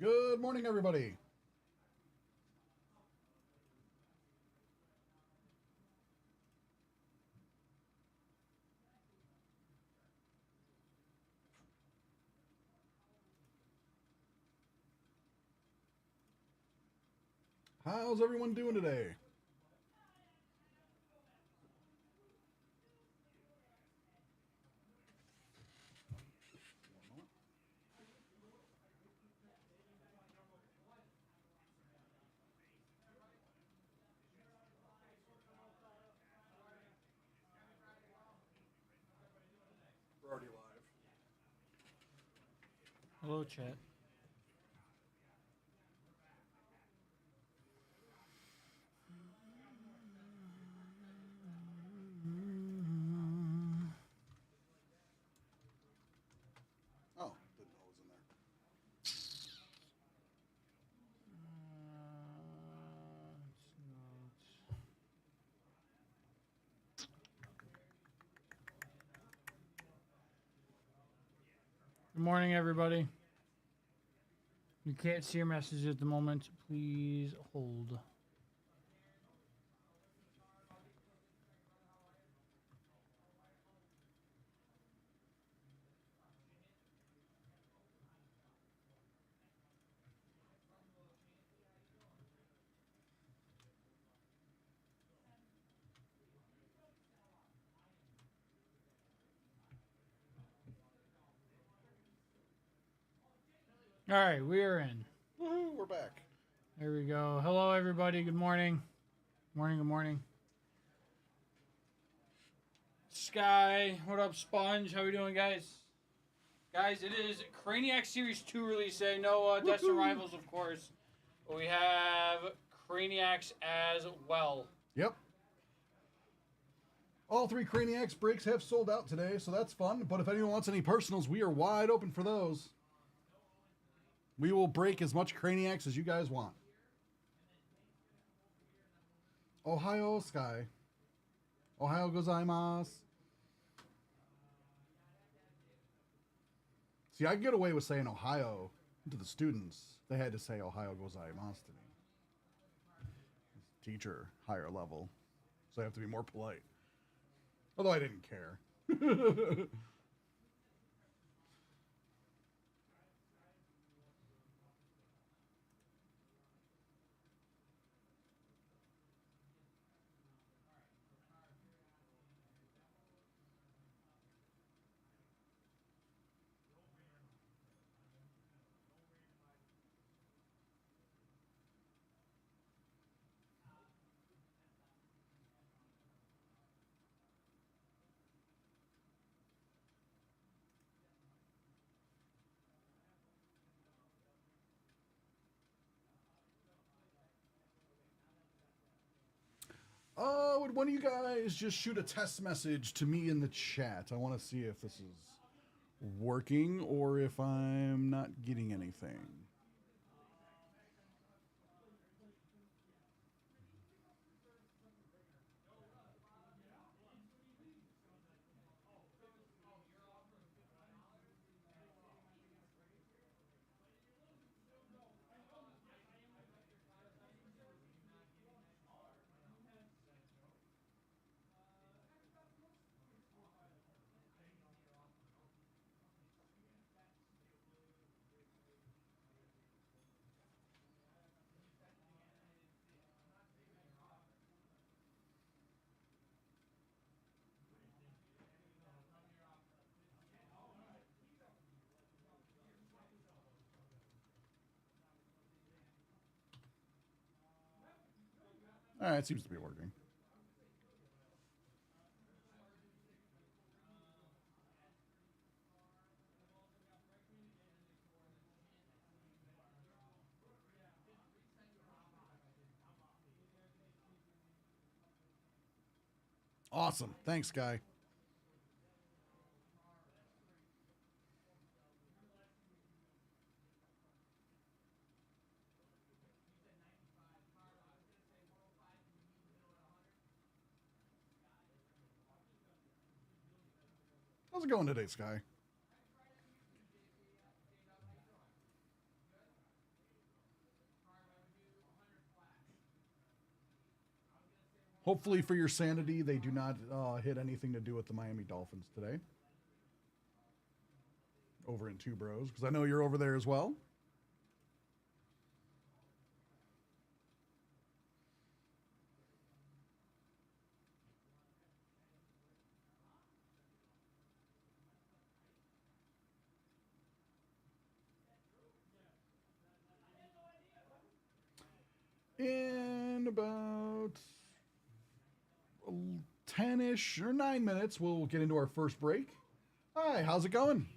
Good morning, everybody. How's everyone doing today? We're already live. Hello, chat. Oh, didn't know it was in there. Good morning, everybody. You can't see your message at the moment. Please hold. All right, we are in. Woohoo, we're back. There we go. Hello, everybody. Good morning. Morning, good morning. Sky, what up, Sponge? How we doing, guys? Guys, it is Craniac Series 2 release day. No Destined Rivals, of course. But we have Craniacs as well. Yep. All three Craniacs breaks have sold out today, so that's fun. But if anyone wants any personals, we are wide open for those. We will break as much Craniacs as you guys want. Ohio Sky. Ohio gozaimasu. See, I get away with saying Ohio to the students. They had to say Ohio gozaimasu to me. Teacher, higher level. So I have to be more polite. Although I didn't care. Would one of you guys just shoot a test message to me in the chat? I want to see if this is working or if I'm not getting anything. All right, it seems to be working. Awesome. Thanks, guy. How's it going today, Sky? Hopefully, for your sanity, they do not hit anything to do with the Miami Dolphins today. Over in Two Bros, because I know you're over there as well. In about 10-ish or 9 minutes, we'll get into our first break. Hi, how's it going?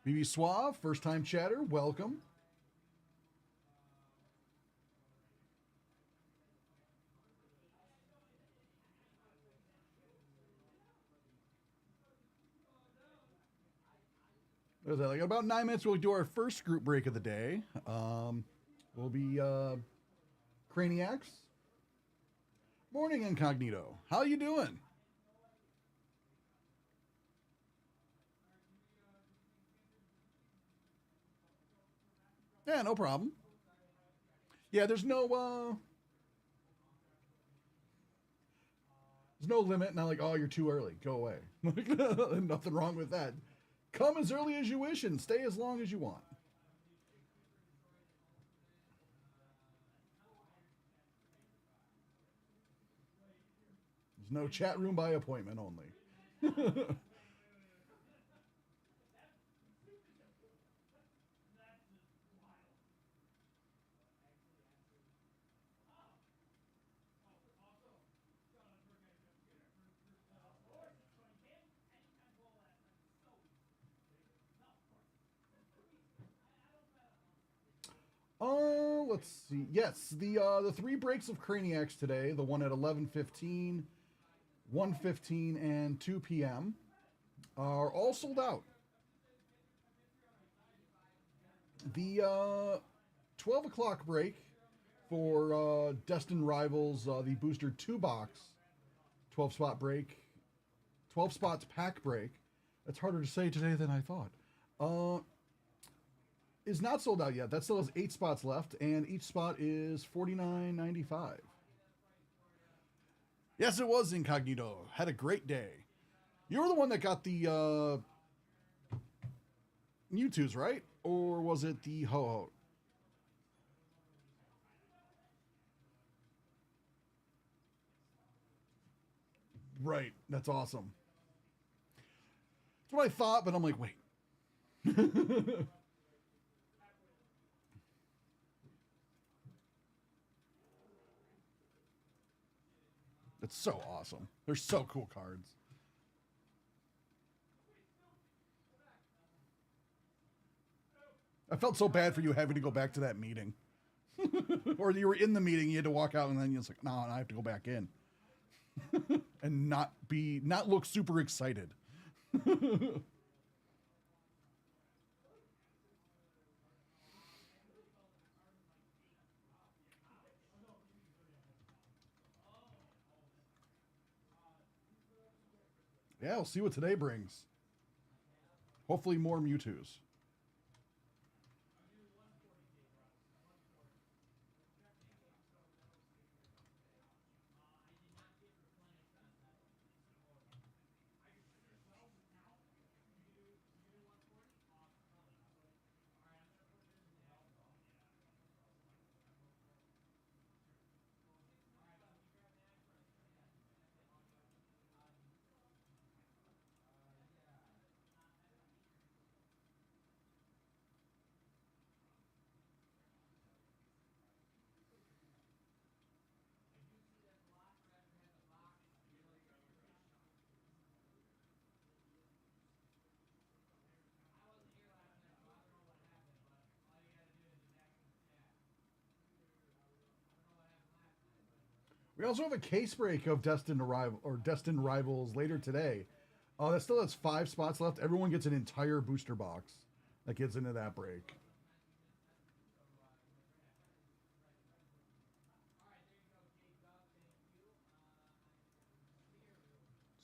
BB Suave, first time chatter, welcome. There's that. Like about 9 minutes, we'll do our first group break of the day. We'll be Craniacs. Morning, Incognito. How you doing? Yeah, no problem. Yeah, there's no limit. Not like, oh, you're too early. Go away. Nothing wrong with that. Come as early as you wish and stay as long as you want. There's no chat room by appointment only. Let's see. Yes, the three breaks of Craniacs today, the one at 11:15, 1:15, and 2 p.m. are all sold out. The 12 o'clock break for Destined Rivals, the Booster 2 box, 12 spot break, 12 spots pack break. That's harder to say today than I thought. Is not sold out yet. That still has 8 spots left, and each spot is $49.95. Yes, it was Incognito. Had a great day. You were the one that got the Mewtwo's, right? Or was it the Ho-Ho? Right. That's awesome. That's what I thought, but I'm like, wait. It's so awesome. They're so cool cards. I felt so bad for you having to go back to that meeting. Or you were in the meeting, you had to walk out, and then you're like, no, I have to go back in. And not look super excited. Yeah, we'll see what today brings. Hopefully more Mewtwo's. We also have a case break of Destined Rivals later today. That still has 5 spots left. Everyone gets an entire booster box that gets into that break.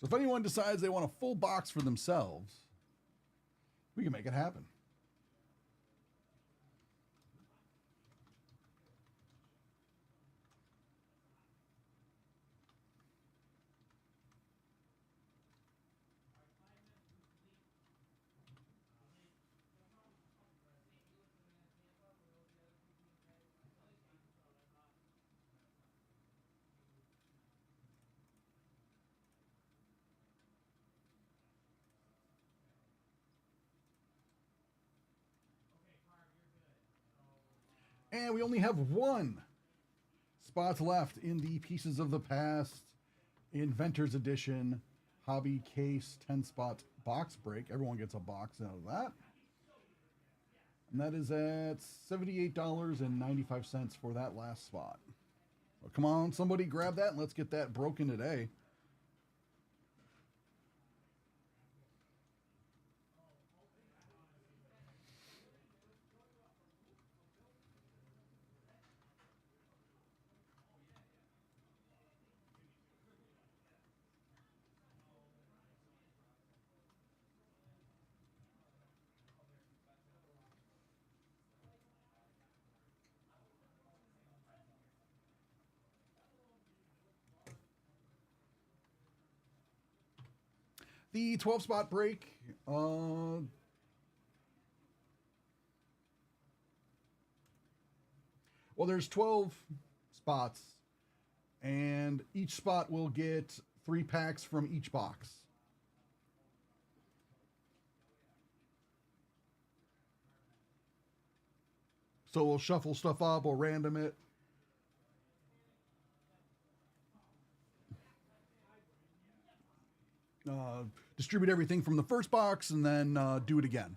So if anyone decides they want a full box for themselves, we can make it happen. And we only have one spot left in the Pieces of the Past Inventors Edition Hobby Case 10-spot box break. Everyone gets a box out of that. And that is at $78.95 for that last spot. So come on, somebody grab that and let's get that broken today. The 12-spot break, well, there's 12 spots, and each spot will get 3 packs from each box. So we'll shuffle stuff up, we'll random it. Distribute everything from the first box and then do it again.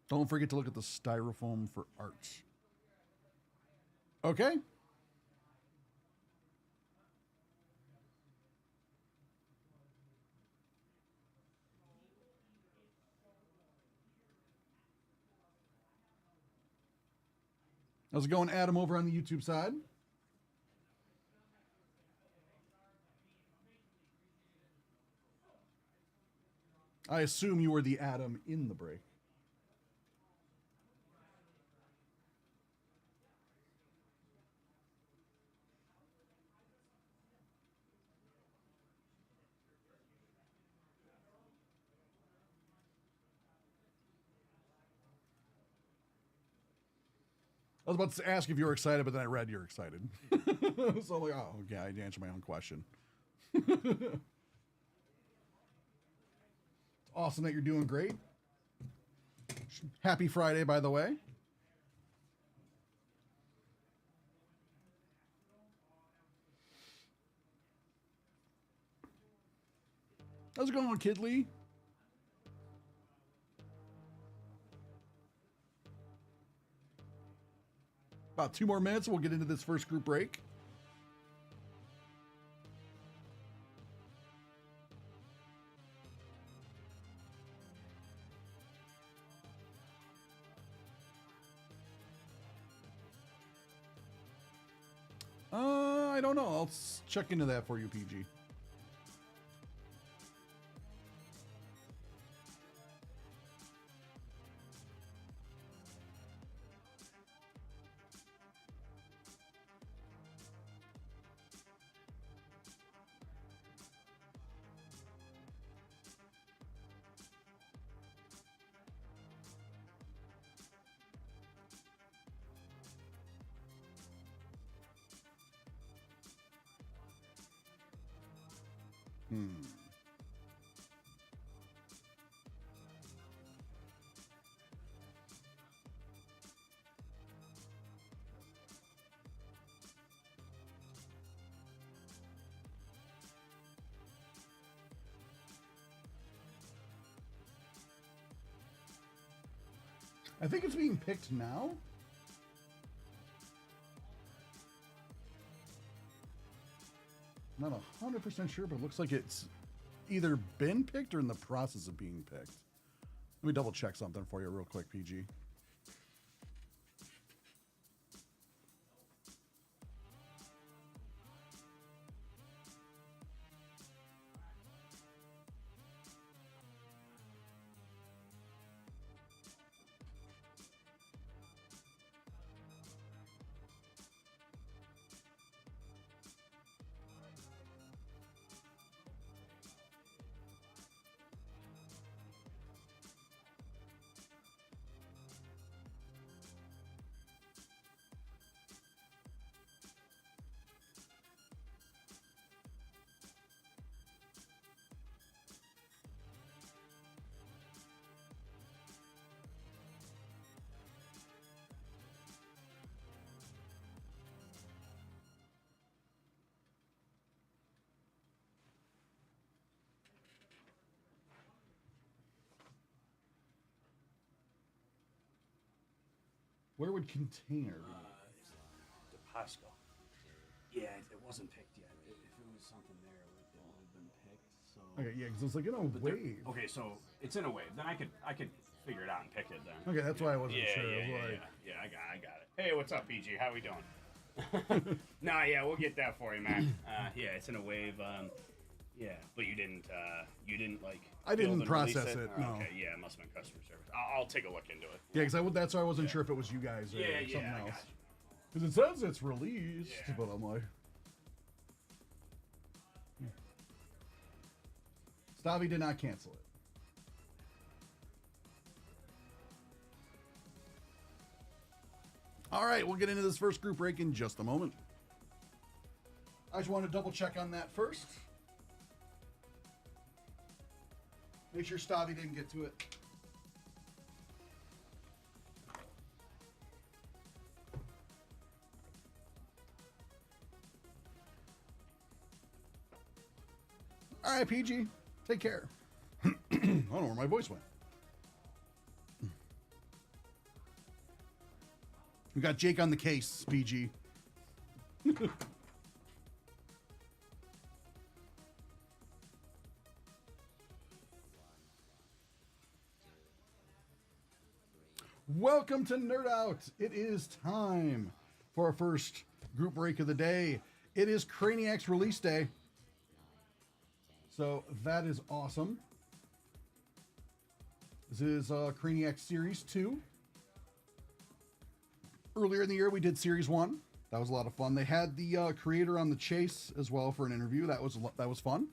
Don't forget to look at the styrofoam for art. Okay. How's it going, Adam, over on the YouTube side? I assume you were the Adam in the break. I was about to ask if you were excited, but then I read you're excited. So I'm like, oh, okay, I had to answer my own question. Awesome that you're doing great. Happy Friday, by the way. How's it going, Kid Lee? About 2 more minutes, we'll get into this first group break. I don't know. I'll check into that for you, PG. I think it's being picked now. Not 100% sure, but it looks like it's either been picked or in the process of being picked. Let me double check something for you real quick, PG. Where would container be? DePasco. Yeah, it wasn't picked yet. If it was something there, it would have been picked. So. Okay, yeah, because it's like in a wave. Okay, so it's in a wave. Then I could figure it out and pick it then. Okay, that's why I wasn't Yeah, sure. yeah, I got it. Hey, what's up, PG? How we doing? Nah, yeah, we'll get that for you, man. Yeah, it's in a wave. Yeah, but you didn't like. I didn't build and release process it, no. Okay, yeah, it must have been customer service. I'll take a look into it. Yeah, because that's why I wasn't sure if it was you guys or something I else. got you. Because it says it's released, Yeah. but I'm like. Stavi did not cancel it. All right, we'll get into this first group break in just a moment. I just want to double check on that first. Make sure Stavi didn't get to it. All right, PG, take care. I don't know where my voice went. We got Jake on the case, PG. Welcome to Nerd Out. It is time for our first group break of the day. It is Craniac's release day. So that is awesome. This is Craniac Series 2. Earlier in the year, we did Series 1. That was a lot of fun. They had the creator on the chase as well for an interview. That was fun.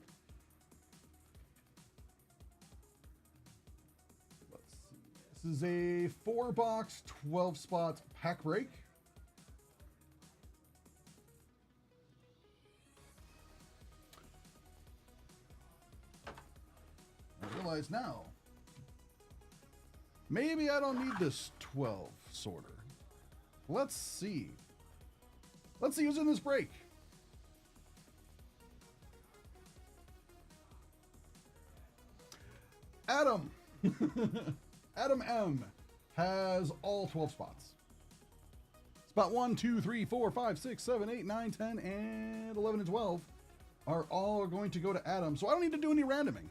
Let's see. This is a 4-box, 12-spot pack break. I realize now, maybe I don't need this 12 sorter. Let's see. Let's see who's in this break. Adam. Adam M has all 12 spots. Spot 1, 2, 3, 4, 5, 6, 7, 8, 9, 10, and 11 and 12 are all going to go to Adam. So I don't need to do any randoming.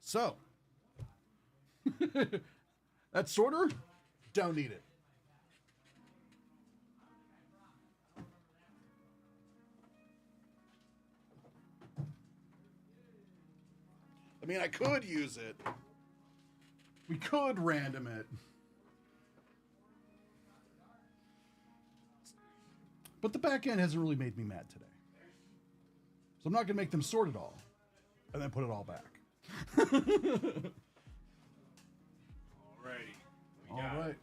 So, that sorter, don't need it. I mean, I could use it. We could random it. But the back end hasn't really made me mad today. So I'm not going to make them sort it all and then put it all back. Alrighty. All right.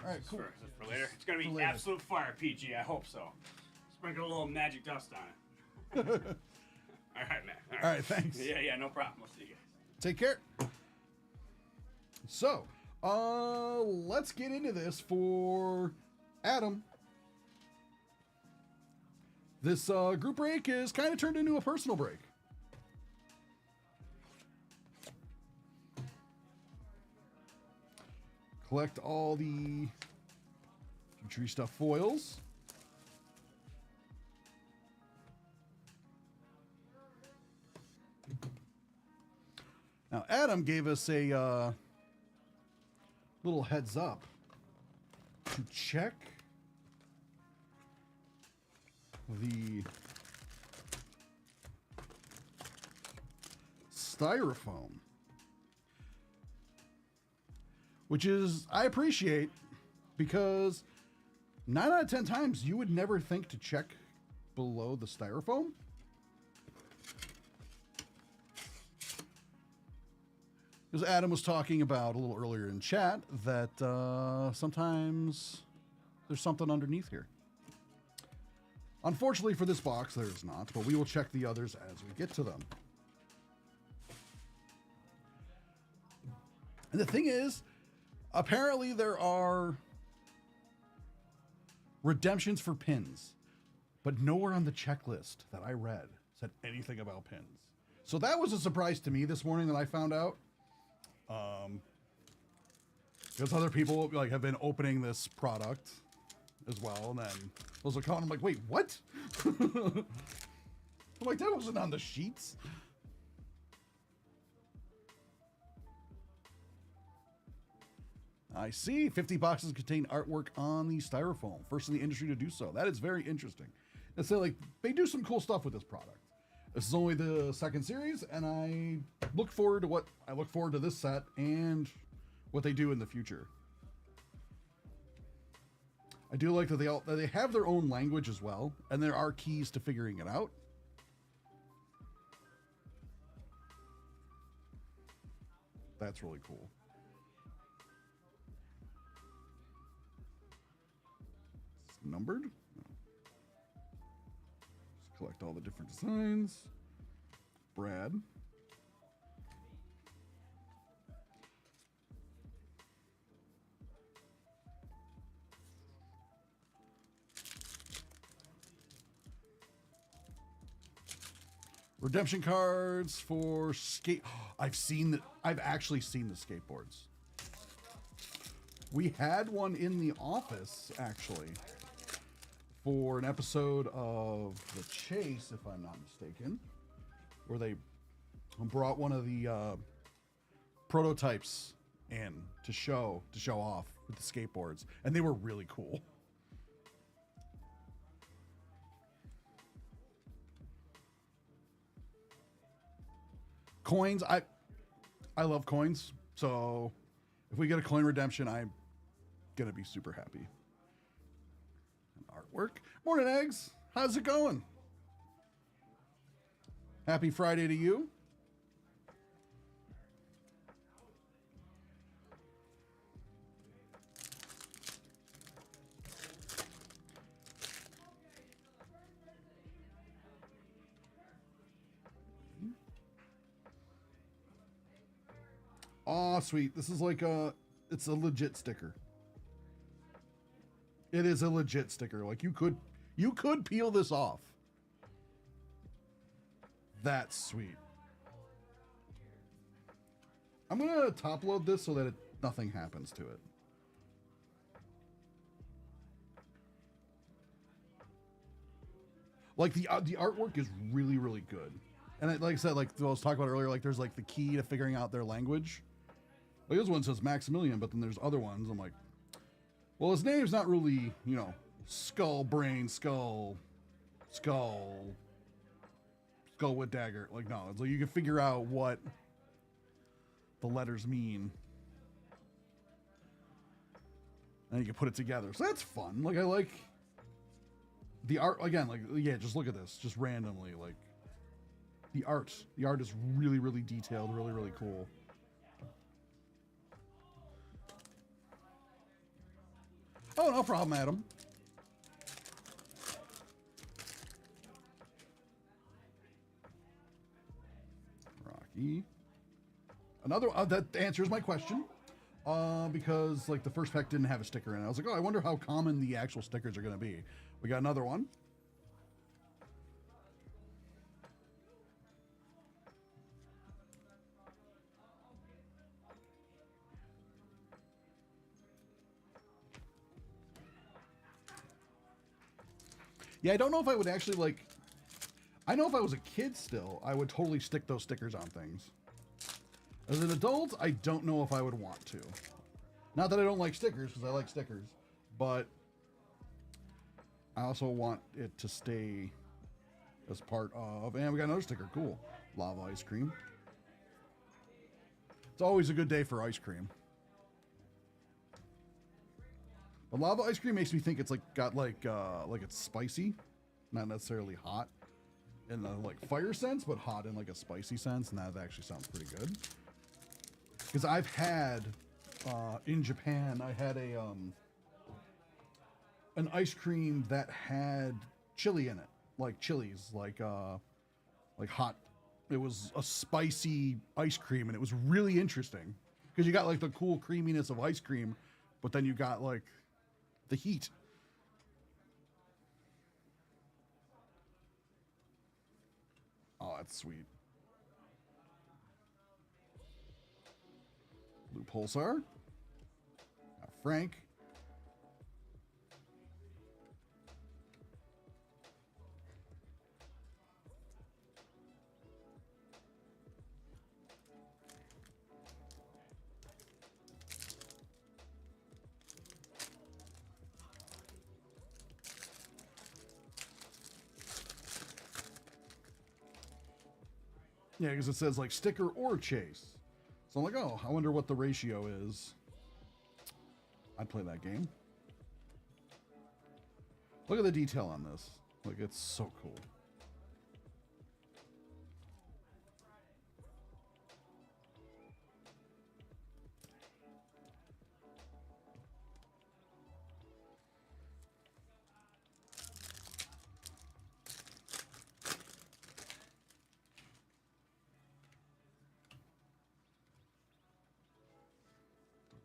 All right, cool. Is this for later? It's gonna For be later. absolute fire, PG. I hope so. Sprinkle a little magic dust on it. All right, man. All right, thanks. Yeah, no problem. We'll see you guys. Take care. So, let's get into this for Adam. This group break is kind of turned into a personal break. Collect all the Future Stuff foils. Now, Adam gave us a little heads up to check the styrofoam, which is, I appreciate, because 9 out of 10 times you would never think to check below the styrofoam. Because Adam was talking about a little earlier in chat that sometimes there's something underneath here. Unfortunately for this box, there's not, but we will check the others as we get to them. And the thing is, apparently there are redemptions for pins. but nowhere on the checklist that I read said anything about pins. So that was a surprise to me this morning that I found out. Because other people like have been opening this product as well, and then those are calling. I'm like, wait, what? I'm like, that wasn't on the sheets. I see. 50 boxes contain artwork on the styrofoam. First in the industry to do so. That is very interesting. And so, like, they do some cool stuff with this product. This is only the second series, and I look forward to this set and what they do in the future. I do like that they have their own language as well, and there are keys to figuring it out. That's really cool. It's numbered. Just collect all the different designs. Brad. Redemption cards for skate. I've actually seen the skateboards. We had one in the office actually for an episode of The Chase, if I'm not mistaken, where they brought one of the prototypes in to show off with the skateboards, and they were really cool. Coins, I love coins, so if we get a coin redemption, I'm gonna be super happy. And artwork. Morning, Eggs. How's it going? Happy Friday to you. Oh, sweet. This is like it's a legit sticker. It is a legit sticker. Like you could peel this off. That's sweet. I'm gonna top load this so that nothing happens to it. Like the artwork is really, really good. And like I said, like I was talking about earlier, like there's like the key to figuring out their language. Like this one says Maximilian, but then there's other ones. I'm like, well, his name's not really, skull, brain, skull with dagger. Like, no, it's like you can figure out what the letters mean. And you can put it together. So that's fun. Like, I like the art again. Like, yeah, just look at this, just randomly. Like the art is really, really detailed, really, really cool. Oh, no problem, Adam. Rocky. Another that answers my question. Because like the first pack didn't have a sticker in it. I was like, oh, I wonder how common the actual stickers are going to be. We got another one. Yeah, I don't know if I would actually like. I know if I was a kid still, I would totally stick those stickers on things. As an adult, I don't know if I would want to. Not that I don't like stickers, because I like stickers, but I also want it to stay as part of. And we got another sticker. Cool. Lava ice cream. It's always a good day for ice cream. But lava ice cream makes me think it's like got like it's spicy, not necessarily hot in the like fire sense, but hot in like a spicy sense, and that actually sounds pretty good. Because I've had in Japan, I had an ice cream that had chili in it, like chilies, like hot. It was a spicy ice cream, and it was really interesting because you got like the cool creaminess of ice cream, but then you got like the heat. that's sweet. Blue Pulsar. Frank. Yeah, because it says like sticker or chase. So I'm like, oh, I wonder what the ratio is. I'd play that game. Look at the detail on this. Like, it's so cool.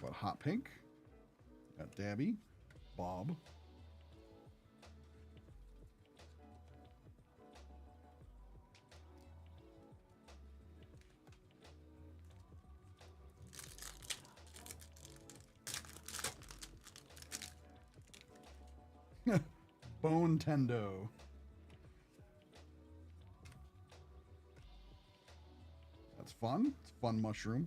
What, Hot Pink? Got Dabby, Bob. Bone Tendo. That's fun. It's a fun mushroom.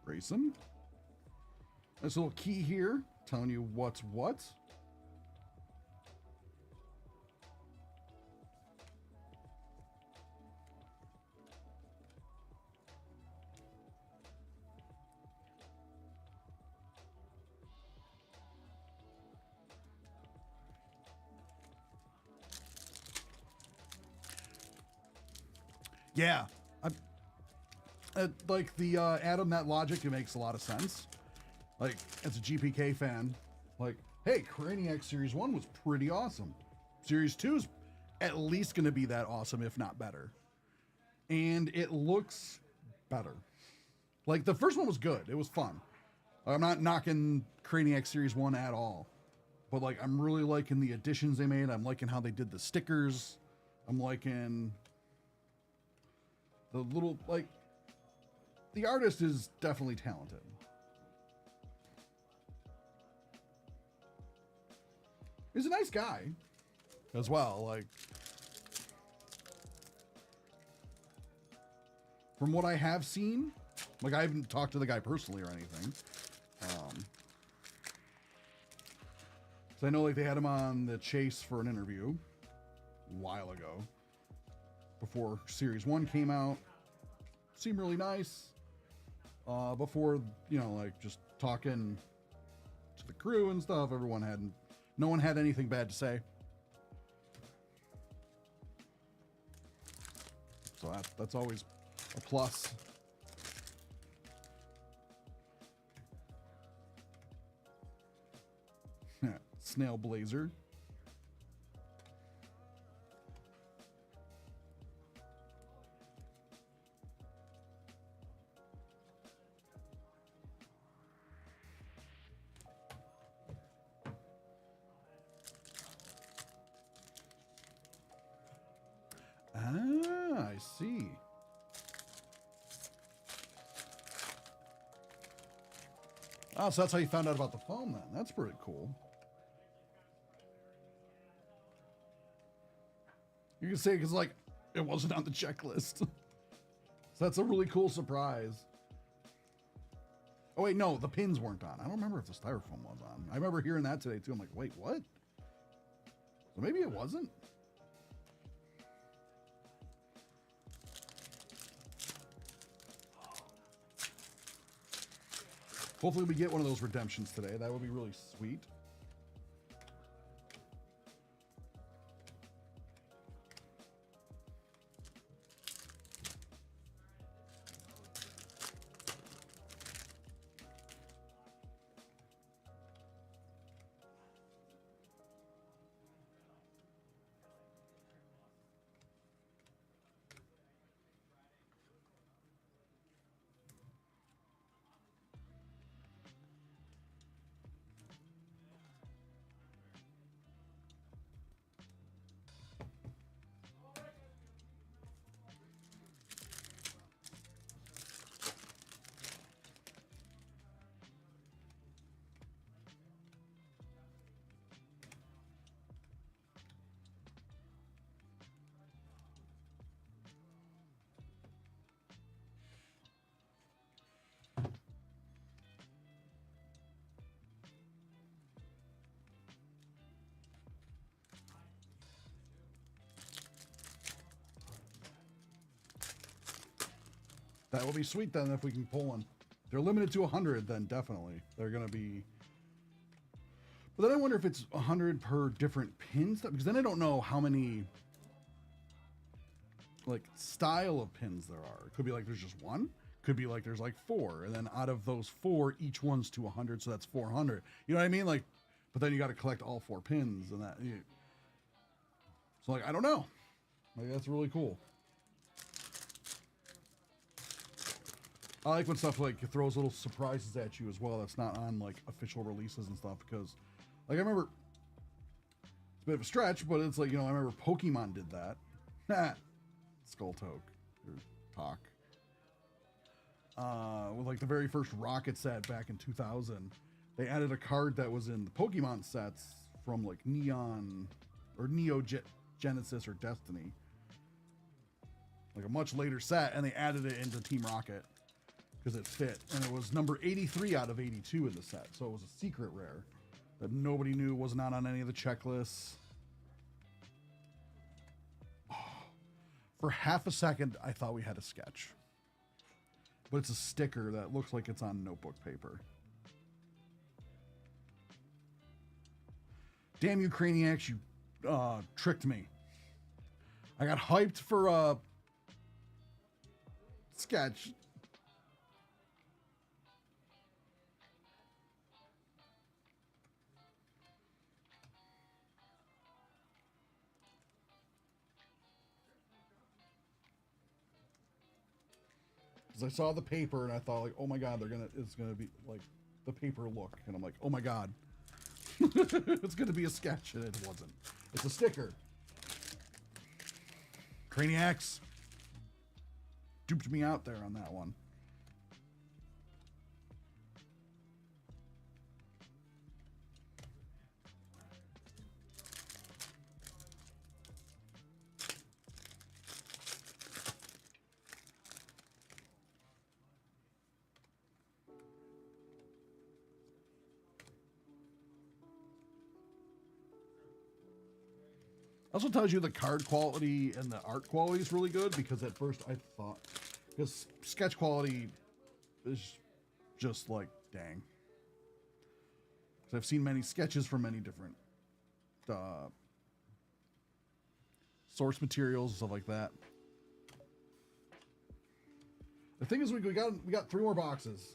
Grayson. There's a little key here telling you what's what. Yeah. Like the Adam, that logic, it makes a lot of sense. Like, as a GPK fan, like, hey, Craniac Series 1 was pretty awesome. Series 2 is at least going to be that awesome, if not better. And it looks better. Like, the first one was good. It was fun. I'm not knocking Craniac Series 1 at all. But, like, I'm really liking the additions they made. I'm liking how they did the stickers. I'm liking the little, like, the artist is definitely talented. He's a nice guy as well. Like, from what I have seen, like, I haven't talked to the guy personally or anything. So I know, like, they had him on the Chase for an interview a while ago before Series 1 came out. Seemed really nice. Before, you know, like, just talking to the crew and stuff, no one had anything bad to say. So that's always a plus. Snail Blazer. Ah, I see. Oh, so that's how you found out about the foam then. That's pretty cool. You can say, because, like, it wasn't on the checklist. So that's a really cool surprise. Oh, wait, no, the pins weren't on. I don't remember if the styrofoam was on. I remember hearing that today, too. I'm like, wait, what? So maybe it wasn't. Hopefully we get one of those redemptions today. That would be really sweet. That will be sweet then if we can pull one. If they're limited to 100, then definitely they're going to be. But then I wonder if it's 100 per different pins, because then I don't know how many like style of pins there are. It could be like there's just one. Could be like there's like 4, and then out of those 4, each one's to 100, so that's 400. You know what I mean? Like, but then you got to collect all 4 pins, and that. So like I don't know. Like that's really cool. I like when stuff like throws little surprises at you as well. That's not on like official releases and stuff, because like I remember it's a bit of a stretch, but it's like, you know, I remember Pokemon did that. Skulltoke or Talk. With like the very first Rocket set back in 2000, they added a card that was in the Pokemon sets from like Neon or Neo Genesis or Destiny. Like a much later set, and they added it into Team Rocket. Because it fit, and it was number 83 out of 82 in the set, so it was a secret rare that nobody knew, was not on any of the checklists. Oh, for half a second, I thought we had a sketch, but it's a sticker that looks like it's on notebook paper. Damn you, Craniacs, you tricked me. I got hyped for a sketch. I saw the paper and I thought like, oh my god, it's gonna be like the paper look, and I'm like, oh my god, it's gonna be a sketch, and it wasn't. It's a sticker. Craniacs duped me out there on that one. Also tells you the card quality and the art quality is really good, because at first I thought, because sketch quality is just like, dang. Because I've seen many sketches from many different source materials and stuff like that. The thing is, we got 3 more boxes.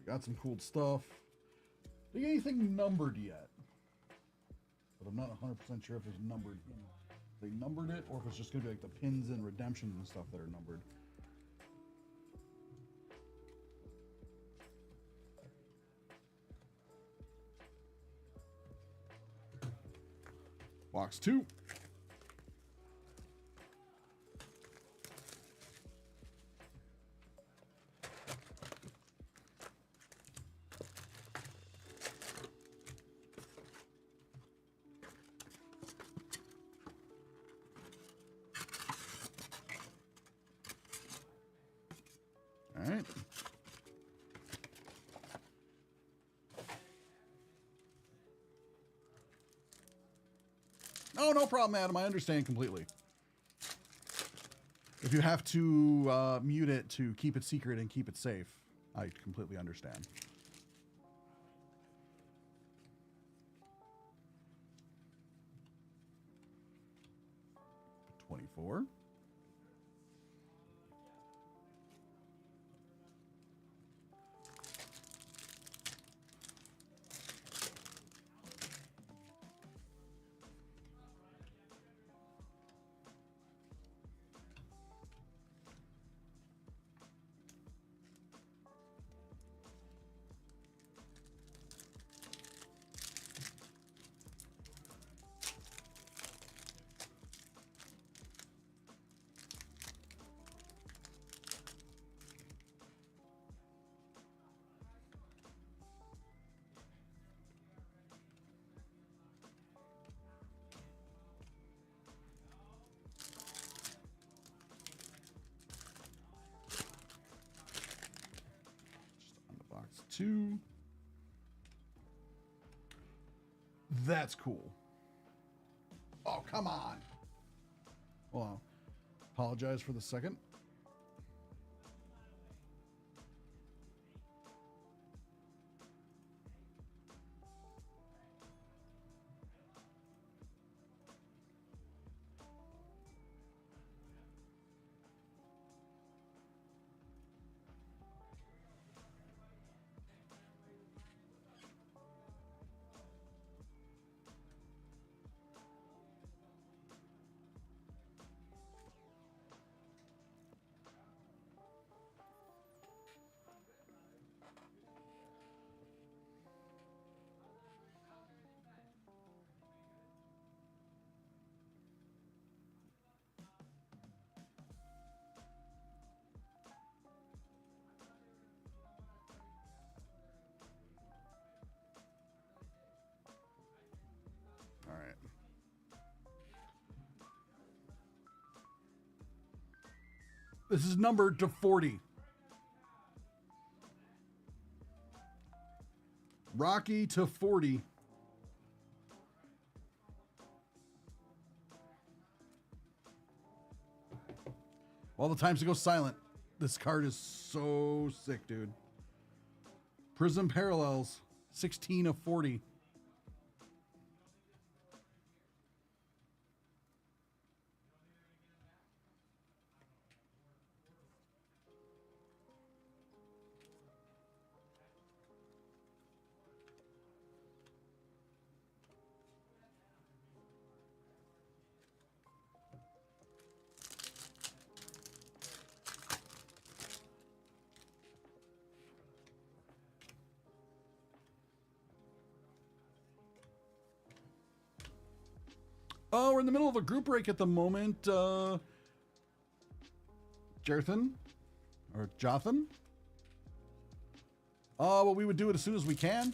Got some cool stuff. Do you get anything numbered yet? But I'm not 100% sure if it's numbered. They numbered it, or if it's just going to be like the pins and redemptions and stuff that are numbered. Box 2. Oh, no problem, Adam. I understand completely. If you have to mute it to keep it secret and keep it safe, I completely understand. $24. Box 2. That's cool. Oh, come on. Well, apologize for the second. All right. This is numbered to 40. Rocky to 40. All the times to go silent. This card is so sick, dude. Prism Parallels, 16 of 40. Oh, we're in the middle of a group break at the moment. Jerthan? Or Jothan? Oh, well, we would do it as soon as we can.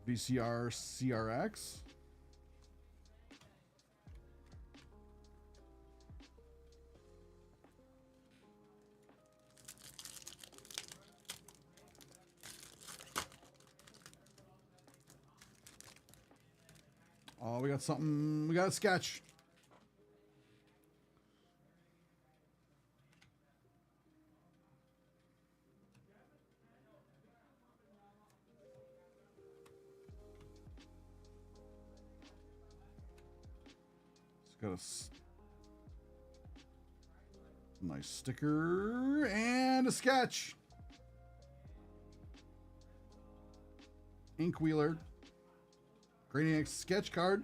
VCR CRX. Oh, we got something. We got a sketch. It's got a nice sticker and a sketch. Ink Wheeler. Brainiac sketch card.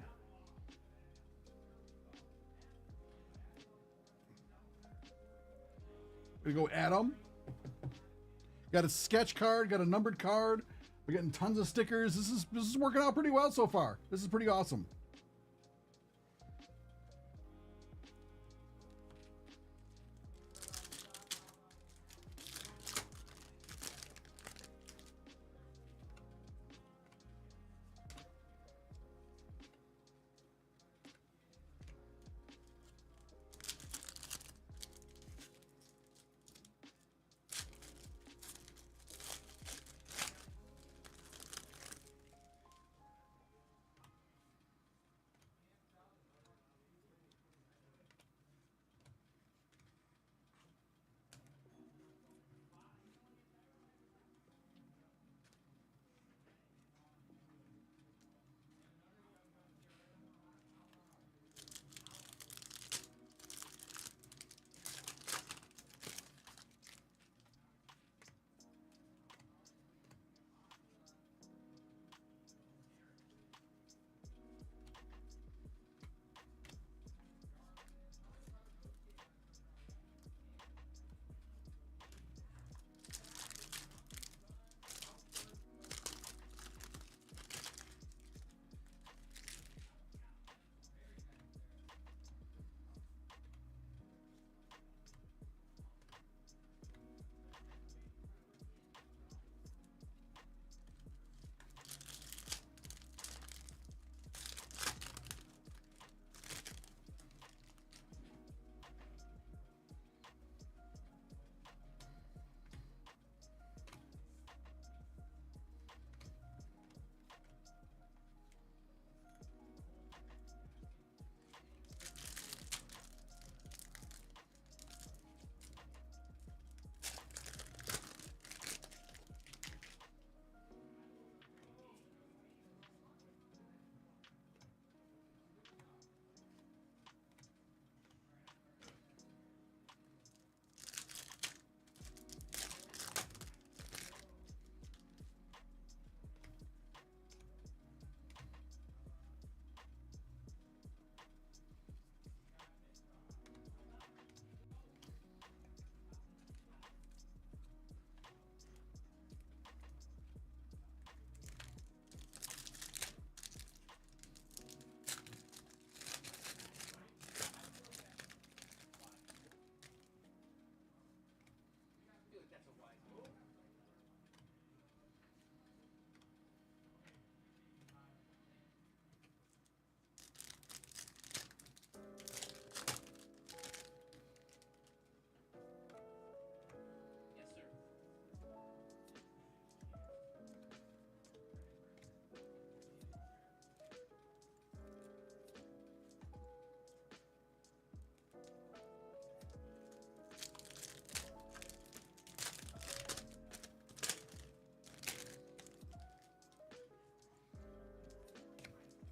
We go Adam. Got a sketch card, got a numbered card. We're getting tons of stickers. This is working out pretty well so far. This is pretty awesome.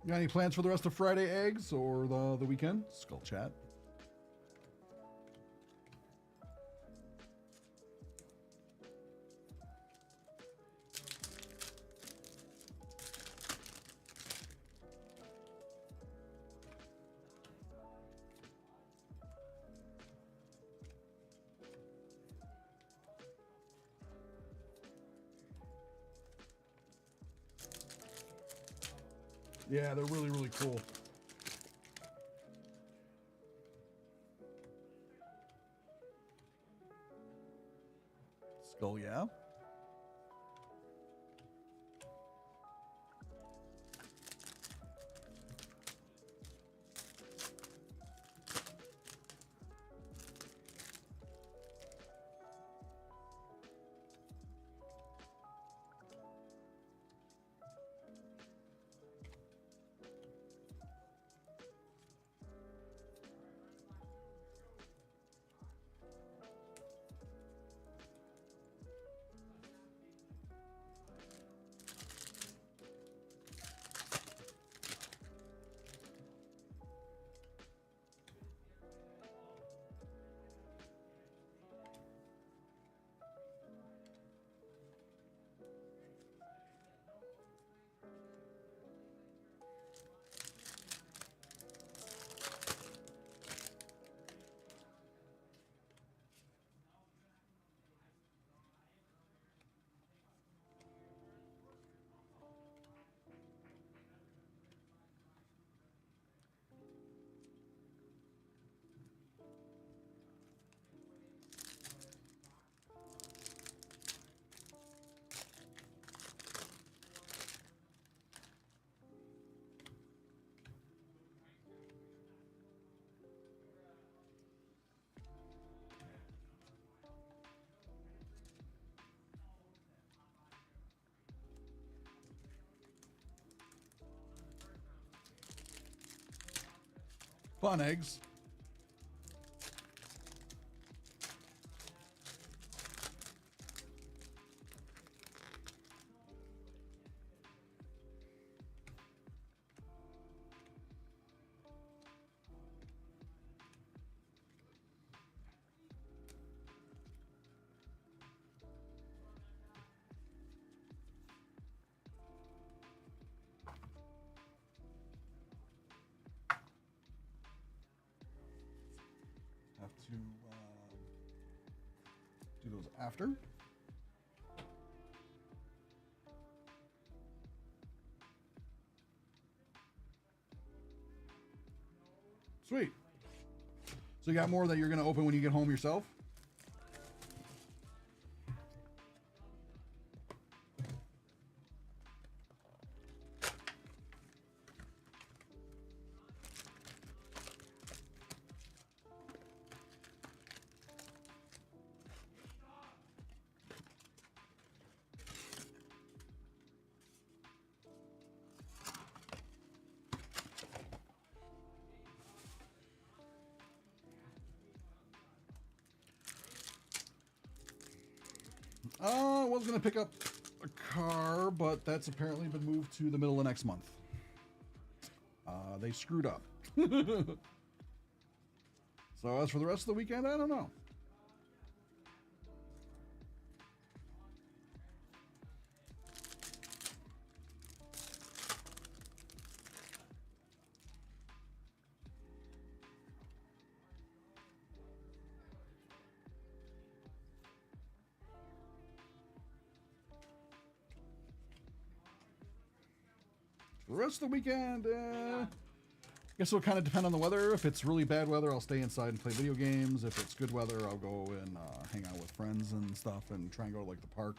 Got any plans for the rest of Friday, Eggs, or the weekend? Skull Chat. Yeah, they're really, really cool. Skull, yeah. Fun, Eggs. Have to do those after. Sweet. So you got more that you're going to open when you get home yourself? I was going to pick up a car, but that's apparently been moved to the middle of next month. They screwed up. So as for the rest of the weekend, I don't know. The rest of the weekend, I guess it'll kind of depend on the weather. If it's really bad weather, I'll stay inside and play video games. If it's good weather, I'll go and hang out with friends and stuff and try and go to like the park.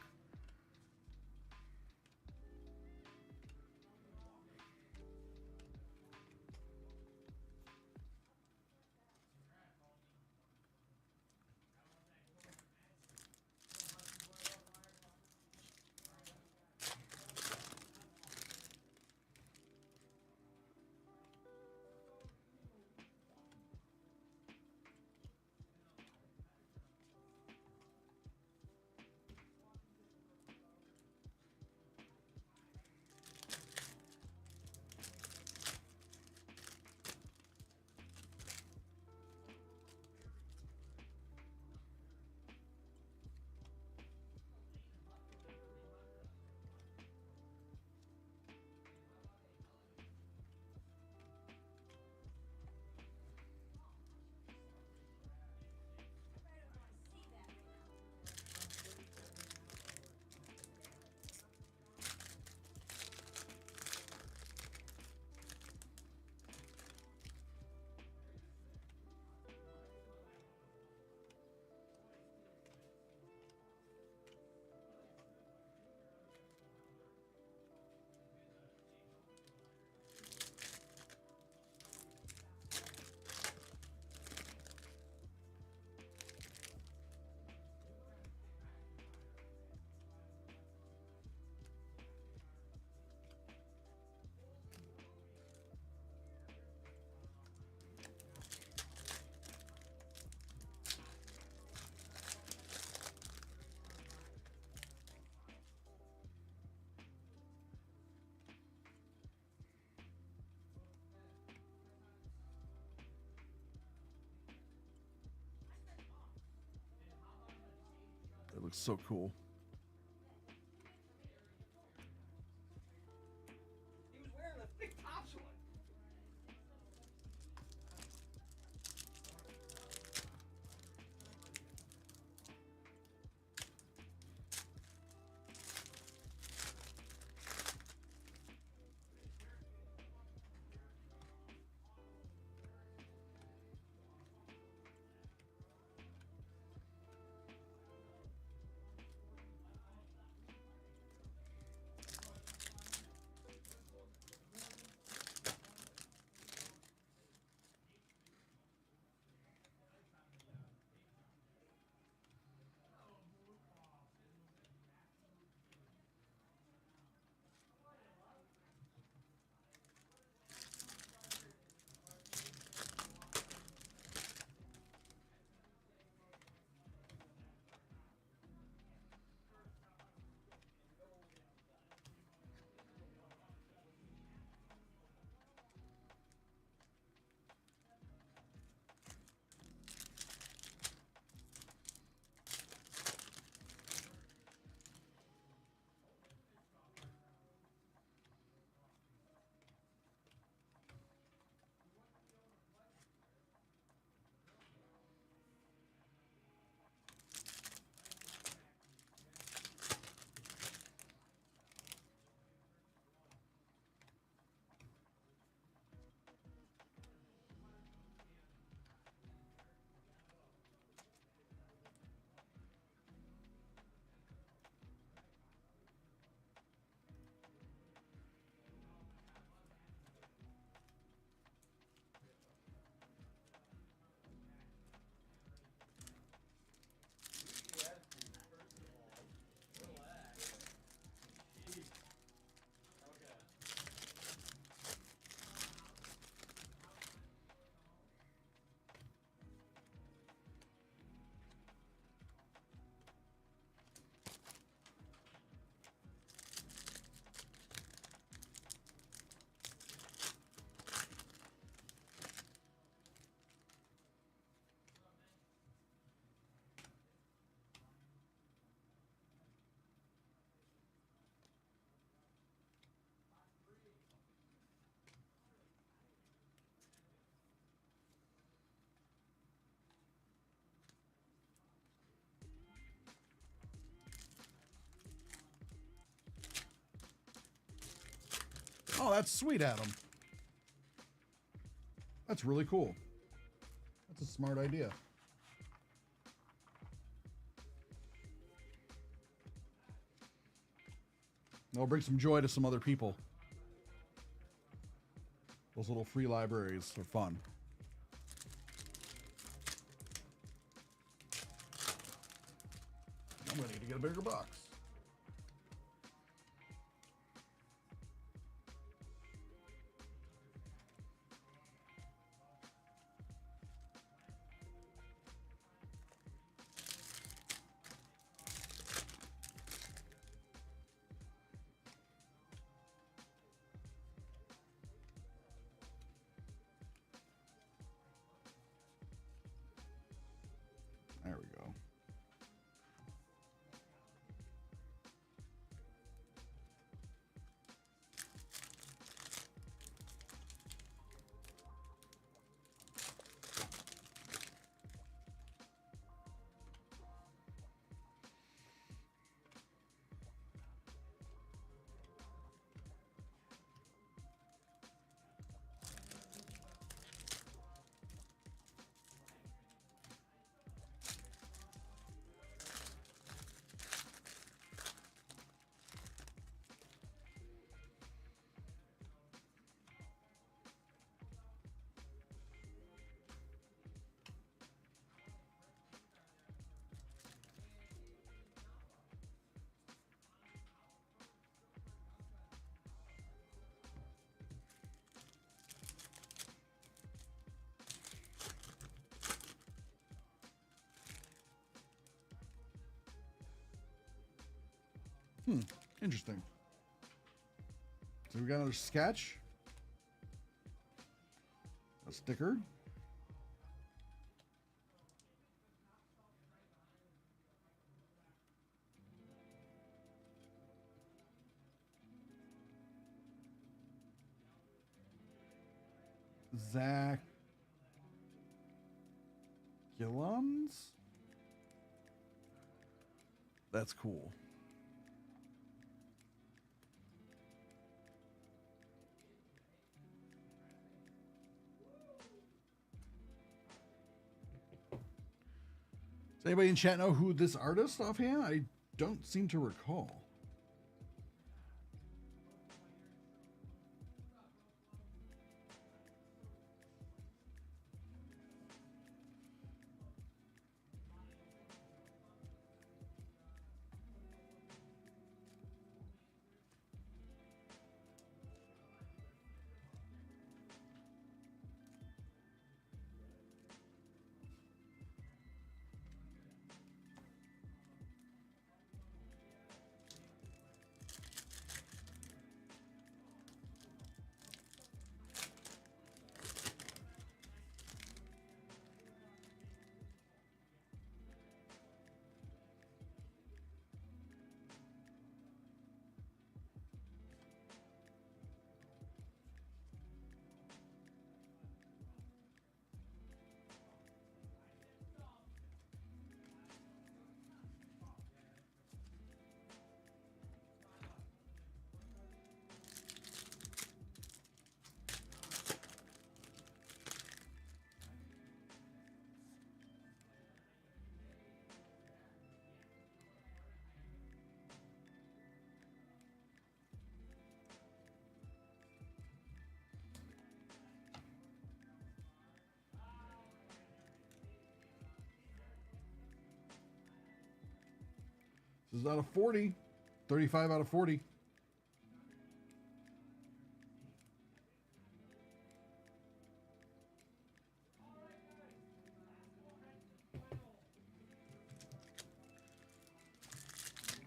looks so cool. He was wearing the thick tops one. Oh, that's sweet, Adam. That's really cool. That's a smart idea. It'll bring some joy to some other people. Those little free libraries are fun. I'm gonna need to get a bigger box. There we go. Interesting. So we got another sketch. A sticker. Zach Gillums. That's cool. Does anybody in chat know who this artist offhand? I don't seem to recall. This is out of 40. 35 out of 40.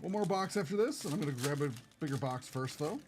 One more box after this, and I'm going to grab a bigger box first, though.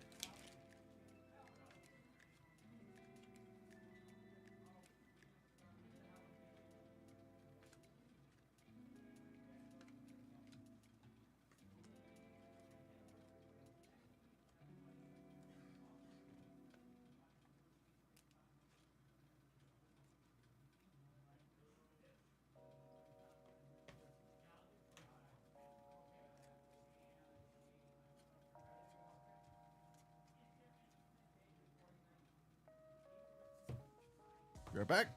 Be right back.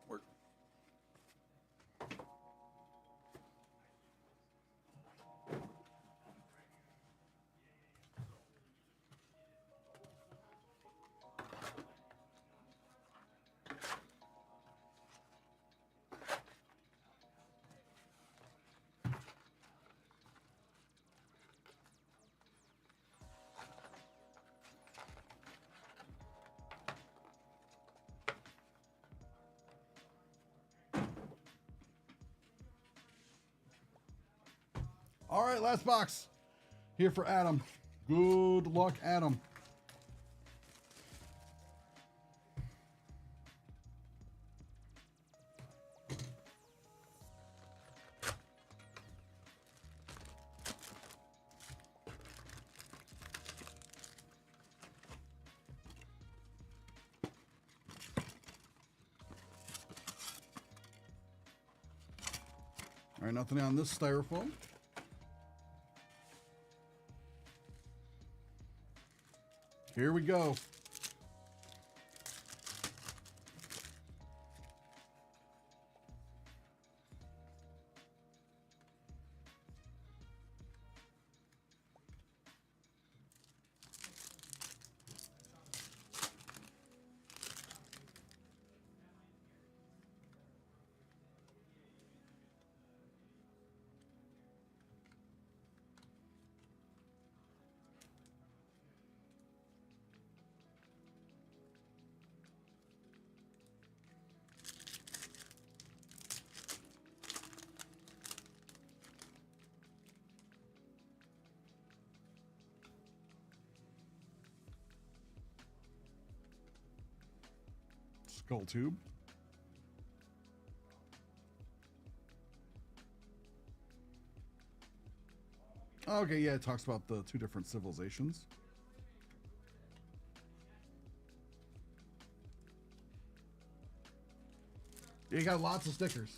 Work. All right, last box here for Adam. Good luck, Adam. All right, nothing on this styrofoam. Here we go. Skull Tube. Okay, yeah, it talks about the two different civilizations. You got lots of stickers.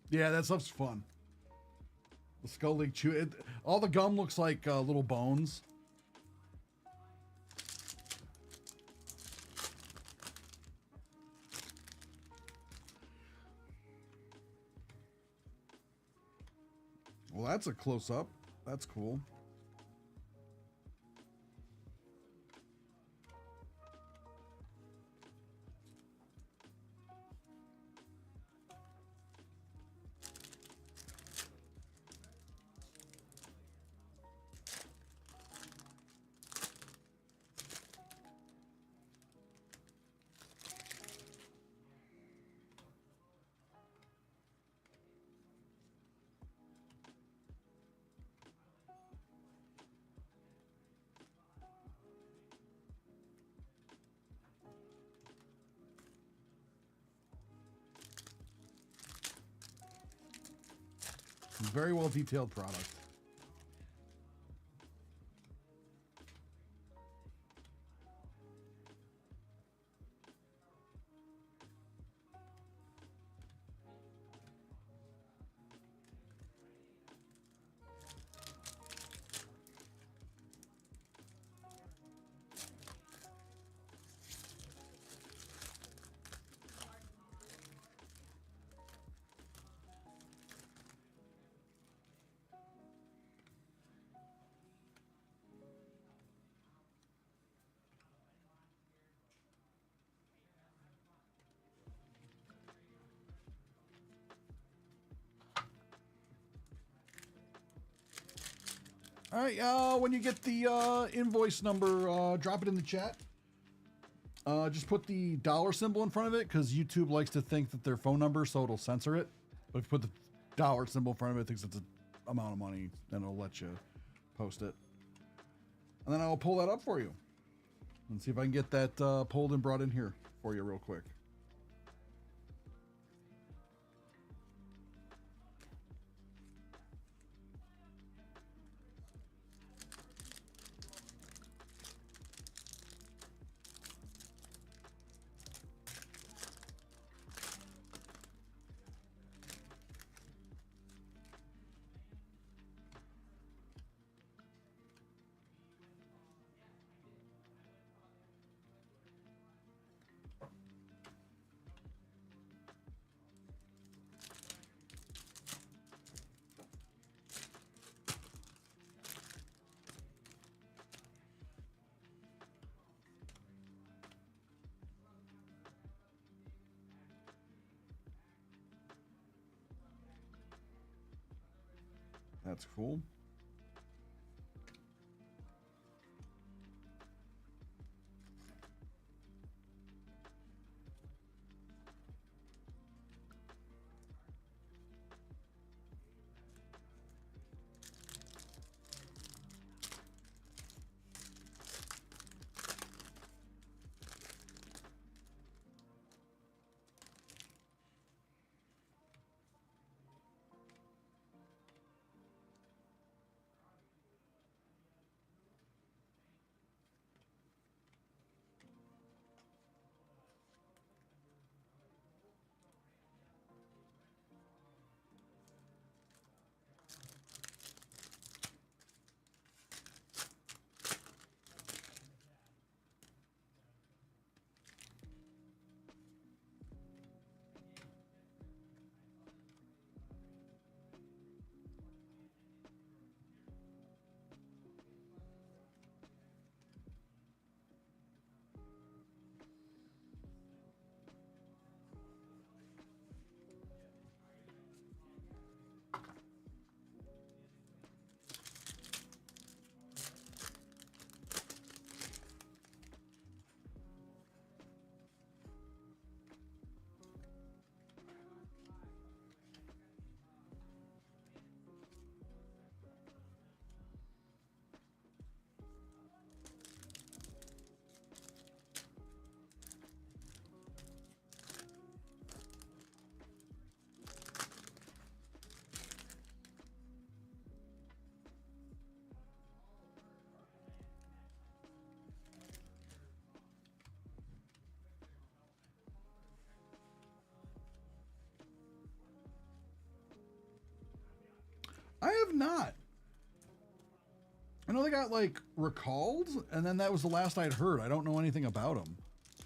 Yeah, that stuff's fun. The Skull League Chew. All the gum looks like little bones. Well, that's a close-up. That's cool. Very well detailed product. All right, when you get the invoice number, drop it in the chat. Just put the dollar symbol in front of it because YouTube likes to think that their phone number, so it'll censor it. But if you put the dollar symbol in front of it, it thinks it's an amount of money, then it'll let you post it. And then I'll pull that up for you and see if I can get that pulled and brought in here for you real quick. That's cool. I have not. I know they got like recalled, and then that was the last I'd heard. I don't know anything about them.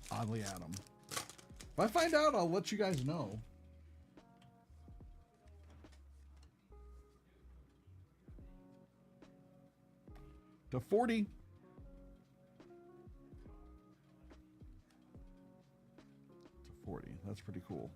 Oddly, Adam. If I find out, I'll let you guys know. To 40. To 40. That's pretty cool.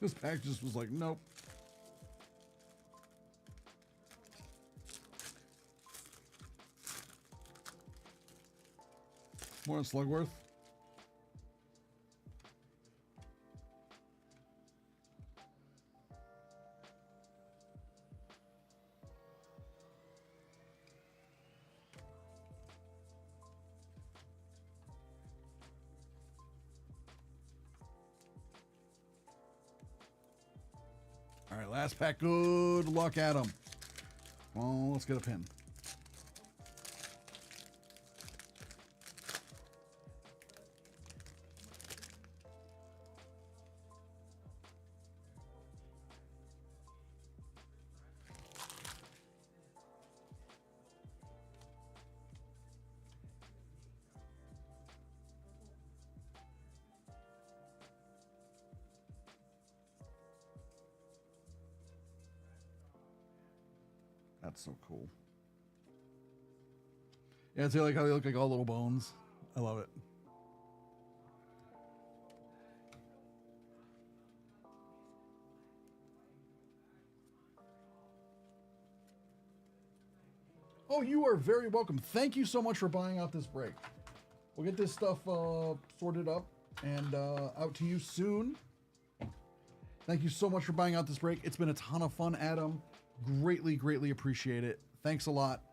This pack just was like, nope. More on Slugworth. All right, last pack. Good luck, Adam. Well, let's get a pin. That's so cool. Yeah, see like how they look like all little bones. I love it. Oh, you are very welcome. Thank you so much for buying out this break. We'll get this stuff sorted up and out to you soon. Thank you so much for buying out this break. It's been a ton of fun, Adam. Greatly, greatly appreciate it. Thanks a lot.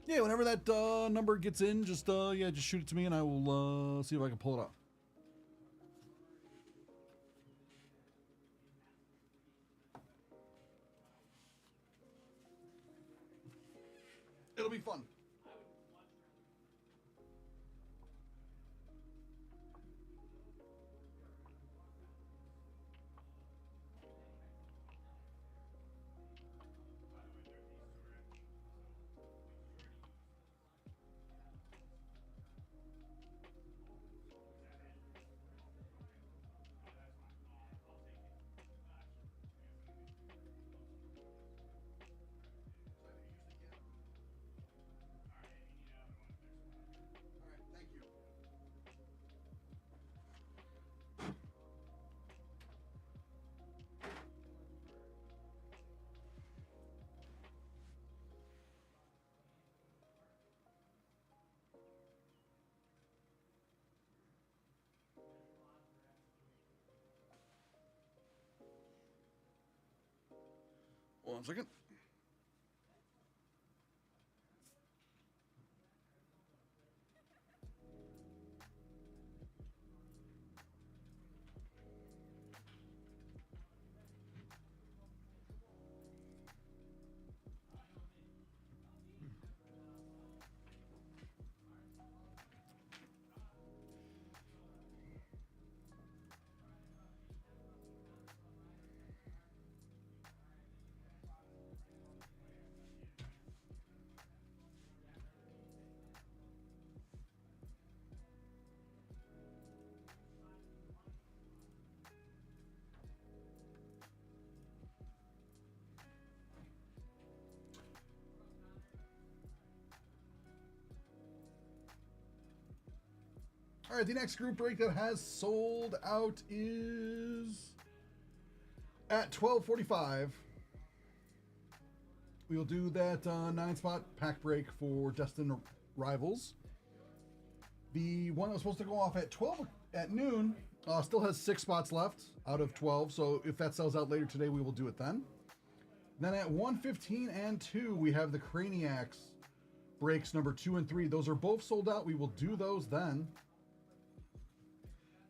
Yeah, whenever that number gets in, just just shoot it to me and I will see if I can pull it up. It'll be fun. One second. All right, the next group break that has sold out is at 12:45. We'll do that 9-spot pack break for Destined Rivals. The one that was supposed to go off at 12 at noon still has 6 spots left out of 12. So if that sells out later today, we will do it then. Then at 1:15 and 2, we have the Craniacs breaks number 2 and 3. Those are both sold out. We will do those then.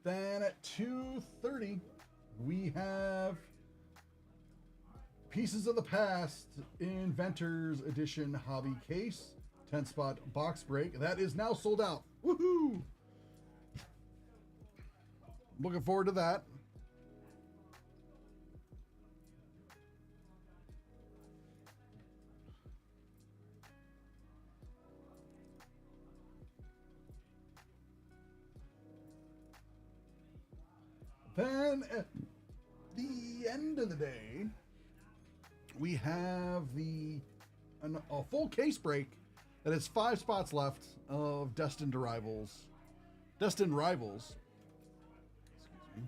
Then at 2:30, we have Pieces of the Past Inventors Edition Hobby Case 10-spot box break. That is now sold out. Woohoo! Looking forward to that. Then at the end of the day, we have a full case break that has 5 spots left of Destined Rivals. Destined Rivals. Excuse me.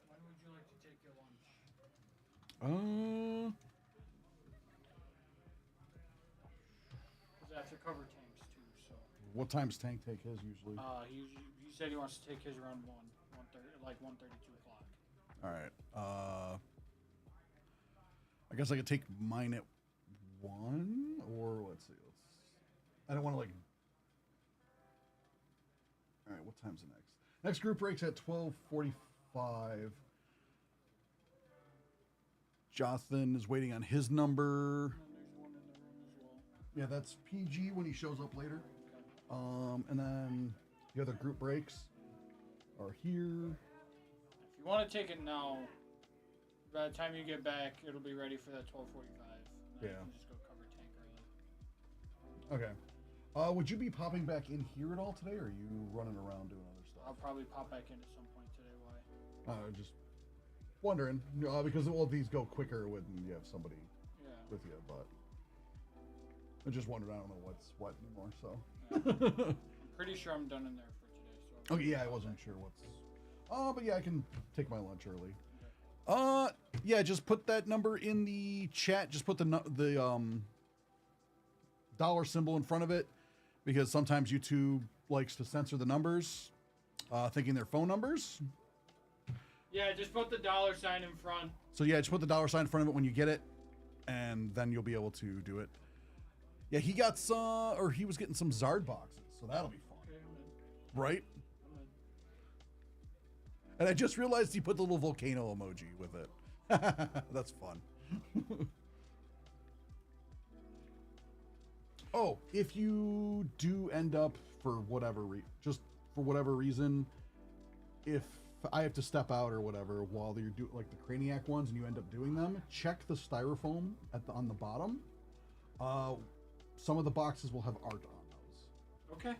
When would you like to take your lunch? Because I have to cover tanks too, so. What time's Tank take his usually? He said he wants to take his around 1:30, like 1:30, 2 o'clock. All right. I guess I could take mine at 1, or let's see. I don't want to like. All right, what time's the next? Next group breaks at 12:45. Jonathan is waiting on his number. And there's one in the room as well. Yeah, that's PG when he shows up later. Okay. And then the other group breaks are here. If you want to take it now, by the time you get back, it'll be ready for that 12:45. Yeah. You can just go cover tank early. Okay. Would you be popping back in here at all today, or are you running around doing other stuff? I'll probably pop back in at some point today. Why? Just wondering, because all these go quicker when you have somebody Yeah. with you, but I'm just wondering. I don't know what's what anymore, so. I'm pretty sure I'm done in there for today. So. Okay, yeah, I wasn't sure what's. But yeah, I can take my lunch early. Yeah, just put that number in the chat. Just put the dollar symbol in front of it, because sometimes YouTube likes to censor the numbers, thinking they're phone numbers. Yeah, just put the $sign in front. So yeah, just put the $sign in front of it when you get it, and then you'll be able to do it. Yeah, he got he was getting some Zard boxes, so that'll be fun, Okay, I'm in. right? I'm in. And I just realized he put the little volcano emoji with it. That's fun. Oh, if you do end up for whatever reason, if I have to step out or whatever while you're doing like the Craniac ones and you end up doing them, check the styrofoam on the bottom. Some of the boxes will have art on those. Okay.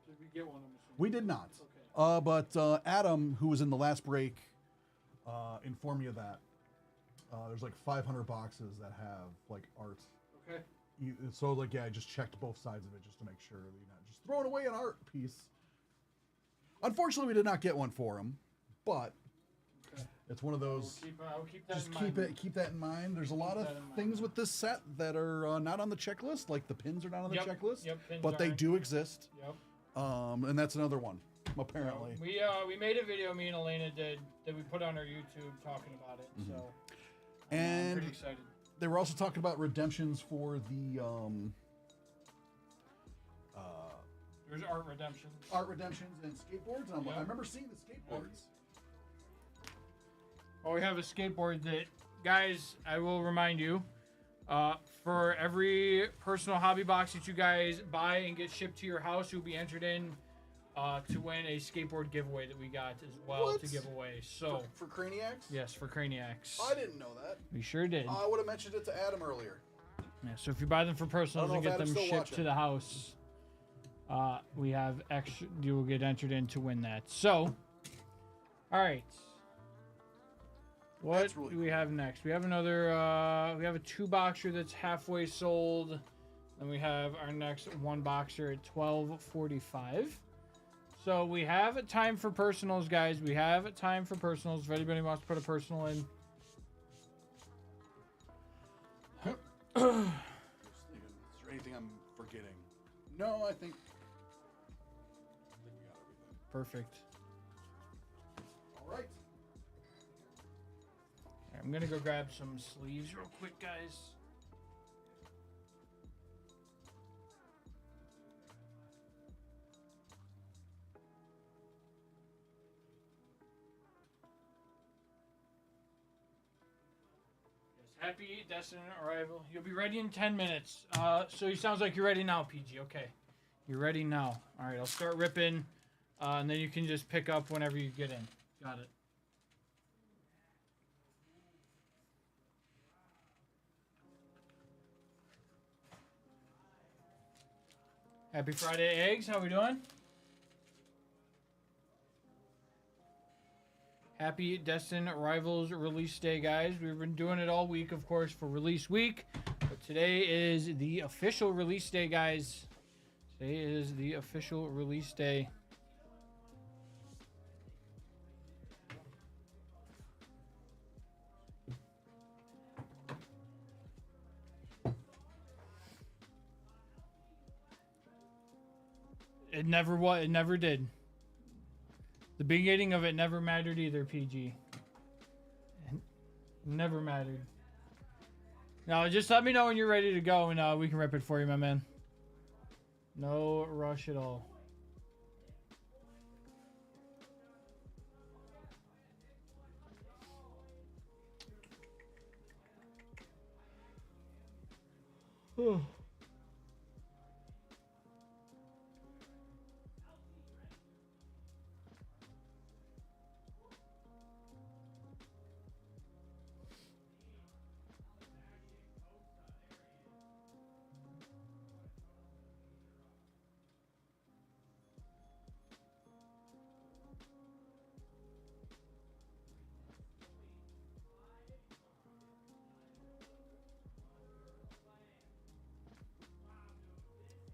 Did we get one? I'm assuming? We did not. Okay. But Adam, who was in the last break, informed me of that. There's like 500 boxes that have like art. Okay. So like, yeah, I just checked both sides of it just to make sure that you're not just throwing away an art piece. Unfortunately, we did not get one for him, but Okay. it's one of those. I'll keep that Just in keep mind. keep that in mind. There's a lot of that in mind. things with this set that are not on the checklist, like the pins are not on the checklist, Yep, pins but they aren't. do exist. Yep. And that's another one, apparently. We made a video, me and Elena did, that we put on our YouTube talking about it. Mm-hmm. So And I'm pretty excited. they were also talking about redemptions for the There's art redemption. art redemptions and skateboards. And Yeah. I remember seeing the skateboards. Well, we have a skateboard that, guys, I will remind you, for every personal hobby box that you guys buy and get shipped to your house, you'll be entered in to win a skateboard giveaway that we got as well What? to give away. So, For Craniacs? yes, for Craniacs. I didn't know that. We sure did. I would have mentioned it to Adam earlier. Yeah, so if you buy them for personals I and don't know get if them Adam's shipped still to the house, we have extra. You will get entered in to win that. So, all right. What That's really do we have next? We have another. We have a 2-boxer that's halfway sold. Then we have our next 1-boxer at 12:45. So we have a time for personals, guys. We have a time for personals. If anybody wants to put a personal in. Just thinking, is there anything I'm forgetting? No, I think we got everything. Perfect. All right. I'm gonna go grab some sleeves real quick, guys. Yes, happy Destined arrival. You'll be ready in 10 minutes. So it sounds like you're ready now, PG. Okay, you're ready now. All right, I'll start ripping, and then you can just pick up whenever you get in. Got it. Happy Friday, eggs. How we doing? Happy Destined Rivals release day, guys. We've been doing it all week, of course, for release week. But today is the official release day, guys. Today is the official release day. It never was. It never did. The beginning of it never mattered either, PG. It never mattered. Now, just let me know when you're ready to go, and we can rip it for you, my man. No rush at all.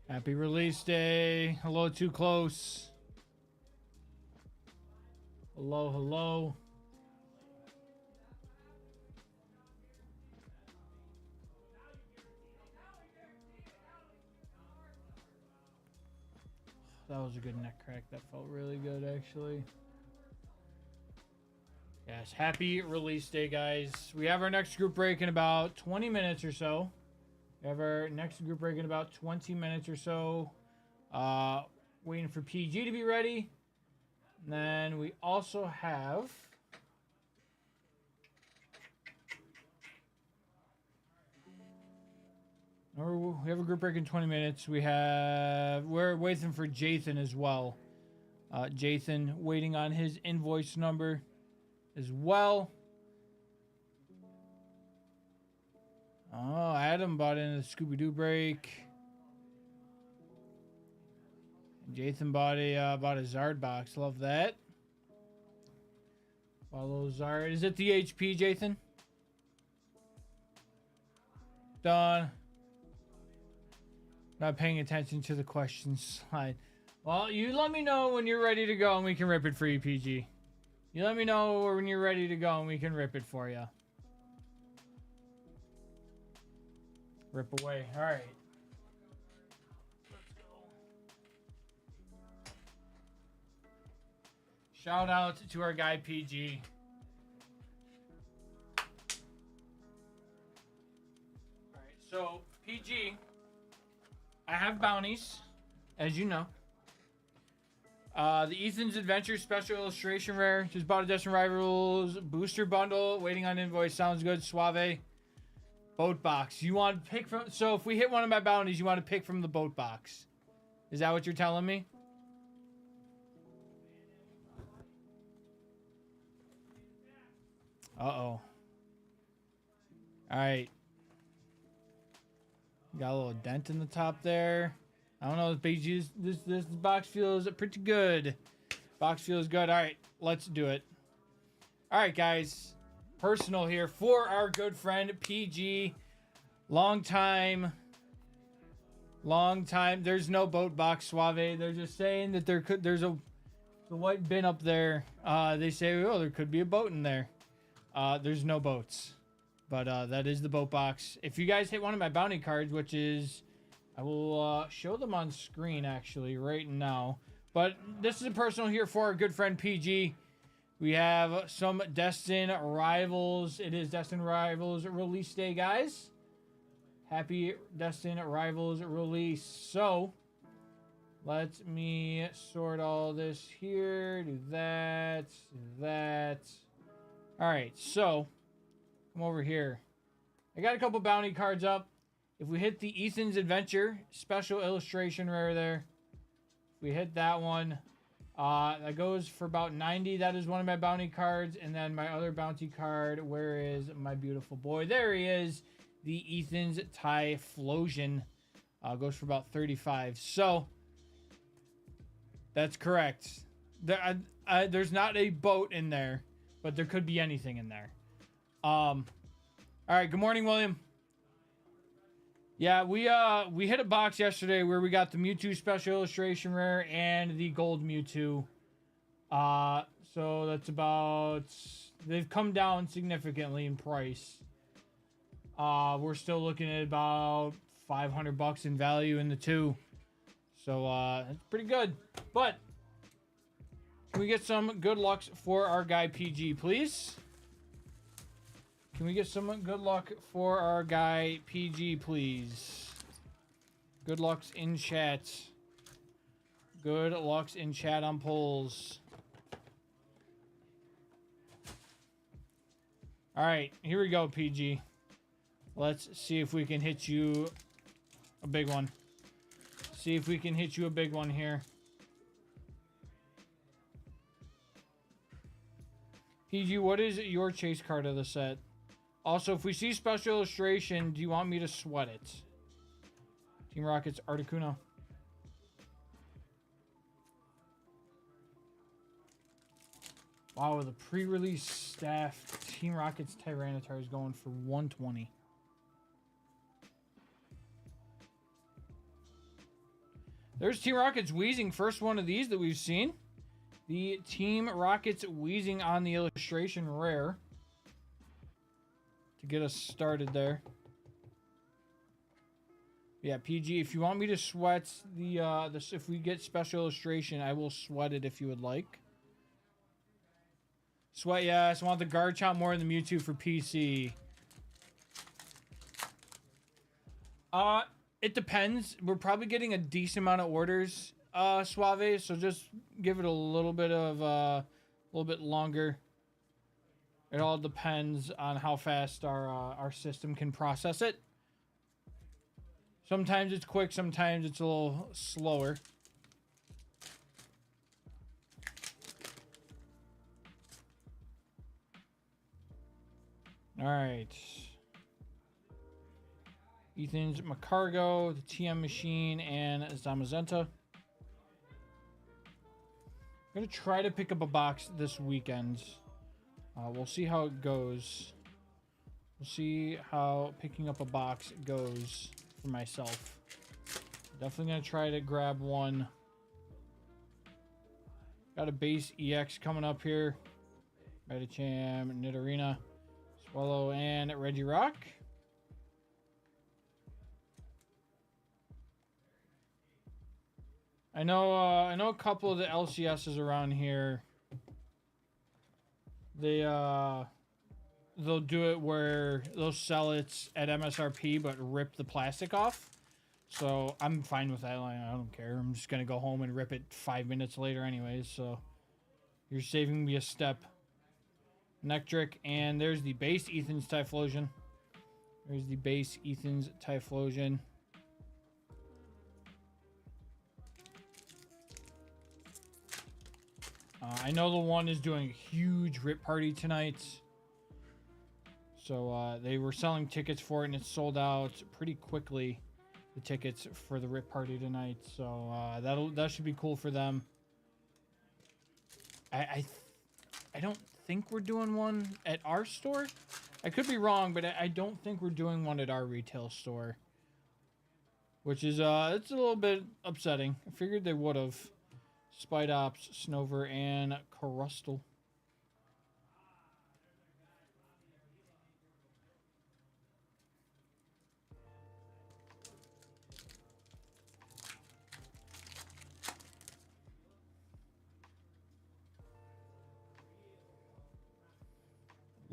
Happy release day. Hello, too close. Hello, hello. That was a good neck crack. That felt really good, actually. Yes, happy release day, guys. We have our next group break in about 20 minutes or so. We have our next group break in about 20 minutes or so. Waiting for PG to be ready. And then we also have... We have a group break in 20 minutes. We're waiting for Jathan as well. Jathan waiting on his invoice number as well. Oh, Adam bought in the Scooby-Doo break. And Jathan bought a Zard box. Love that. Follow Zard. Is it the HP, Jathan? Done. Not paying attention to the questions slide. Well, you let me know when you're ready to go and we can rip it for you, PG. You let me know when you're ready to go and we can rip it for you. Rip away. All right. Let's go. Shout out to our guy PG. All right. So PG, I have bounties, as you know. The Ethan's Adventure Special Illustration Rare. Just bought a Destined Rivals booster bundle. Waiting on invoice. Sounds good. Suave. Boat box. You want to pick from... So if we hit one of my bounties, you want to pick from the boat box. Is that what you're telling me? Uh-oh. Alright. Got a little dent in the top there. I don't know. This box feels pretty good. Box feels good. Alright. Let's do it. Alright, guys. Personal here for our good friend PG. Long time. There's no boat box, Suave. They're just saying that there's the white bin up there. They say, oh, there could be a boat in there. There's no boats, but that is the boat box. If you guys hit one of my bounty cards, which is, I will show them on screen actually right now. But this is a personal here for our good friend PG. We have some Destined Rivals. It is Destined Rivals release day, guys. Happy Destined Rivals release. So, let me sort all this here. Do that. Do that. Alright, so, come over here. I got a couple bounty cards up. If we hit the Ethan's Adventure Special Illustration Rare there. If we hit that one. That goes for about 90. That is one of my bounty cards. And then my other bounty card, where is my beautiful boy? There he is. The Ethan's Typhlosion. Goes for about 35. So, that's correct. There's not a boat in there. but there could be anything in there. All right. Good morning, William. Yeah, we hit a box yesterday where we got the Mewtwo Special Illustration Rare and the Gold Mewtwo. So that's about... They've come down significantly in price. We're still looking at about $500 in value in the two. So, it's pretty good. But, can we get some good luck for our guy PG, please? Can we get some good luck for our guy PG, please? Good lucks in chat. Good lucks in chat on polls. Alright, here we go, PG. Let's see if we can hit you a big one. See if we can hit you a big one here. PG, what is your chase card of the set? Also, if we see special illustration, do you want me to sweat it? Team Rocket's Articuno. Wow, the pre-release staff Team Rocket's Tyranitar is going for 120. There's Team Rocket's Weezing, first one of these that we've seen. The Team Rocket's Weezing on the illustration rare. To get us started there. Yeah, PG, if you want me to sweat if we get special illustration, I will sweat it if you would like. Sweat, yes. I want the Garchomp more than the Mewtwo for PC. It depends. We're probably getting a decent amount of orders, Suave, so just give it a little bit longer. It all depends on how fast our system can process it. Sometimes it's quick, sometimes it's a little slower. All right. Ethan's Macargo, the TM Machine, and Zamazenta. I'm going to try to pick up a box this weekend. We'll see how it goes. We'll see how picking up a box goes for myself. Definitely going to try to grab one. Got a base EX coming up here. Medicham, Nidorina, Swallow, and Regirock. I know a couple of the LCSs around here. They'll do it where they'll sell it at MSRP but rip the plastic off. So I'm fine with that. I don't care. I'm just gonna go home and rip it 5 minutes later anyways. So you're saving me a step. Nectric, and there's the base Ethan's Typhlosion. There's the base Ethan's Typhlosion. I know the one is doing a huge rip party tonight. So they were selling tickets for it and it sold out pretty quickly. The tickets for the rip party tonight. So that should be cool for them. I don't think we're doing one at our store. I could be wrong, but I don't think we're doing one at our retail store. Which is it's a little bit upsetting. I figured they would have. Spidops, Snover, and Coruscant.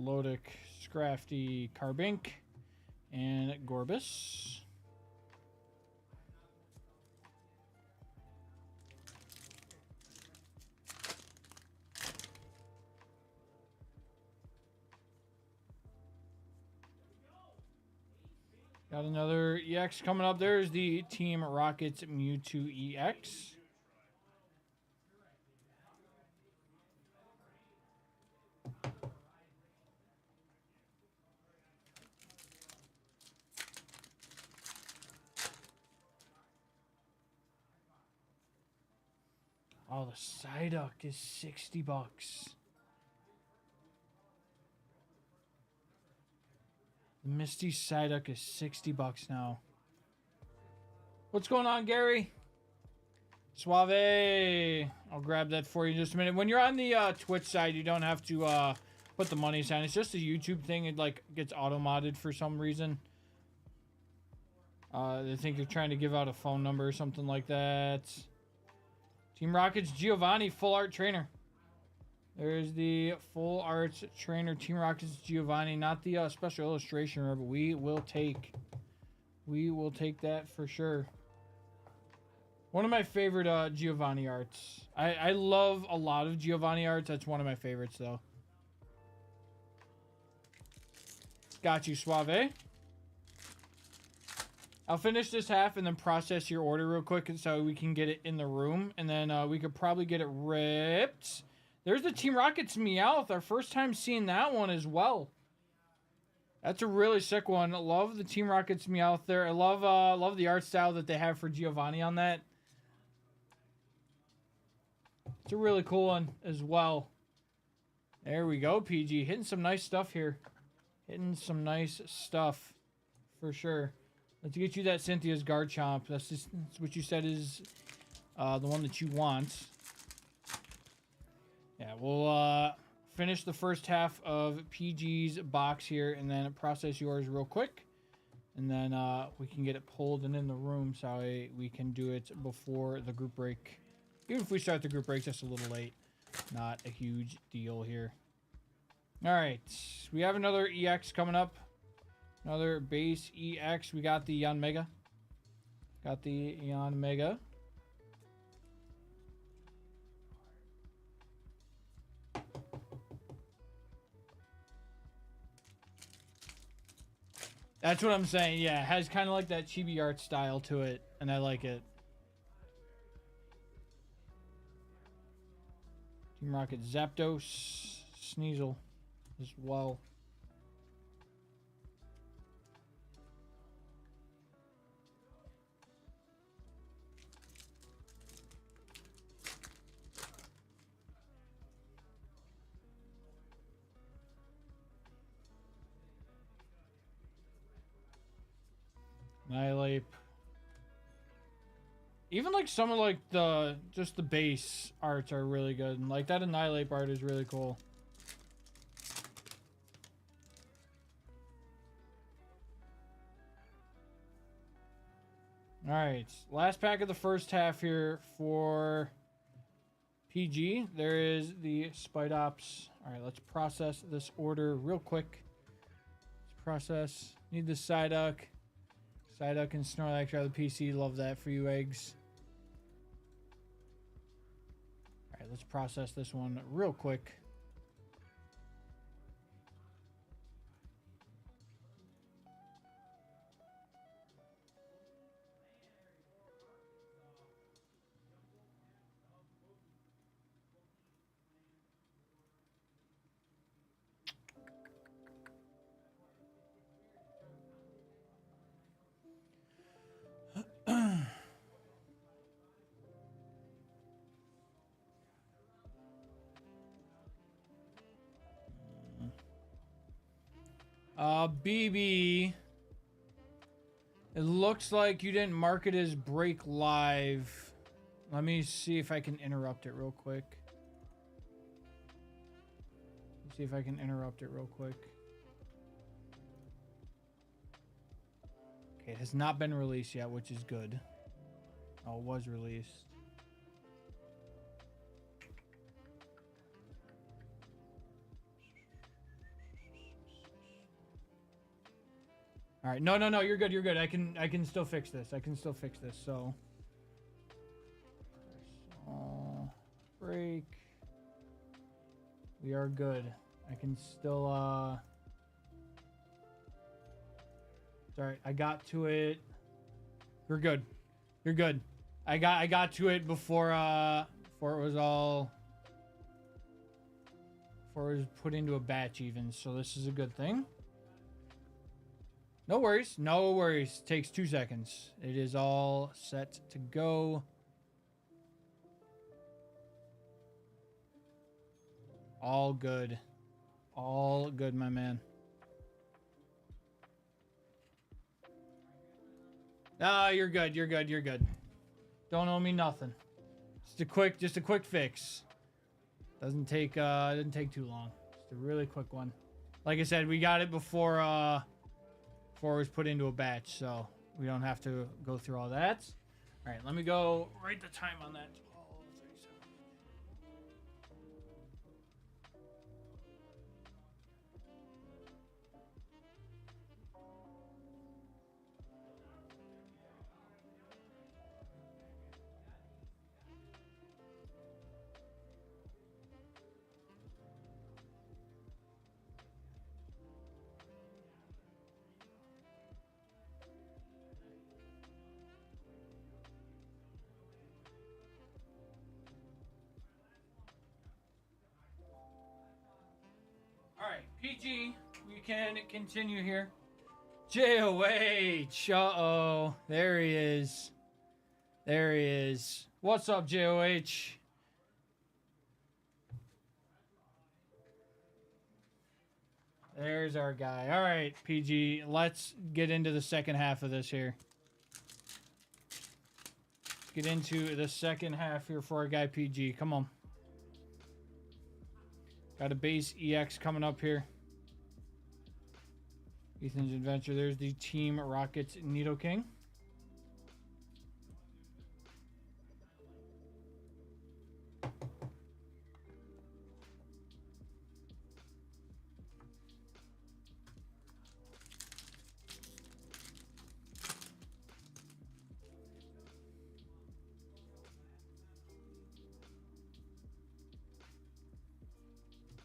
Lodic, Scrafty, Carbink, and Gorbis. Got another EX coming up. There's the Team Rocket's Mewtwo EX. Oh, the Psyduck is $60. Misty Psyduck is $60 now. What's going on, Gary? Suave. I'll grab that for you in just a minute. When you're on the Twitch side, you don't have to put the money sign. It's just a YouTube thing. It like gets auto-modded for some reason. They think you're trying to give out a phone number or something like that. Team Rocket's Giovanni, full art trainer. There's the full art trainer, Team Rocket's Giovanni. Not the special illustration, but we will take that for sure. One of my favorite Giovanni arts. I love a lot of Giovanni arts. That's one of my favorites, though. Got you, Suave. I'll finish this half and then process your order real quick so we can get it in the room. And then we could probably get it ripped. There's the Team Rocket's Meowth. Our first time seeing that one as well. That's a really sick one. I love the Team Rocket's Meowth there. I love the art style that they have for Giovanni on that. It's a really cool one as well. There we go, PG. Hitting some nice stuff here. Hitting some nice stuff for sure. Let's get you that Cynthia's Garchomp. That's what you said is the one that you want. Yeah, we'll finish the first half of PG's box here and then process yours real quick. And then we can get it pulled and in the room so we can do it before the group break. Even if we start the group break just a little late. Not a huge deal here. All right, we have another EX coming up. Another base EX. We got the Eon Mega. Got the Eon Mega. That's what I'm saying. Yeah, it has kind of like that chibi art style to it, and I like it. Team Rocket Zapdos, Sneasel as well. Nihilape. Even like some of like just the base arts are really good. And like that Nihilape art is really cool. Alright. Last pack of the first half here for PG. There is the Spidops. Alright, let's process this order real quick. Let's process. Need the Psyduck. Psyduck and Snorlax are the PC. Love that for you, eggs. Alright, let's process this one real quick. BB. It looks like you didn't mark it as break live. Let me see if I can interrupt it real quick. Let's see if I can interrupt it real quick. Okay, it has not been released yet, which is good. Oh, it was released. All right, no, you're good, you're good. I can still fix this. So, break. We are good. I can still sorry, I got to it. You're good. You're good. I got to it before it was put into a batch even. So this is a good thing. No worries. No worries. Takes 2 seconds. It is all set to go. All good. All good, my man. Ah, you're good. You're good. You're good. Don't owe me nothing. Just a quick fix. Doesn't take too long. Just a really quick one. Like I said, we got it before it was put into a batch, so we don't have to go through all that. All right, let me go write the time on that. 12:37. All right, PG, we can continue here. JOH. Uh-oh. There he is. There he is. What's up, JOH? There's our guy. All right, PG, let's get into the second half of this here. Get into the second half here for our guy PG. Come on. Got a base EX coming up here. Ethan's Adventure. There's the Team Rockets Nidoking.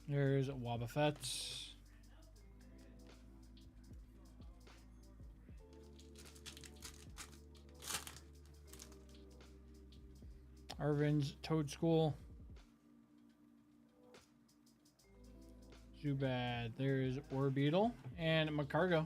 There's Wobbuffet. Arvin's Toad School. Zubat. There's Orbeetle and Macargo.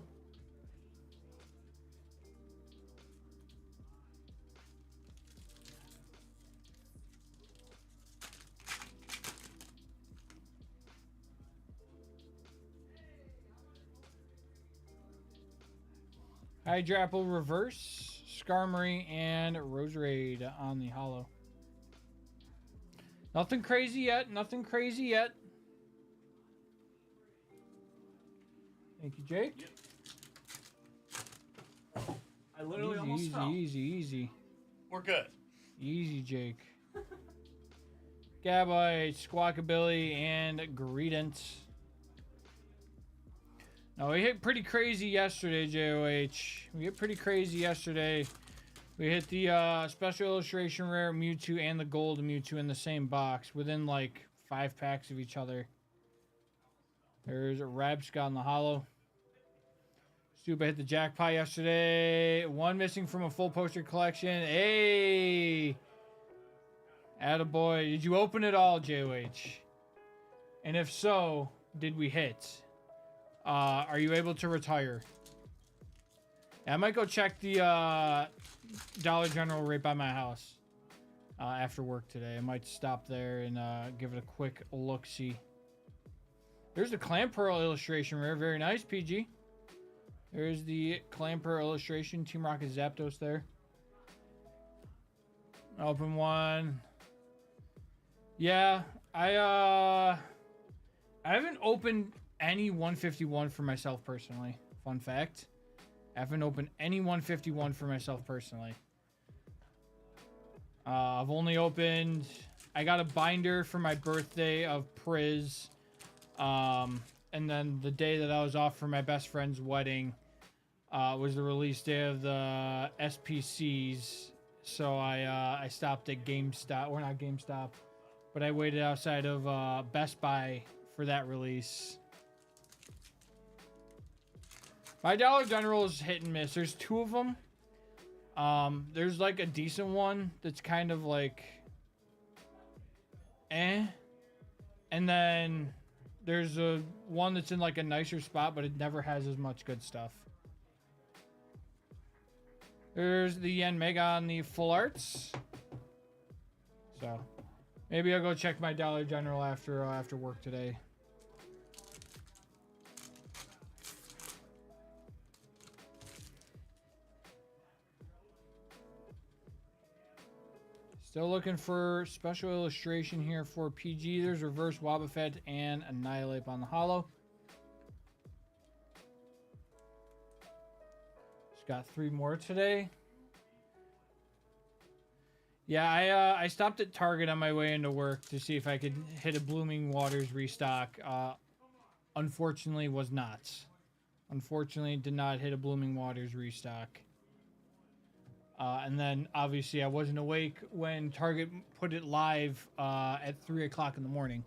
Hydrapple Reverse, Skarmory, and Roserade on the holo. Nothing crazy yet. Nothing crazy yet. Thank you, Jake. Yep. I literally almost fell. Easy. We're good. Easy, Jake. Gabite, Squawkabilly, and Greedent. No, we hit pretty crazy yesterday, JOH. We hit pretty crazy yesterday. We hit the Special Illustration Rare Mewtwo and the Gold Mewtwo in the same box within like 5 packs of each other. There's a Rabsca on the holo. Stupa hit the jackpot yesterday. 1 missing from a full poster collection. Hey! Attaboy. Did you open it all, JOH? And if so, did we hit? Are you able to retire? Yeah, I might go check the Dollar General right by my house after work today. I might stop there and give it a quick look-see. There's the Clamperl illustration rare. Very nice, PG. There's the Clamperl illustration. Team Rocket Zapdos there. Open one. Yeah, I haven't opened any 151 for myself personally. Fun fact. I haven't opened any 151 for myself personally. I've only opened... I got a binder for my birthday of Priz. And then the day that I was off for my best friend's wedding was the release day of the SPCs. So I stopped at GameStop. Or not GameStop. But I waited outside of Best Buy for that release. My Dollar General is hit and miss. There's 2 of them. There's like a decent one that's kind of like eh. And then there's a one that's in like a nicer spot, but it never has as much good stuff. There's the Yen Mega on the full arts. So maybe I'll go check my Dollar General after work today. Still looking for special illustration here for PG. There's Reverse Wobbuffet and Annihilate on the holo. Just got 3 more today. Yeah, I stopped at Target on my way into work to see if I could hit a Blooming Waters restock. Unfortunately, was not. Unfortunately, did not hit a Blooming Waters restock. And then, obviously, I wasn't awake when Target put it live at 3 o'clock in the morning.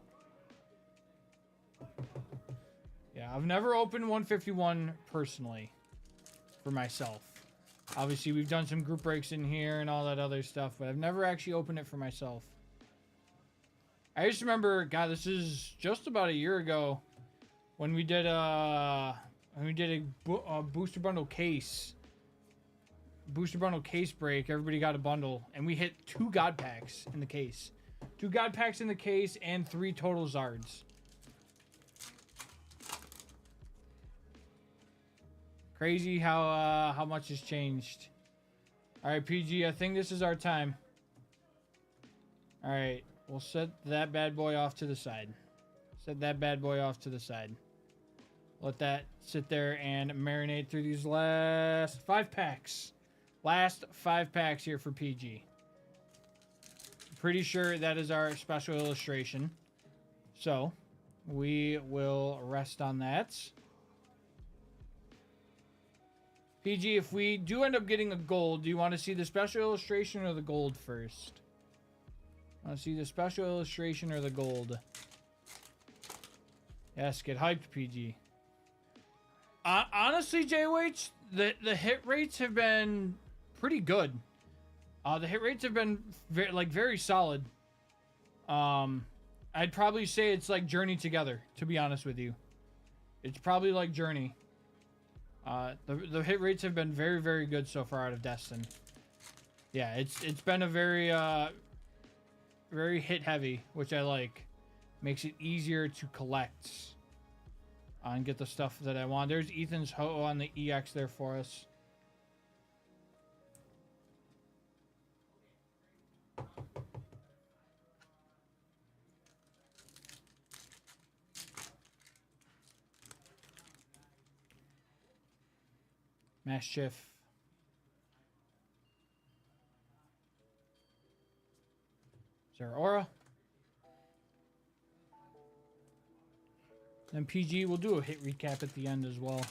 Yeah, I've never opened 151 personally for myself. Obviously, we've done some group breaks in here and all that other stuff, but I've never actually opened it for myself. I just remember, God, this is just about a year ago when we did a booster bundle case. Booster bundle case break. Everybody got a bundle, and we hit 2 God packs in the case. 2 God packs in the case and 3 total Zards. Crazy how much has changed. All right, PG, I think this is our time. All right, we'll set that bad boy off to the side. Set that bad boy off to the side. Let that sit there and marinate through these last 5 packs. Last 5 packs here for PG. Pretty sure that is our special illustration. So, we will rest on that. PG, if we do end up getting a gold, do you want to see the special illustration or the gold first? Want to see the special illustration or the gold? Yes, get hyped, PG. Honestly, JWH, the hit rates have been pretty good. The hit rates have been very solid. I'd probably say it's like Journey together, to be honest with you. It's probably like Journey. The hit rates have been very, very good so far out of Destined. Yeah, it's been a very very hit heavy, which I like. Makes it easier to collect and get the stuff that I want. There's Ethan's Ho on the EX there for us. Mischief. Is there Aura? Then PG will do a hit recap at the end as well.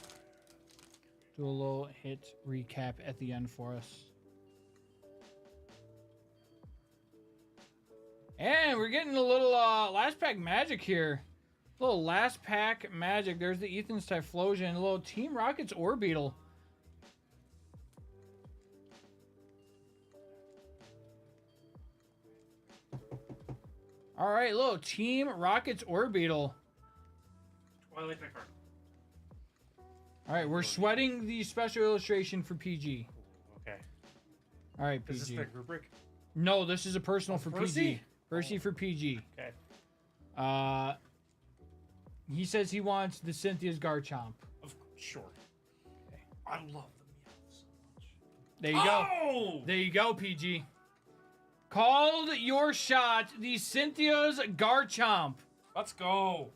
Do a little hit recap at the end for us. And we're getting a little last pack magic here. A little last pack magic. There's the Ethan's Typhlosion. A little Team Rocket's Orbeetle. All right, little Team Rocket's Orbeetle. I like that card. All right, we're sweating the special illustration for PG. Okay. All right, Is PG. this the rubric? No, this is a personal for Percy? PG. Percy for PG. Okay. He says he wants the Cynthia's Garchomp. Sure. Okay. I love the meow so much. There you go. Oh! There you go, PG. Called your shot, the Cynthia's Garchomp. Let's go.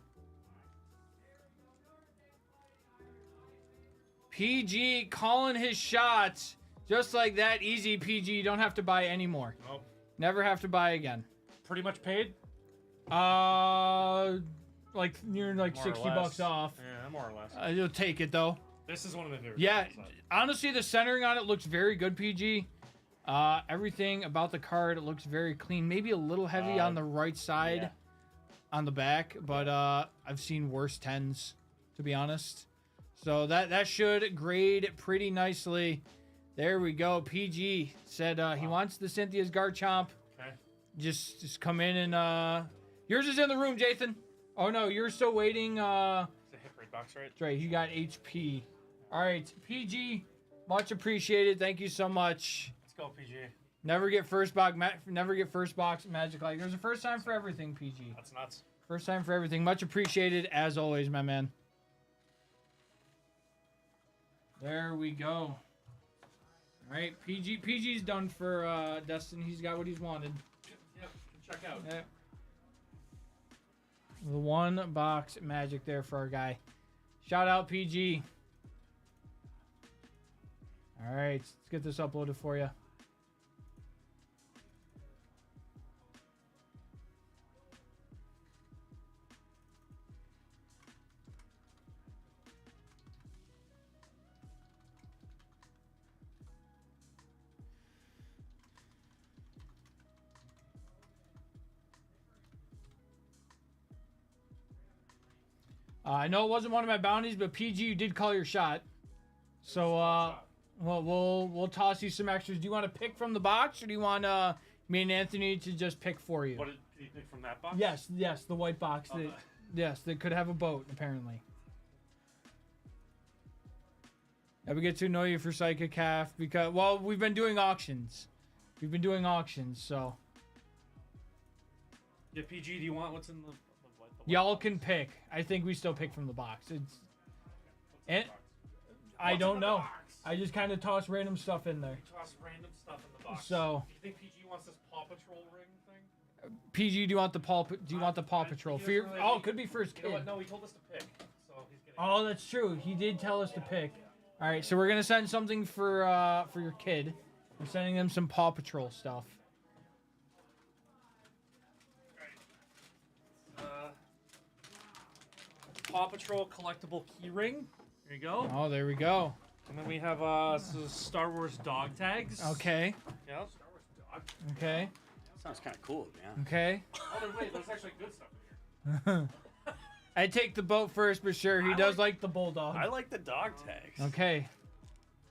PG calling his shots. Just like that, easy, PG. You don't have to buy anymore. Nope. Never have to buy again. Pretty much paid? Like near like More or 60 less. bucks off. Yeah, more or less. You'll take it though. This is one of my favorite Yeah, cards, so. honestly, the centering on it looks very good, PG. Everything about the card looks very clean. Maybe a little heavy on the right side, yeah. on the back, but I've seen worse 10s, to be honest. So that should grade pretty nicely. There we go. PG said he wants the Cynthia's Garchomp. Okay. Just come in and yours is in the room, Jathan. Oh no, you're still waiting. It's a hit rate box, right? That's right. You got HP. All right, PG, much appreciated. Thank you so much. Let's go, PG. Never get first box. Never get first box magic. Like there's a first time for everything, PG. That's nuts. First time for everything. Much appreciated as always, my man. There we go. All right, PG's done for Destin. He's got what he's wanted. check out. Yeah. The one box magic there for our guy. Shout out PG. All right, let's get this uploaded for you. I know it wasn't one of my bounties, but PG, you did call your shot. So, well, we'll toss you some extras. Do you want to pick from the box, or do you want me and Anthony to just pick for you? What did you pick from that box? Yes, the white box. Oh, That could have a boat, apparently. Yeah, we get to know you for Psychic Calf because, well, we've been doing auctions. So. Yeah, PG, do you want what's in the Y'all can pick. I think we still pick from the box. And I What's don't in the know. box? I just kind of toss random stuff in there. Toss random stuff in the box. So Do you think PG wants this Paw Patrol ring thing? PG, do you want the Paw Patrol? He For your, doesn't really- it could be for his You know kid. what? No, he told us to pick. So he's getting. Oh, that's true. He did tell us to pick. All right, so we're gonna send something for your kid. We're sending them some Paw Patrol stuff. Paw Patrol collectible key ring. There you go. Oh, there we go. And then we have some Star Wars dog tags. Okay. Yeah. Star Wars dog. Okay. Sounds kind of cool, man. Okay. Oh, wait, there's actually good stuff in here. I take the boat first, but sure, he I does like the bulldog. I like the dog tags. Okay.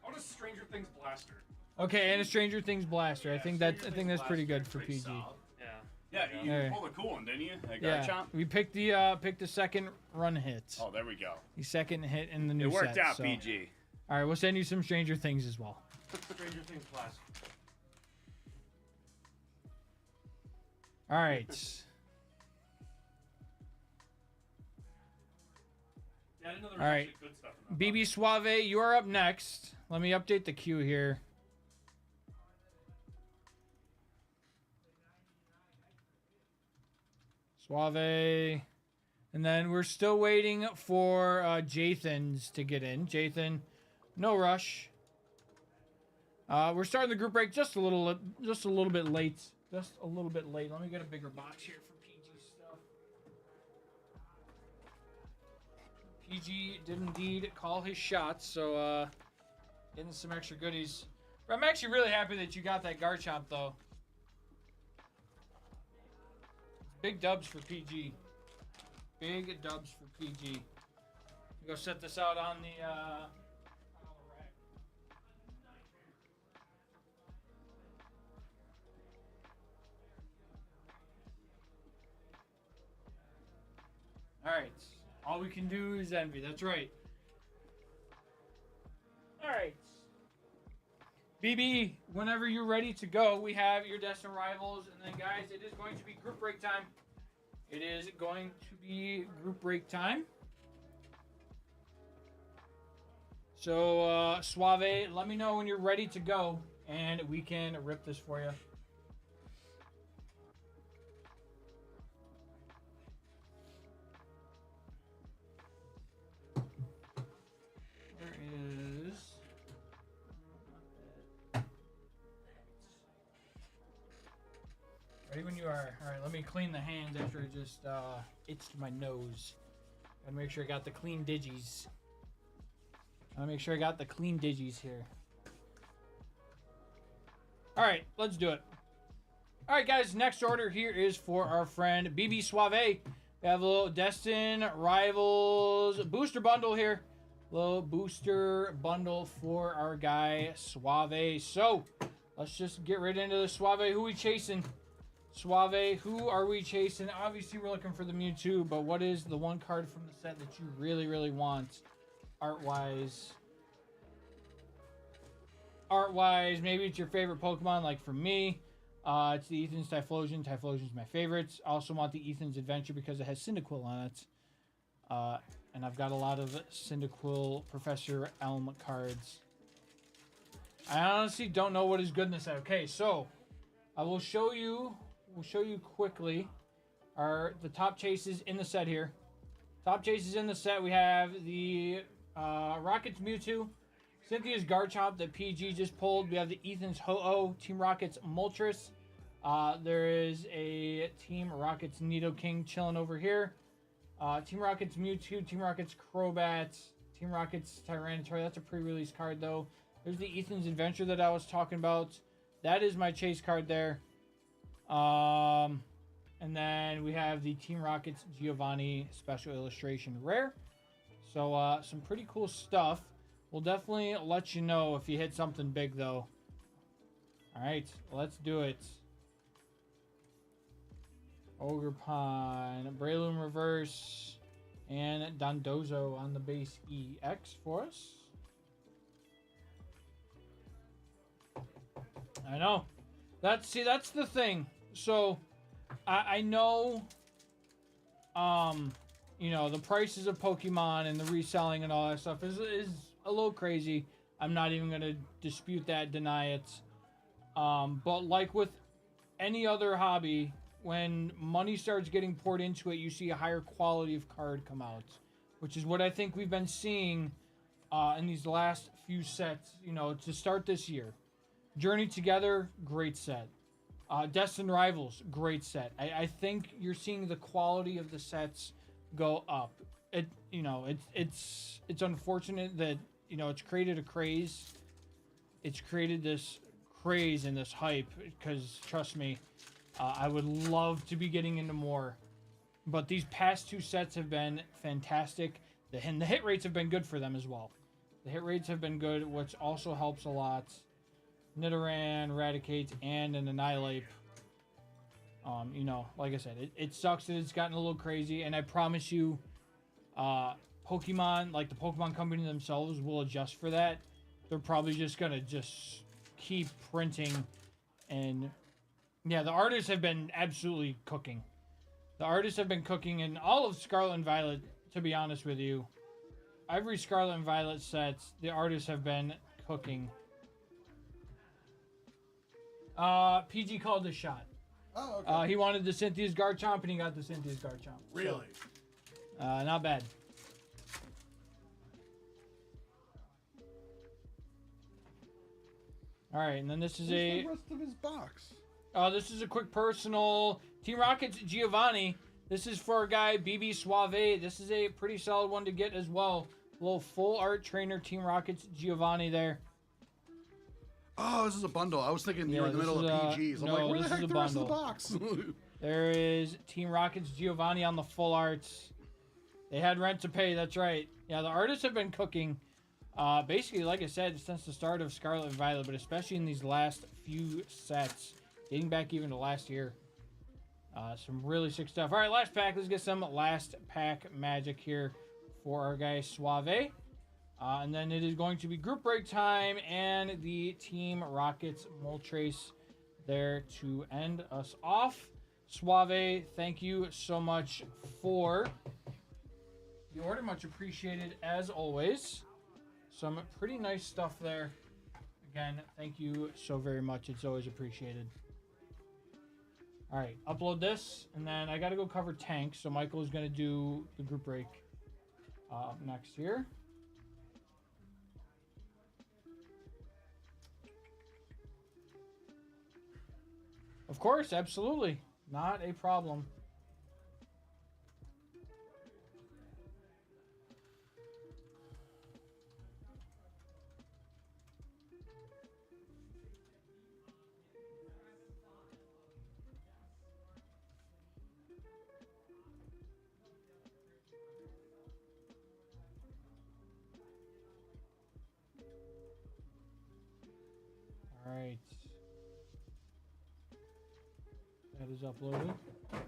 I want a Stranger Things blaster. Okay, and a Stranger Things blaster. I think that's pretty good for PG. Yeah. Yeah, you Hey. pulled a cool one, didn't you? That Yeah, Garchomp? we picked the second run hit. Oh, there we go. The second hit in the new It worked set, out, so. PG. All right, we'll send you some Stranger Things as well. Stranger Things blaster. All right. Yeah, I didn't know there was All right. actually good stuff in that BB Suave, you are up next. Let me update the queue here. Suave. And then we're still waiting for Jathan's to get in. Jathan, no rush. We're starting the group break just a little bit late. Just a little bit late. Let me get a bigger box here for PG stuff. PG did indeed call his shots, so getting some extra goodies. But I'm actually really happy that you got that Garchomp, though. Big dubs for PG. Big dubs for PG. Go set this out on the rack. All right. All we can do is envy. That's right. All right. BB, whenever you're ready to go, we have your Destined Rivals. And then, guys, it is going to be group break time. It is going to be group break time. So, Suave, let me know when you're ready to go, and we can rip this for you. There is... Ready when you are. All right, let me clean the hands after I just itched my nose. Gotta make sure I got the clean digis. Gotta make sure I got the clean digis here. All right, let's do it. All right, guys, next order here is for our friend BB Suave. We have a little Destined Rivals booster bundle here. Little booster bundle for our guy Suave. So, let's just get right into the Suave. Who we chasing? Suave, who are we chasing? Obviously, we're looking for the Mewtwo, but what is the one card from the set that you really, really want? Art-wise. Art-wise, maybe it's your favorite Pokemon, like for me. It's the Ethan's Typhlosion. Typhlosion's my favorite. I also want the Ethan's Adventure because it has Cyndaquil on it. And I've got a lot of Cyndaquil Professor Elm cards. I honestly don't know what is good in this set. Okay, so I will show you we'll show you quickly are the top chases in the set here. Top chases in the set. We have the Rockets Mewtwo, Cynthia's Garchomp that PG just pulled. We have the Ethan's Ho-Oh, Team Rockets Moltres. There is a Team Rockets Nidoking chilling over here. Team Rockets Mewtwo, Team Rockets Crobat, Team Rockets Tyranitar. That's a pre-release card though. There's the Ethan's Adventure that I was talking about. That is my chase card there. And then we have the Team Rockets Giovanni Special Illustration Rare. So some pretty cool stuff. We'll definitely let you know if you hit something big though. Alright, let's do it. Ogerpon, Breloom Reverse, and Dondozo on the base EX for us. I know. That's the thing. So I know you know, the prices of Pokemon and the reselling and all that stuff is a little crazy. I'm not even gonna dispute that, deny it. But like with any other hobby, when money starts getting poured into it, you see a higher quality of card come out, which is what I think we've been seeing in these last few sets, you know, to start this year. Journey Together, great set. Destined Rivals, great set. I think you're seeing the quality of the sets go up. It's unfortunate that, you know, it's created a craze. It's created this craze and this hype because, trust me, I would love to be getting into more. But these past two sets have been fantastic. The hit rates have been good for them as well. The hit rates have been good, which also helps a lot. Nidoran, Raticate, and an Annihilate. You know, like I said, it sucks that it's gotten a little crazy, and I promise you, Pokemon, like the Pokemon company themselves, will adjust for that. They're probably just gonna keep printing, and yeah, the artists have been absolutely cooking. The artists have been cooking in all of Scarlet and Violet, to be honest with you. Every Scarlet and Violet sets, the artists have been cooking. PG called his shot. Oh, okay. He wanted the Cynthia's Garchomp, and he got the Cynthia's Garchomp. Really? So, not bad. All right, and then this is Where's the rest of his box? this is a quick personal Team Rockets Giovanni. This is for our guy BB Suave. This is a pretty solid one to get as well. A little full art trainer Team Rockets Giovanni there. Oh, this is a bundle. I was thinking you were in the middle of PGs. I'm no, like, where the this is heck a the rest of the bundle. box? There is Team Rockets Giovanni on the full arts. They had rent to pay, that's right. Yeah, the artists have been cooking. Basically, like I said, since the start of Scarlet and Violet, but especially in these last few sets, dating back even to last year. Some really sick stuff. All right, last pack. Let's get some last pack magic here for our guy Suave. And then it is going to be group break time and the Team Rockets Moltres there to end us off. Suave, thank you so much for the order. Much appreciated as always. Some pretty nice stuff there. Again, thank you so very much. It's always appreciated. All right, upload this, and then I got to go cover tanks. So Michael is going to do the group break up next here. Of course, absolutely. Not a problem. All right. That is uploaded. All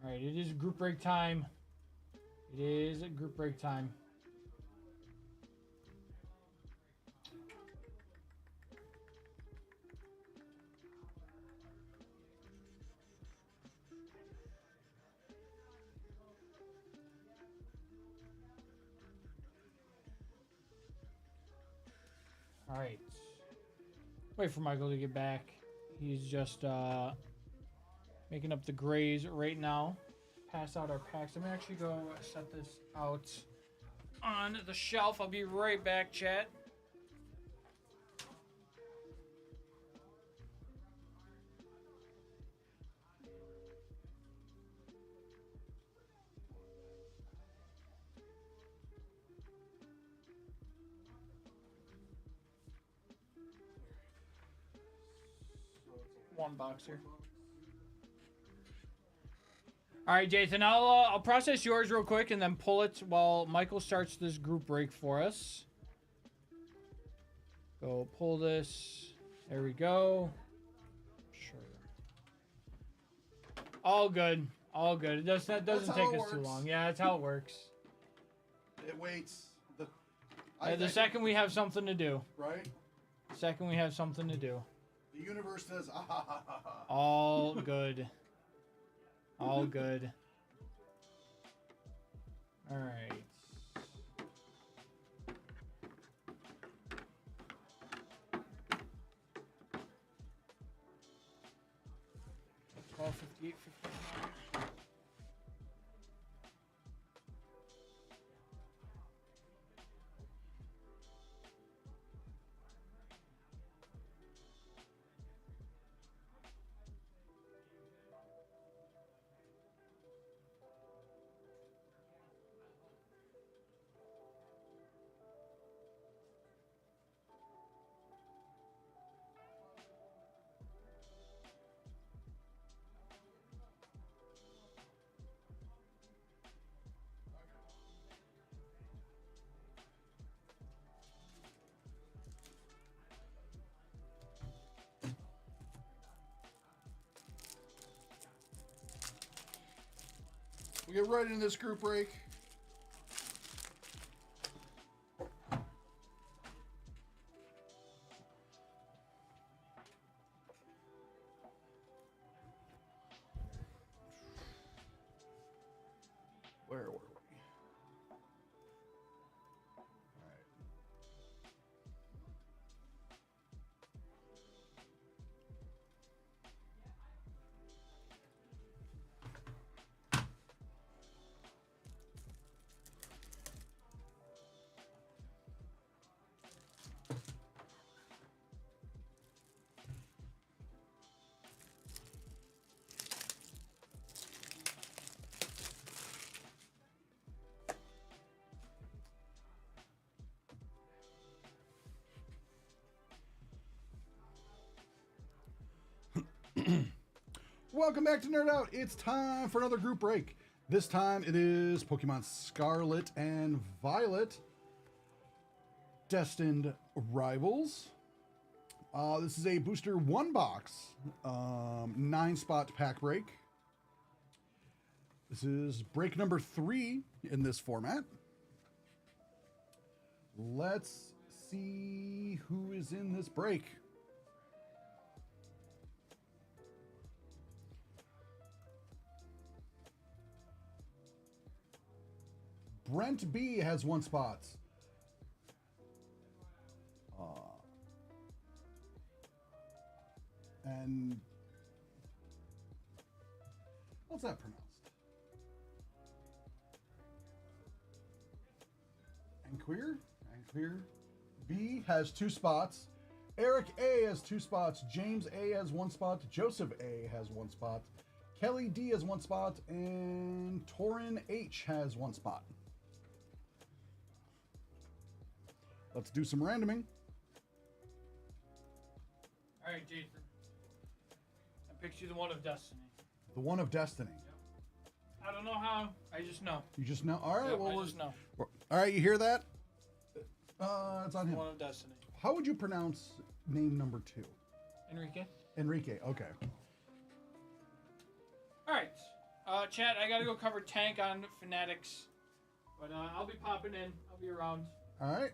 right, it is group break time. It is group break time. All right. Wait for Michael to get back. He's just making up the grays right now. Pass out our packs. I'm gonna actually go set this out on the shelf. I'll be right back, chat. One box here. All right, Jathan, I'll process yours real quick and then pull it while Michael starts this group break for us. Go pull this. There we go. Sure. All good. All good. That doesn't take us too long. Yeah, that's how it works. It waits. The second we have something to do. Right? Second we have something to do. The universe says, ah, ha, ha, ha, ha. All good. All good. All right. $12.58.59. We get right into this group break. Where were we? All right. Welcome back to Nerd Out. It's time for another group break. This time it is Pokemon Scarlet and Violet, Destined Rivals. This is a booster 1 box, 9-spot pack break. This is break number 3 in this format. Let's see who is in this break. Brent B has 1 spot. And what's that pronounced? Anqueer? Anqueer. B has 2 spots. Eric A has 2 spots. James A has 1 spot. Joseph A has 1 spot. Kelly D has 1 spot. And Torin H has 1 spot. Let's do some randoming. All right, Jason. I picked you the one of destiny. The one of destiny. I don't know how. I just know. You just know? All right. Yep, Well, I just know. all right, you hear that? It's on him. One of destiny. How would you pronounce name number 2? Enrique. Enrique. Okay. All right. Chat, I got to go cover tank on Fanatics. But I'll be popping in. I'll be around. All right.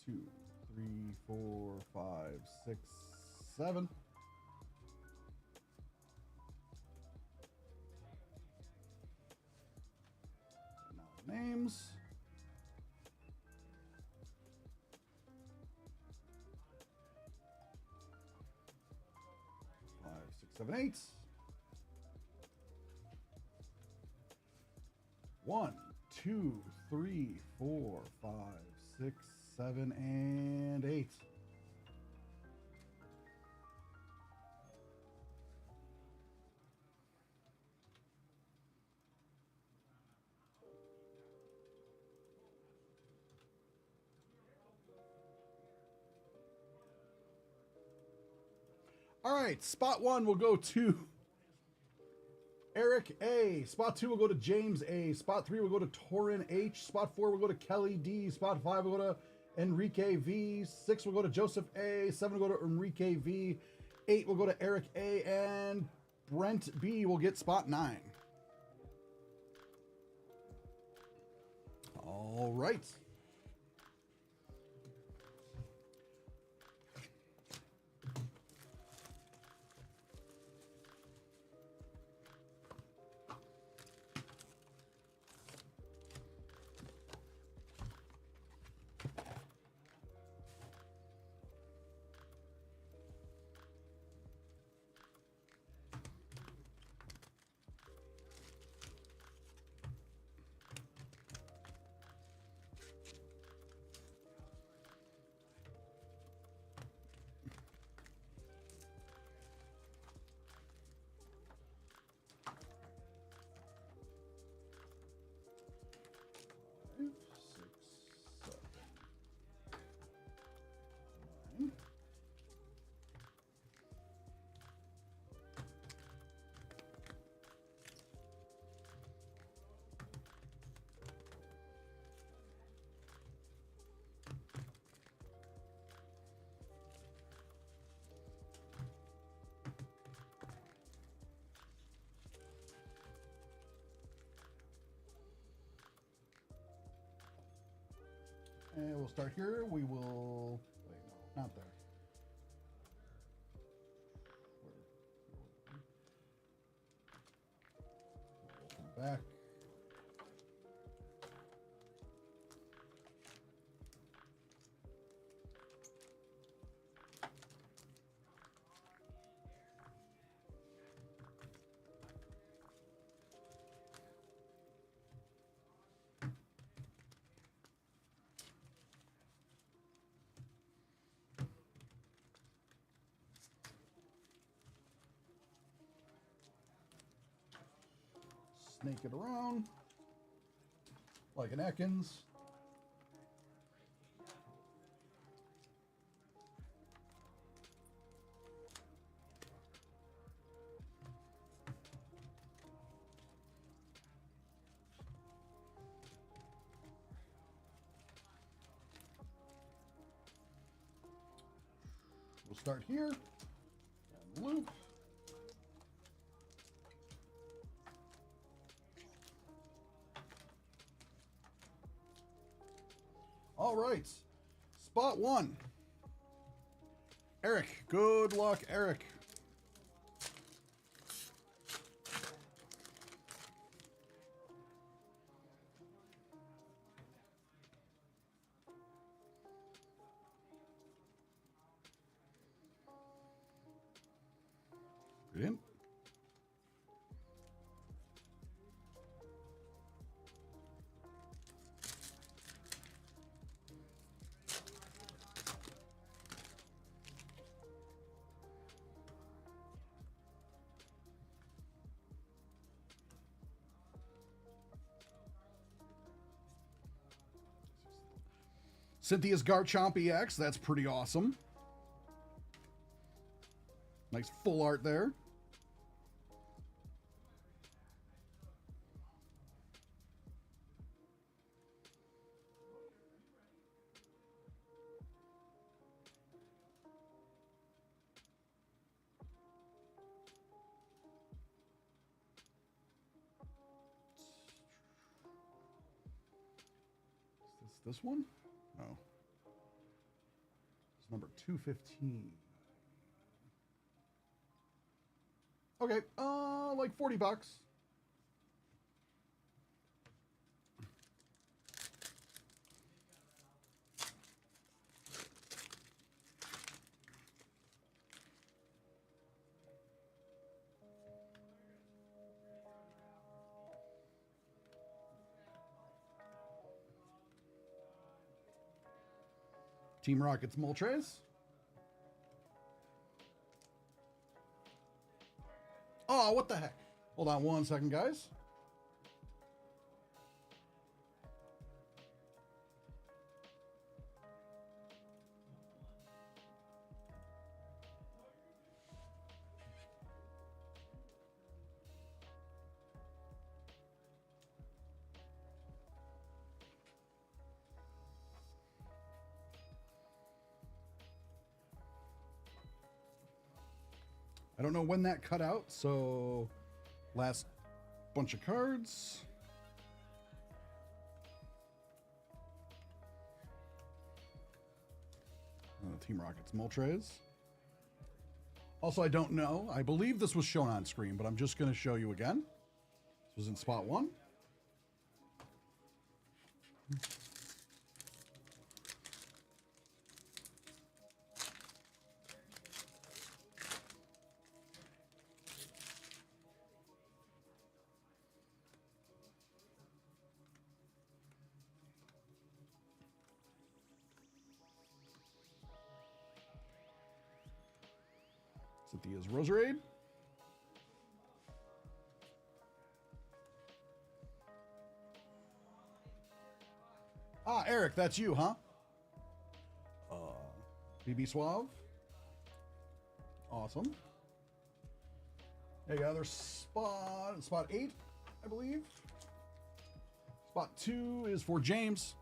Two, 3, 4, 5, 6, 7. Now names. 7 8s. 1, 2, 3, 4, 5, 6, 7, and 8. All right, spot 1 will go to Eric A. Spot 2 will go to James A. Spot 3 will go to Torin H. Spot 4 will go to Kelly D. Spot 5 will go to Enrique V. 6 will go to Joseph A. 7 will go to Enrique V. 8 will go to Eric A. And Brent B. will get spot 9. All right. And we'll start here. We will, wait, no, not there. We'll come back. Snake it around like an Ekans. We'll start here and loop. All right, spot 1. Eric, good luck, Eric. Brilliant. Cynthia's Garchomp EX, that's pretty awesome. Nice full art there. Is this one? No. It's number 215. Okay, like 40 bucks. Team Rocket's Moltres. Oh, what the heck? Hold on 1 second, guys. I don't know when that cut out, so last bunch of cards. Team Rocket's Moltres. Also, I don't know. I believe this was shown on screen, but I'm just going to show you again. This was in spot 1. Cynthia's Roserade. Ah, Eric, that's you, huh? BB Suave. Awesome. There you go. There's spot 8, I believe. Spot 2 is for James.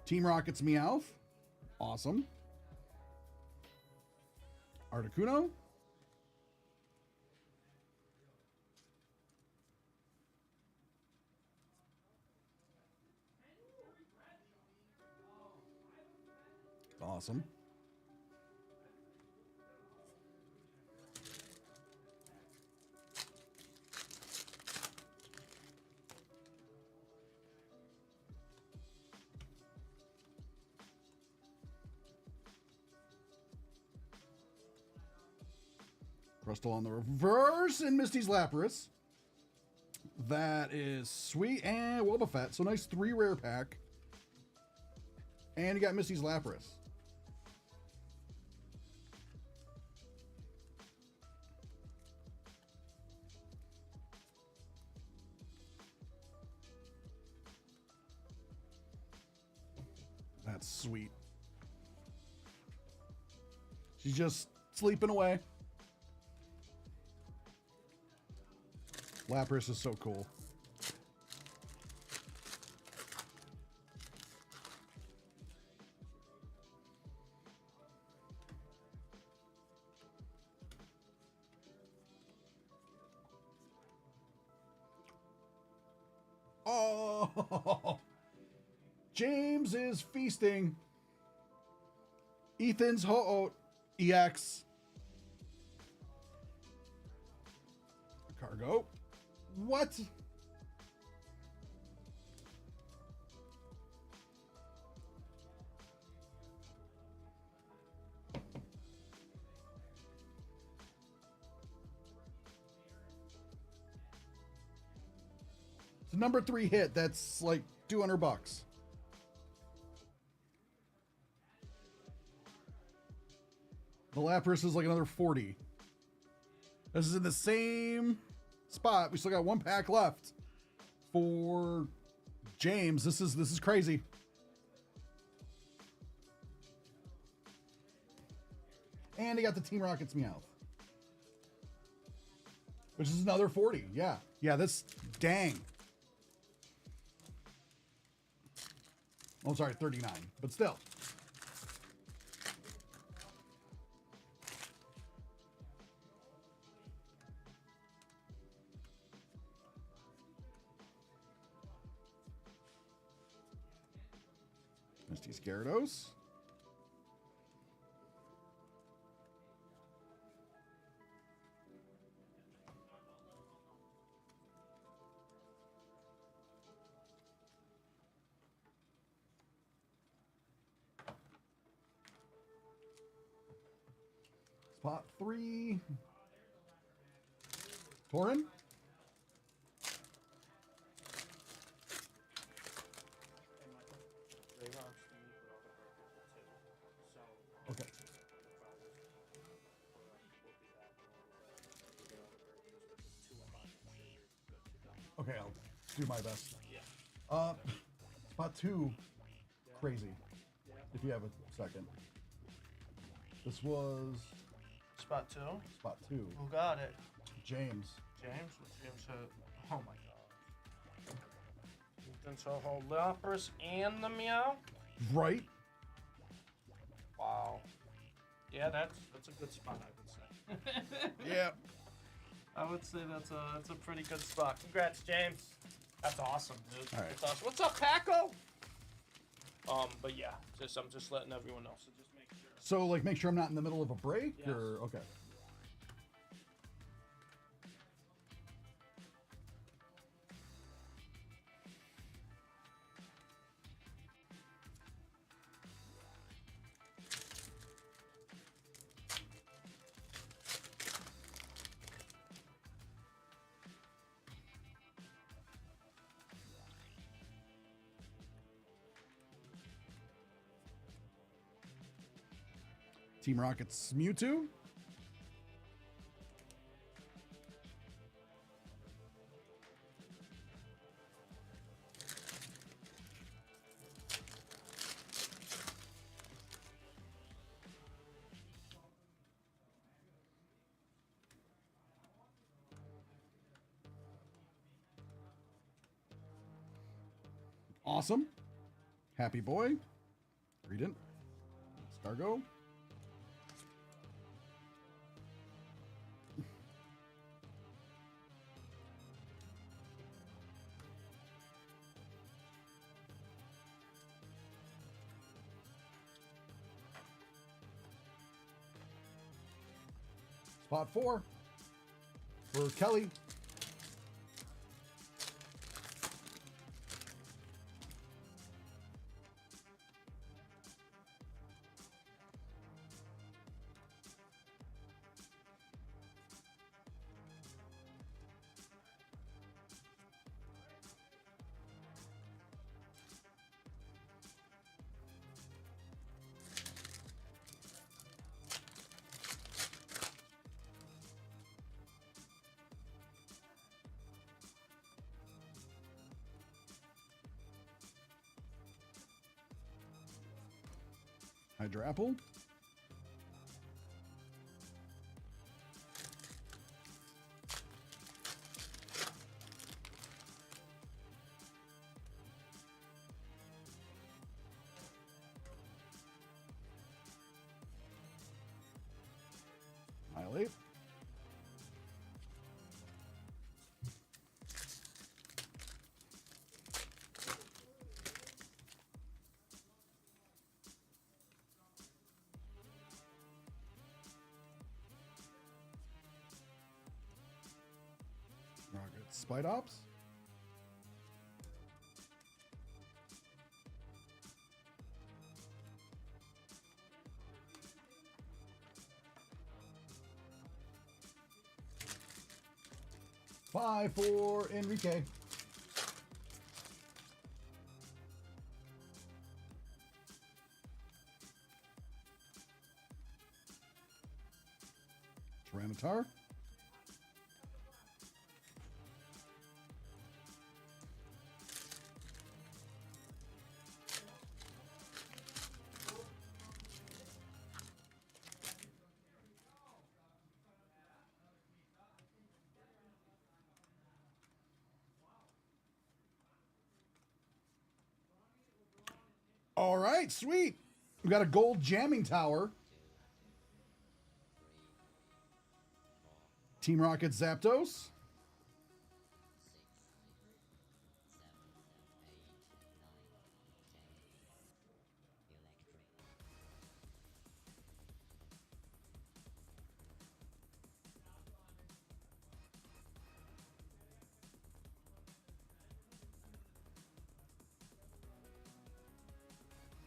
Team Rocket's Meowth. Awesome. Articuno. Awesome. Crystal on the reverse and Misty's Lapras. That is sweet. And Wobbuffet. So nice 3 rare pack. And you got Misty's Lapras. That's sweet. She's just sleeping away. Lapras is so cool. Oh, James is feasting. Ethan's Ho-Oh EX. Cargo. What? It's a number 3 hit. That's like $200. The Lapras is like another 40. This is in the same spot. We still got 1 pack left for James. This is crazy. And he got the Team Rocket's Meowth, which is another 40. Yeah. This dang. Oh, sorry, 39, but still. Misty's Gyarados. Spot 3. Torin. Okay. Okay, I'll do my best. Spot 2. Crazy. If you have a second. This was Spot 2. spot 2. Who got it? James. James? James said, oh my god. Ethan Soho, Lapras, and the Meow? Right? Wow. Yeah, that's a good spot, I would say. Yeah. I would say that's a pretty good spot. Congrats, James. That's awesome, dude. All right. That's awesome. What's up, Paco? But yeah, I'm just letting everyone know. So just make sure. So, like, make sure I'm not in the middle of a break? Yes. Or, okay. Team Rocket's Mewtwo. Awesome. Happy Boy. Redent. Stargo. Spot 4 for Kelly. Hydra Apple. Annihilate. Rocket Spite Ops. Five for Enrique. Tyranitar. All right, sweet. We got a gold jamming tower. Team Rocket Zapdos.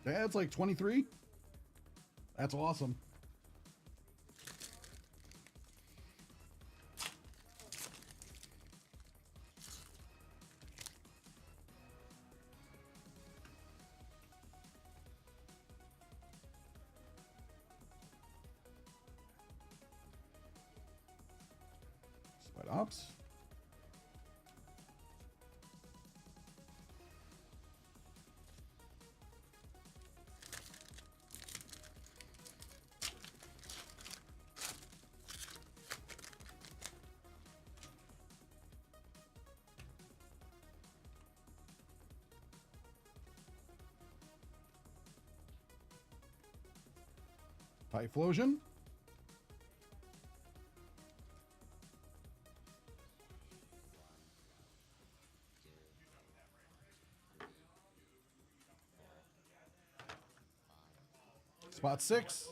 That's like 23. That's awesome. Ops. Typhlosion. Spot 6.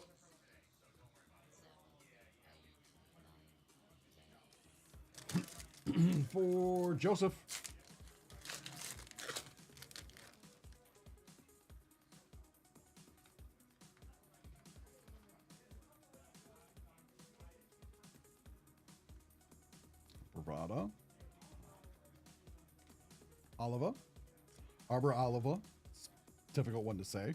For Joseph. Barada. Oliva. Arbor Oliva. Difficult one to say.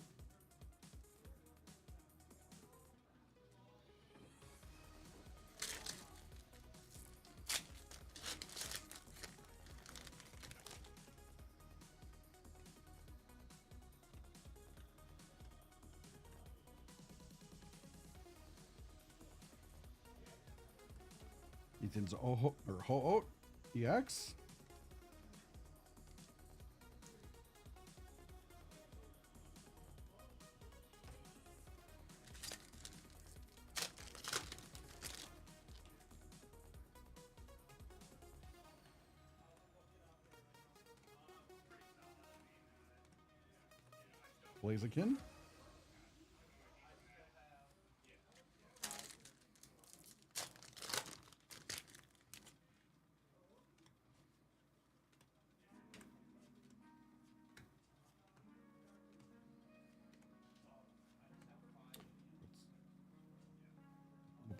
Ethan's Ho-Oat EX. Blaziken.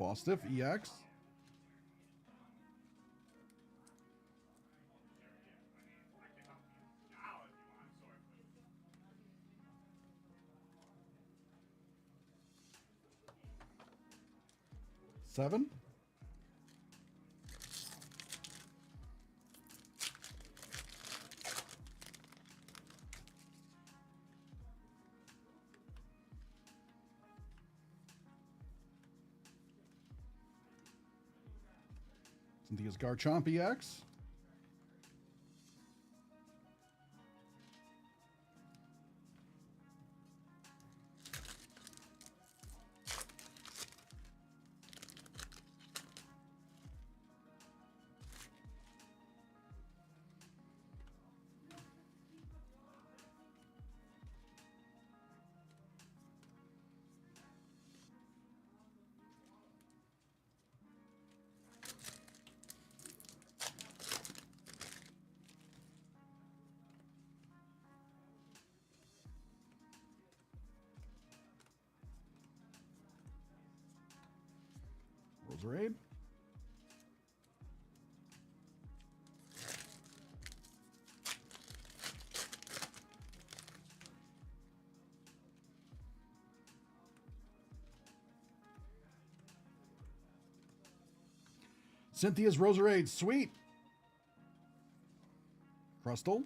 Bostiff EX. Seven. Cynthia's Garchomp EX. Roserade. Cynthia's Roserade. Sweet. Crustle.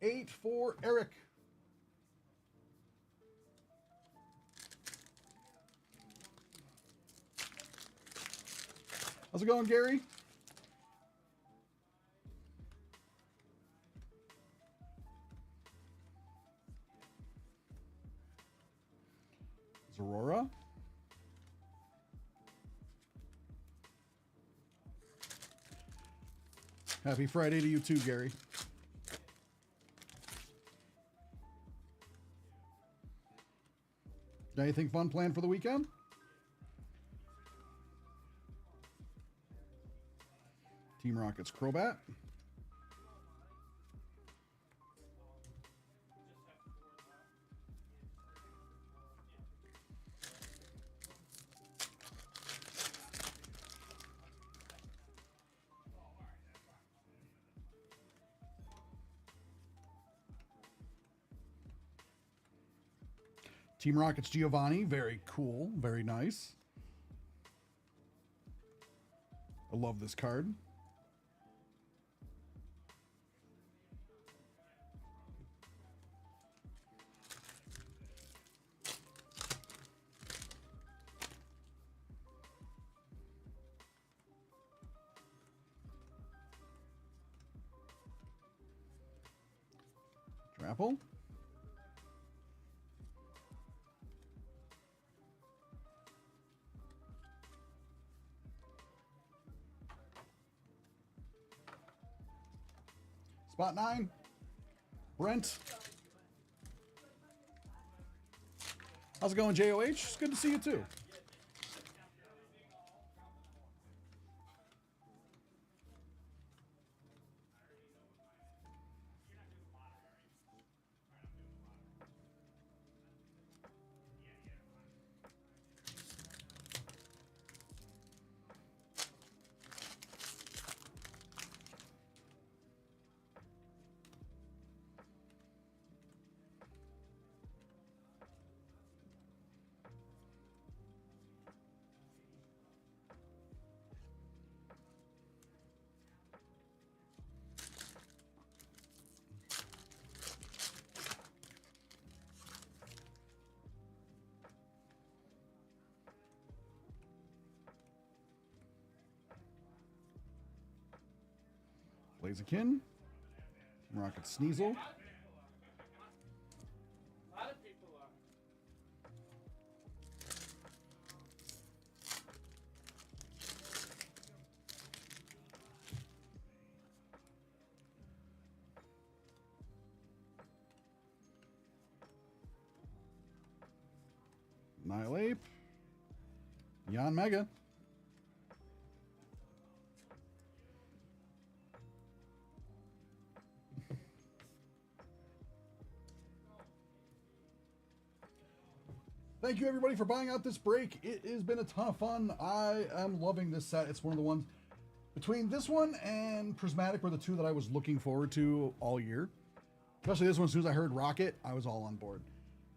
Eight for Eric. How's it going, Gary? Aurora. Happy Friday to you too, Gary. Got anything fun planned for the weekend? Team Rocket's Crobat. Team Rocket's Giovanni, very cool, very nice. I love this card. Drapple. Spot 9. Brent. How's it going, JOH? It's good to see you too. Blaziken. Rocket Sneasel. A lot of people are. Nihilape. Yon Mega. Thank you, everybody, for buying out this break. It has been a ton of fun. I am loving this set. It's one of the ones between this one and Prismatic were the two that I was looking forward to all year. Especially this one. As soon as I heard Rocket, I was all on board.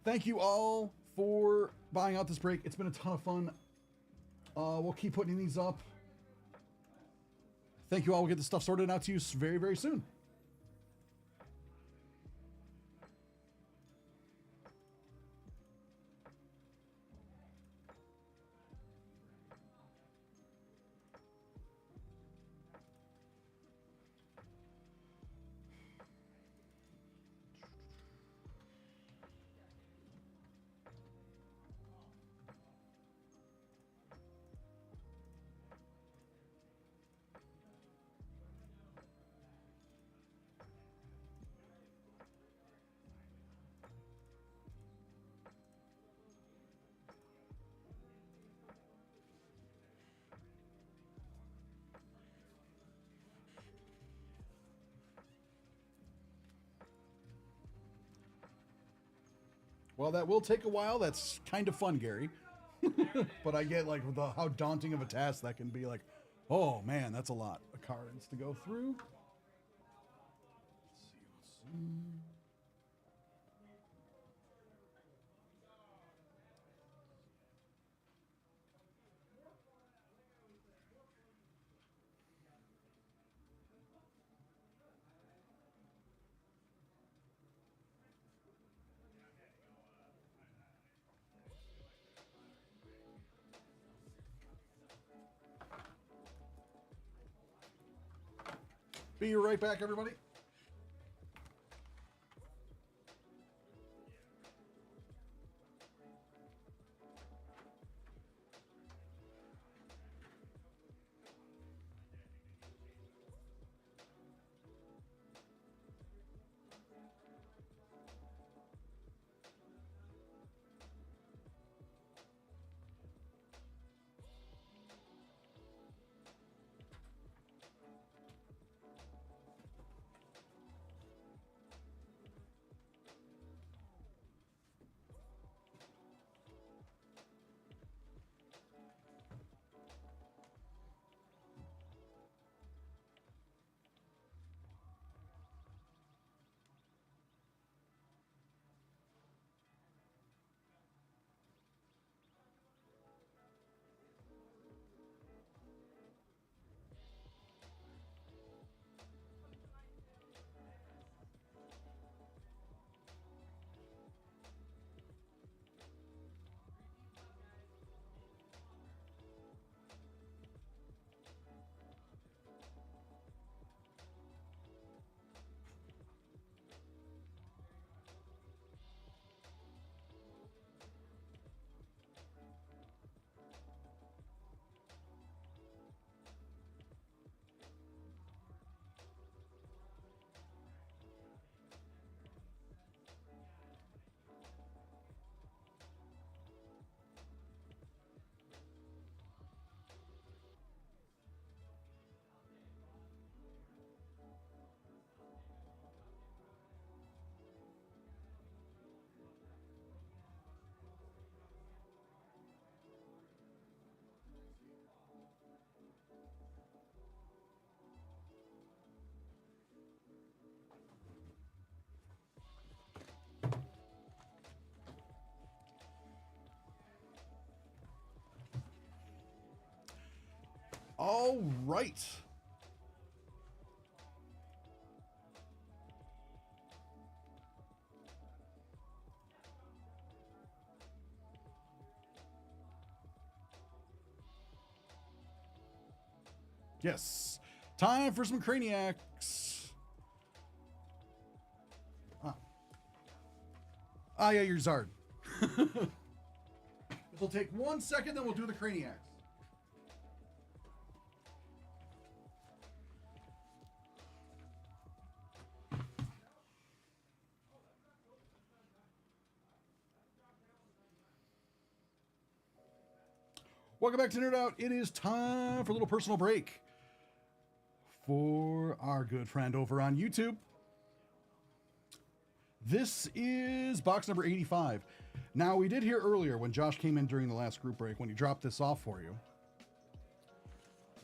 Thank you all for buying out this break. It's been a ton of fun. We'll keep putting these up. Thank you all. We'll get this stuff sorted out to you very, very soon. Well, that will take a while. That's kind of fun, Gary. But I get like how daunting of a task that can be. Like, oh man, that's a lot of cards to go through. Let's see. Be right back, everybody. All right. Yes. Time for some Craniacs. Ah, yeah, your Zard. This will take 1 second, then we'll do the Craniacs. Welcome back to Nerd Out. It is time for a little personal break for our good friend over on YouTube. This is box number 85. Now, we did hear earlier when Josh came in during the last group break, when he dropped this off for you,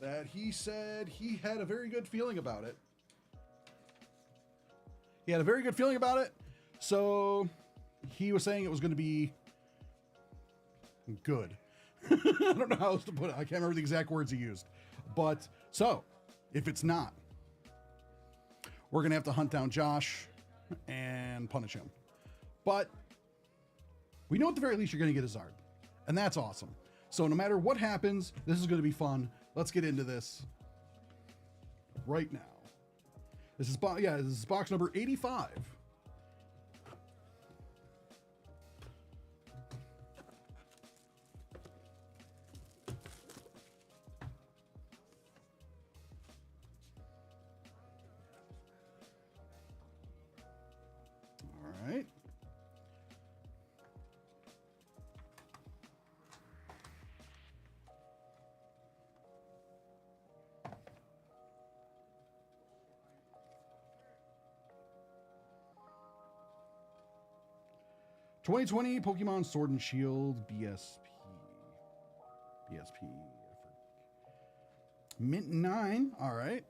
that he said he had a very good feeling about it. He had a very good feeling about it, so he was saying it was going to be good. I don't know how else to put it. I can't remember the exact words he used. But, so, if it's not, we're going to have to hunt down Josh and punish him. But, we know at the very least you're going to get a Zard. And that's awesome. So, no matter what happens, this is going to be fun. Let's get into this right now. This is box number 85. All right. (2020) Pokemon Sword and Shield BSP. Mint 9. All right.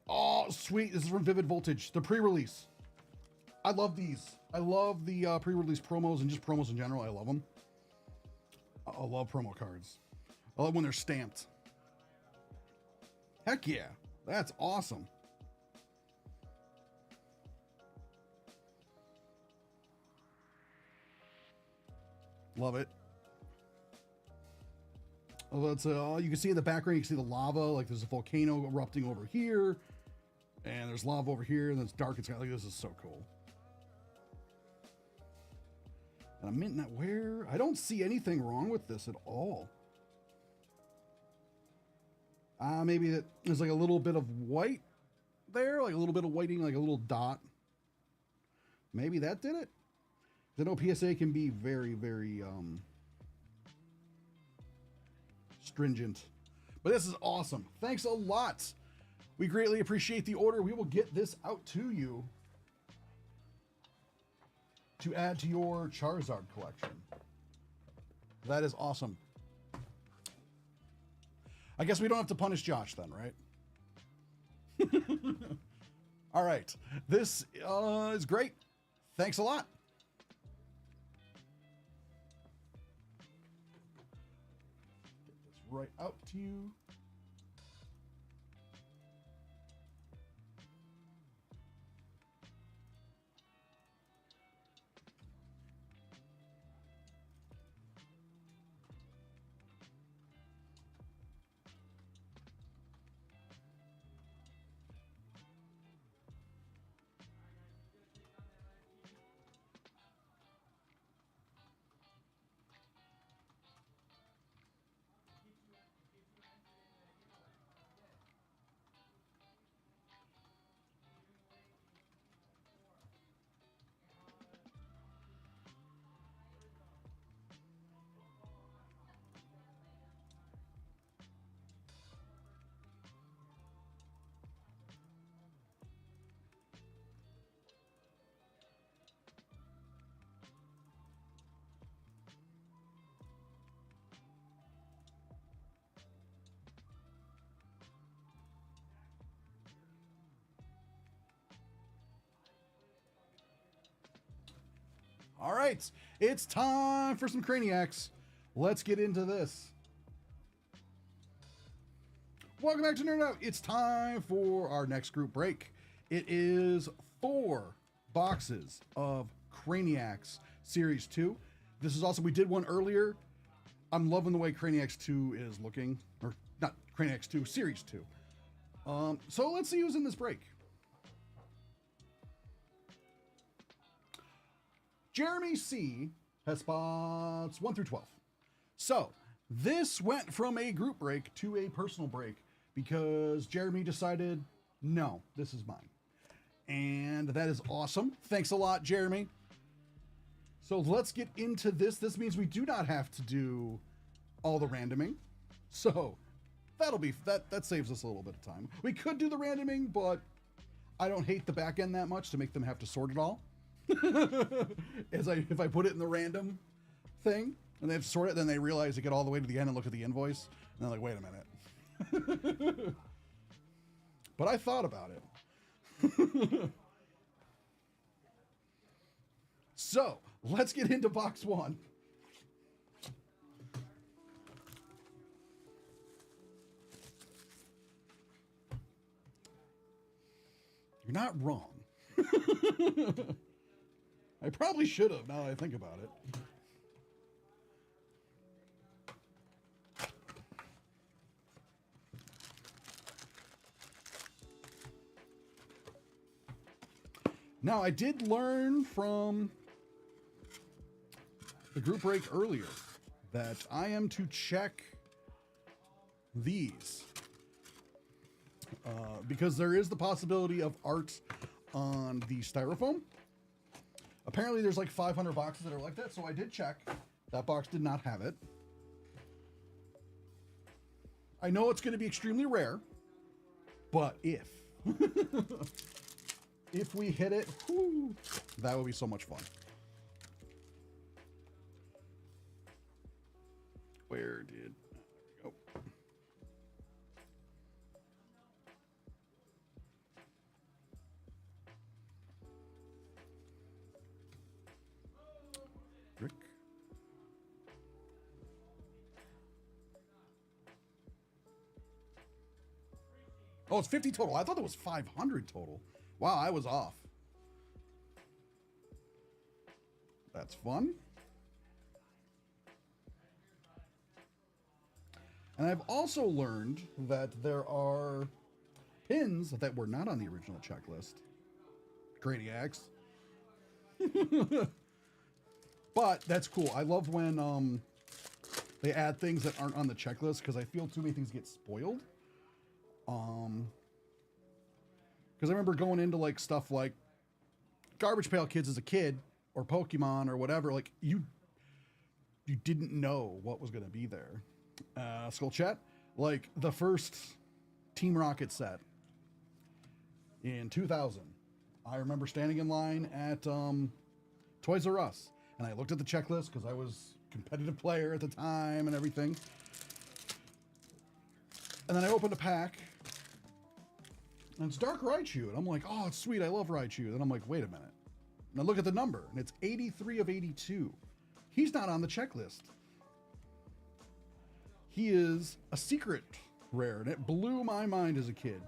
Oh, sweet. This is from Vivid Voltage, the pre-release. I love these. I love the pre-release promos and just promos in general. I love them. I love promo cards. I love when they're stamped. Heck yeah. That's awesome. Love it. Oh, that's you can see in the background, you can see the lava, like there's a volcano erupting over here, and there's lava over here, and it's dark. It's got like, this is so cool. And I'm minting that where I don't see anything wrong with this at all. Maybe that there's like a little bit of white there, like a little bit of whiting, like a little dot. Maybe that did it. I know PSA can be very, very stringent, but this is awesome. Thanks a lot. We greatly appreciate the order. We will get this out to you to add to your Charizard collection. That is awesome. I guess we don't have to punish Josh then, right? All right. This is great. Thanks a lot. Right out to you. All right, it's time for some Craniacs. Let's get into this. Welcome back to Nerd Out. It's time for our next group break. It is 4 boxes of Craniacs Series 2. This is also, we did one earlier. I'm loving the way Craniacs 2 is looking. Or not Craniacs 2, Series 2. So let's see who's in this break. Jeremy C has spots 1 through 12. So this went from a group break to a personal break because Jeremy decided, no, this is mine. And that is awesome. Thanks a lot, Jeremy. So let's get into this. This means we do not have to do all the randoming. So that'll be, that saves us a little bit of time. We could do the randoming, but I don't hate the back end that much to make them have to sort it all. If I put it in the random thing and they have to sort it, then they realize they get all the way to the end and look at the invoice and they're like, wait a minute. But I thought about it. So let's get into box 1. You're not wrong. I probably should have, now that I think about it. Now, I did learn from the group break earlier that I am to check these because there is the possibility of art on the styrofoam. Apparently, there's like 500 boxes that are like that, so I did check. That box did not have it. I know it's going to be extremely rare, but if if we hit it, whoo, that would be so much fun. Where did... There we go. Rick. Oh, it's 50 total. I thought it was 500 total. Wow, I was off. That's fun. And I've also learned that there are pins that were not on the original checklist. Craniacs. But that's cool. I love when they add things that aren't on the checklist because I feel too many things get spoiled. Because I remember going into like stuff like Garbage Pail Kids as a kid or Pokemon or whatever, like you didn't know what was going to be there. Skull Chat, like the first Team Rocket set in 2000, I remember standing in line at Toys R Us and I looked at the checklist because I was a competitive player at the time and everything. And then I opened a pack and it's Dark Raichu. And I'm like, oh, it's sweet. I love Raichu. Then I'm like, wait a minute. And I look at the number and it's 83 of 82. He's not on the checklist. He is a secret rare and it blew my mind as a kid.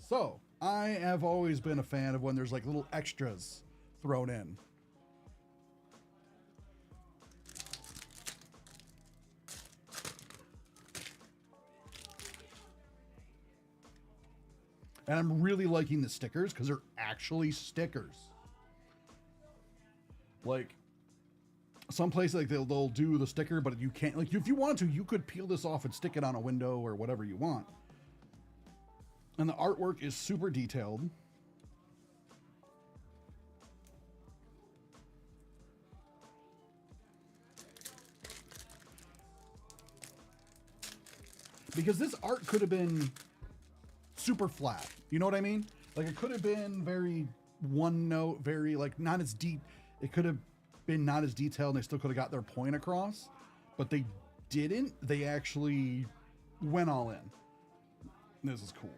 So I have always been a fan of when there's like little extras thrown in. And I'm really liking the stickers because they're actually stickers. Like some places, like they'll do the sticker, but you can't. Like if you wanted to, you could peel this off and stick it on a window or whatever you want. And the artwork is super detailed. Because this art could have been super flat. You know what I mean? Like it could have been very one note, very like not as deep. It could have been not as detailed and they still could have got their point across, but they didn't. They actually went all in. This is cool.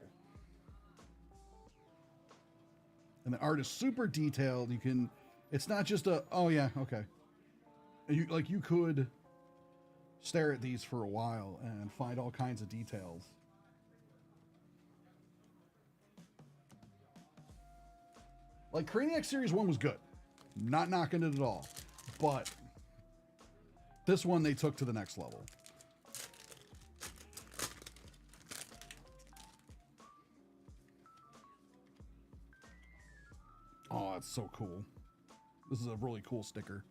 And the art is super detailed. You can, it's not just a, oh yeah, okay. You could stare at these for a while and find all kinds of details. Like Craniac Series 1 was good. Not knocking it at all. But this one they took to the next level. Oh, that's so cool. This is a really cool sticker.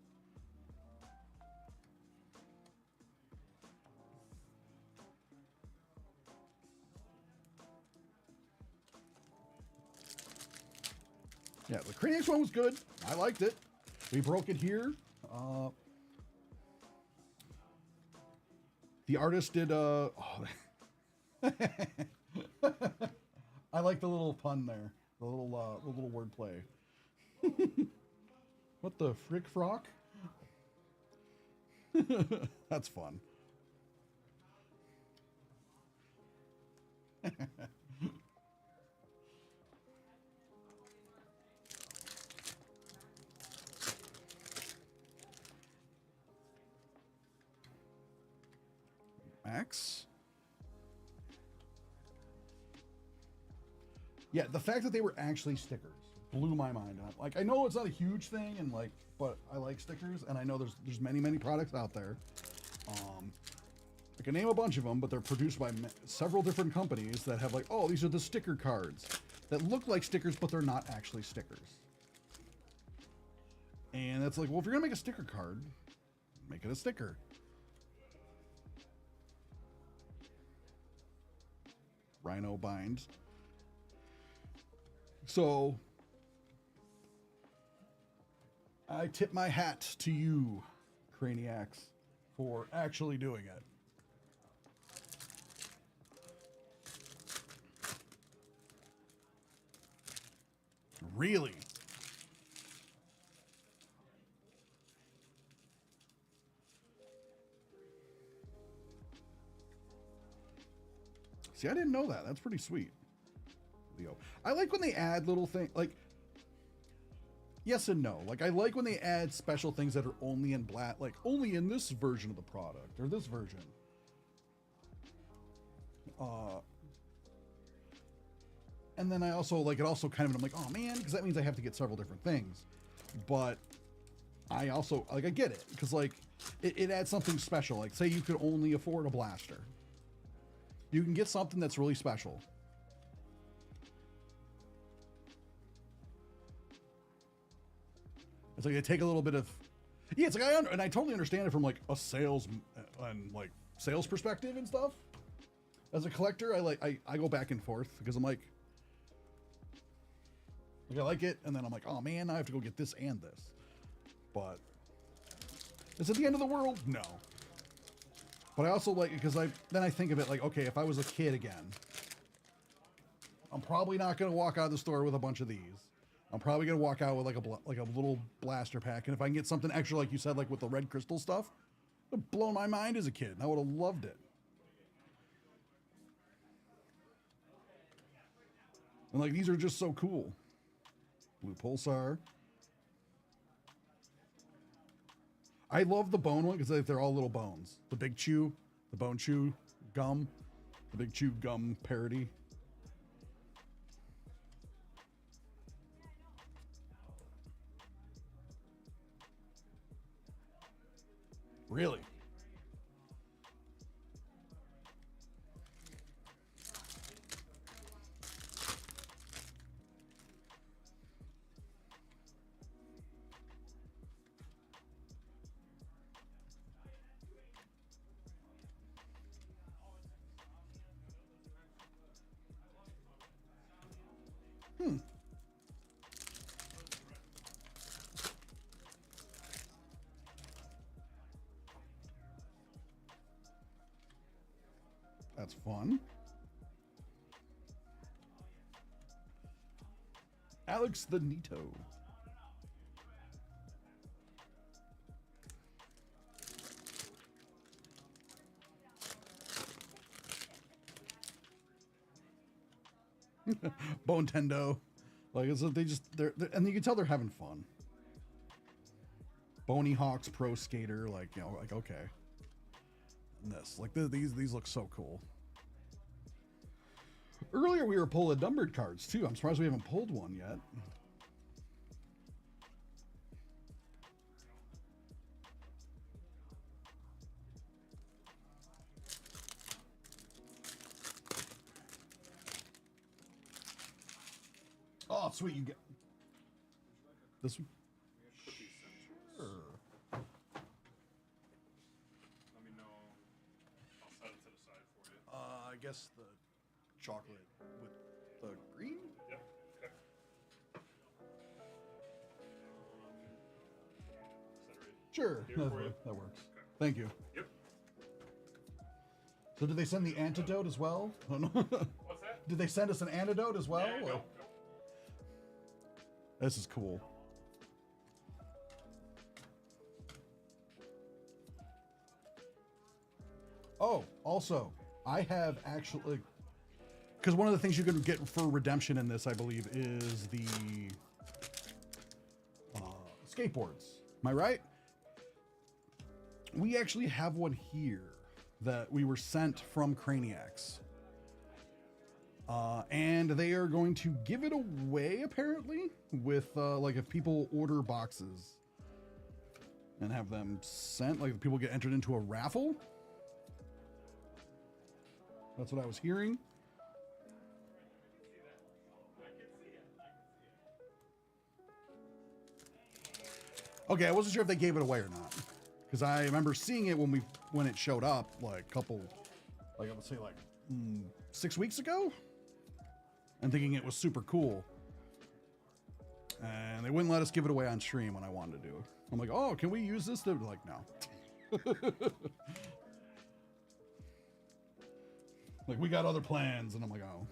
Yeah, the Craniacs one was good. I liked it. We broke it here. The artist did I like the little pun there. The little wordplay. What the frick frock? That's fun. Max. Yeah, the fact that they were actually stickers blew my mind. Like, I know it's not a huge thing, and like, but I like stickers, and I know there's many products out there. I can name a bunch of them, but they're produced by several different companies that have like, oh, these are the sticker cards that look like stickers, but they're not actually stickers. And it's like, well, if you're gonna make a sticker card, make it a sticker. Rhino binds. So I tip my hat to you, Craniacs, for actually doing it. Really? See, I didn't know that. That's pretty sweet. Leo. I like when they add little things, like, yes and no. Like, I like when they add special things that are only in black, like, only in this version of the product, or this version. And then I also, like, it also kind of, I'm like, oh man, because that means I have to get several different things. But I also, like, I get it, because, like, it adds something special. Like, say you could only afford a blaster. You can get something that's really special. It's like they take a little bit of, yeah. It's like and I totally understand it from like a sales and like sales perspective and stuff. As a collector, I go back and forth because I'm like I like it, and then I'm like, oh man, I have to go get this and this. But is it the end of the world? No. But I also like it because then I think of it like, okay, if I was a kid again, I'm probably not going to walk out of the store with a bunch of these. I'm probably going to walk out with like a little blaster pack. And if I can get something extra, like you said, like with the red crystal stuff, it would blow my mind as a kid. And I would have loved it. And like, these are just so cool. Blue Pulsar. I love the bone one because they're all little bones. The Big Chew, the Bone Chew gum, the Big Chew gum parody. Really? That's fun. Alex the Nito. Bone Tendo. Like, it's, they're and you can tell they're having fun. Boney Hawks Pro Skater, like, you know, like, okay. this. Like these look so cool. Earlier we were pulling numbered cards too. I'm surprised we haven't pulled one yet. Oh, sweet, you get this one. Sure. Let me know. I'll set it to the side for you. I guess the chocolate with the green. Yep. Okay. Is that right? Sure, Here that, for you? that works. Okay. Thank you. Yep. So did they send the antidote as well? Oh, no. What's that? Did they send us an antidote as well? Yeah, or- go. This is cool. Oh, also, I have actually, because one of the things you can get for redemption in this, I believe, is the skateboards. Am I right? We actually have one here that we were sent from Craniacs. And they are going to give it away, apparently, with, like, if people order boxes and have them sent, like, people get entered into a raffle. That's what I was hearing. Okay, I wasn't sure if they gave it away or not, because I remember seeing it when it showed up, like, I would say, like, 6 weeks ago, and thinking it was super cool. And they wouldn't let us give it away on stream when I wanted to do it. I'm like, oh, can we use this? They're like, no. Like, we got other plans, and I'm like, oh.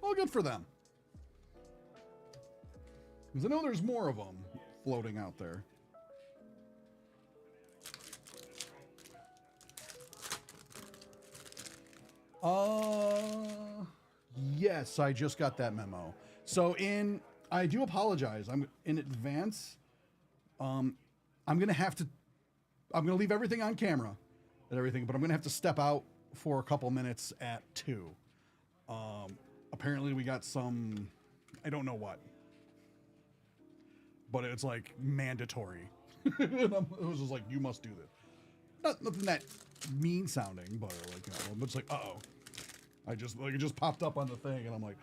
Well, good for them. Because I know there's more of them floating out there. Yes, I just got that memo. So I do apologize. I'm in advance. I'm gonna leave everything on camera and everything, but I'm gonna have to step out for a couple minutes at 2. Apparently we got some, I don't know what, but it's like mandatory. And it was just like, you must do this. Nothing that mean sounding, but like, you know, it's like, uh-oh. It just popped up on the thing, and I'm like,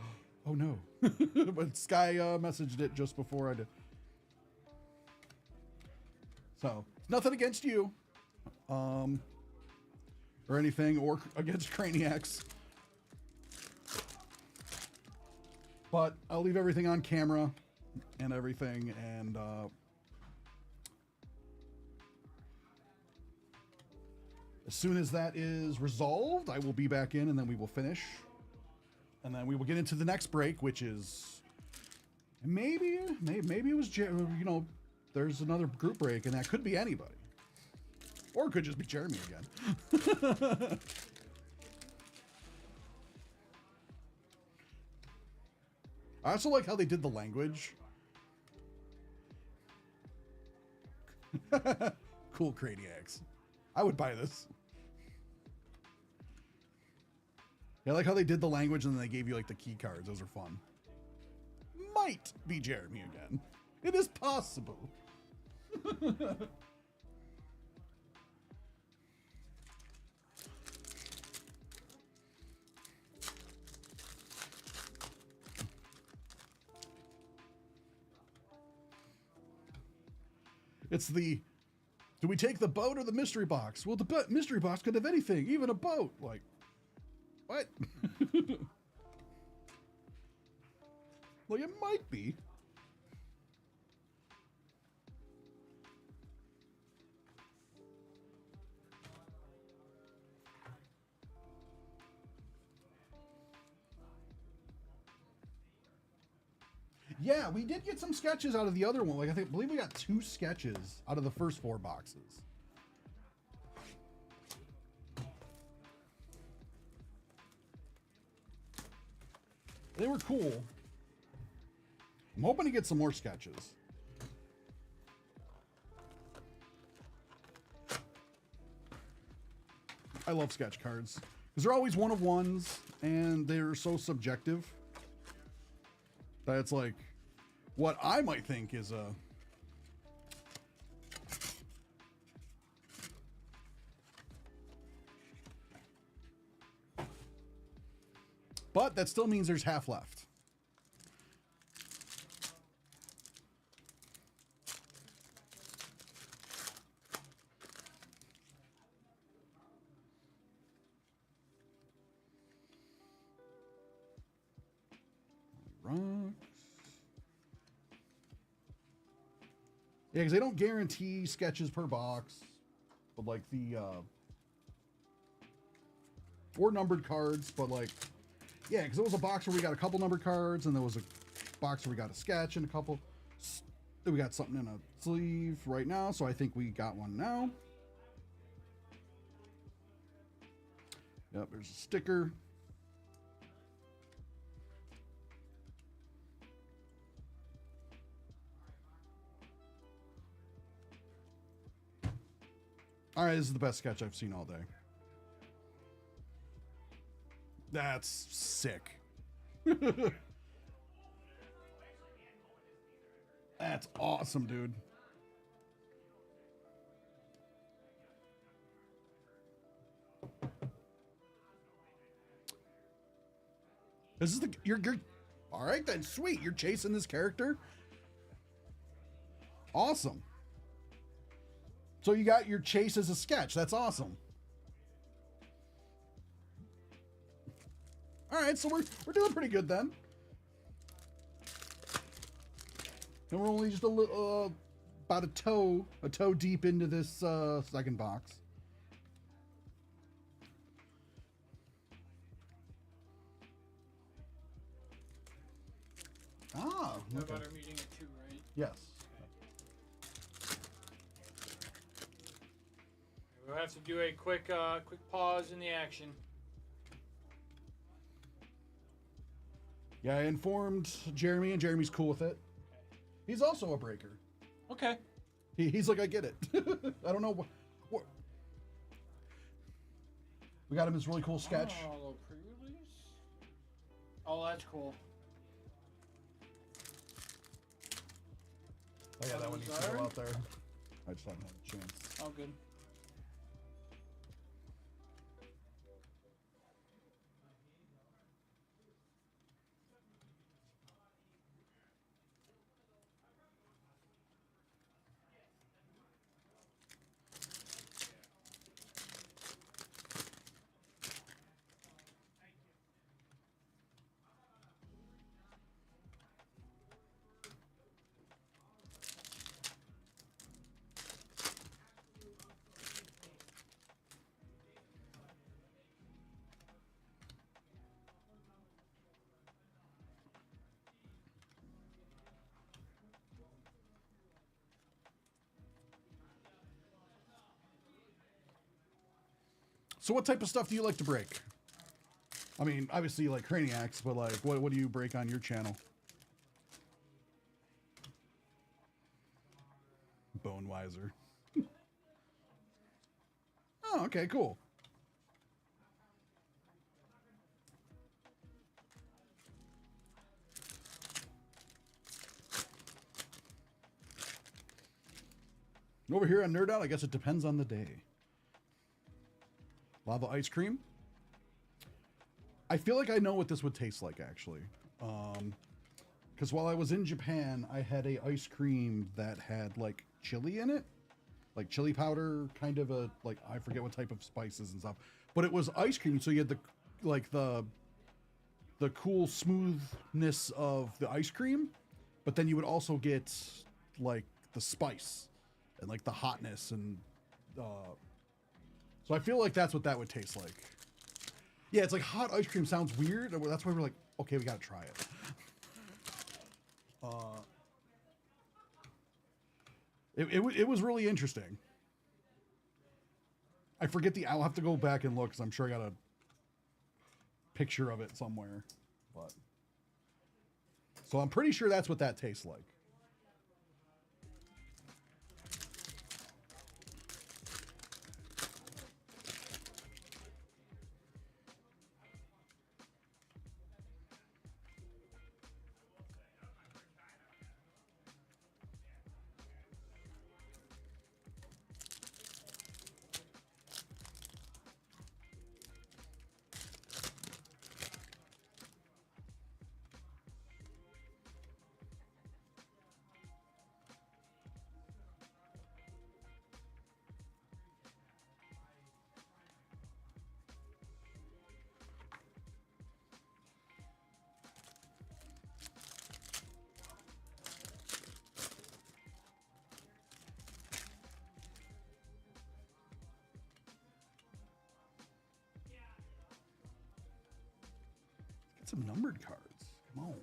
oh no. But Sky messaged it just before I did. So, nothing against you. Or anything, or against Craniacs. But I'll leave everything on camera and everything, and as soon as that is resolved, I will be back in, and then we will finish. And then we will get into the next break, which is maybe it was, you know, there's another group break, and that could be anybody. Or it could just be Jeremy again. I also like how they did the language. Cool Craniacs. I would buy this. Yeah, I like how they did the language and then they gave you like the key cards. Those are fun. Might be Jeremy again. It is possible. It's the, do we take the boat or the mystery box? Well, the mystery box could have anything, even a boat. Like, what? Well, it might be. Yeah, we did get some sketches out of the other one. Like, I believe we got 2 sketches out of the first 4 boxes. They were cool. I'm hoping to get some more sketches. I love sketch cards because they're always one of ones and they're so subjective that it's like what I might think is a but that still means there's half left. Rocks. Yeah, because they don't guarantee sketches per box, but like the or numbered cards, but like yeah, because there was a box where we got a couple numbered cards, and there was a box where we got a sketch and a couple. Then we got something in a sleeve right now, so I think we got one now. Yep, there's a sticker. All right, this is the best sketch I've seen all day. That's sick. That's awesome, dude. This is the you're all right then, sweet. You're chasing this character. Awesome. So you got your chase as a sketch. That's awesome. All right, so we're doing pretty good then. And we're only just a little about a toe deep into this second box. Ah, How okay. about our meeting at 2, right? Yes. We'll have to do a quick pause in the action. Yeah, I informed Jeremy, and Jeremy's cool with it. He's also a breaker. Okay. He's like, I get it. I don't know what. We got him this really cool sketch. Oh, a little pre-release. Oh, that's cool. Oh yeah, that one needs to go out there. I just haven't had a chance. Oh, good. So what type of stuff do you like to break? I mean, obviously you like Craniacs, but like, what do you break on your channel? Bone Wiser. Oh, okay, cool. Over here on Nerd Out, I guess it depends on the day. Lava ice cream. I feel like I know what this would taste like, actually. Because while I was in Japan, I had a ice cream that had like chili in it, like chili powder, kind of a like I forget what type of spices and stuff. But it was ice cream, so you had the cool smoothness of the ice cream, but then you would also get like the spice and like the hotness and. So I feel like that's what that would taste like. Yeah, it's like hot ice cream sounds weird. That's why we're like, okay, we gotta try it. It was really interesting. I forget I'll have to go back and look because I'm sure I got a picture of it somewhere. But So I'm pretty sure that's what that tastes like. Get some numbered cards. Come on.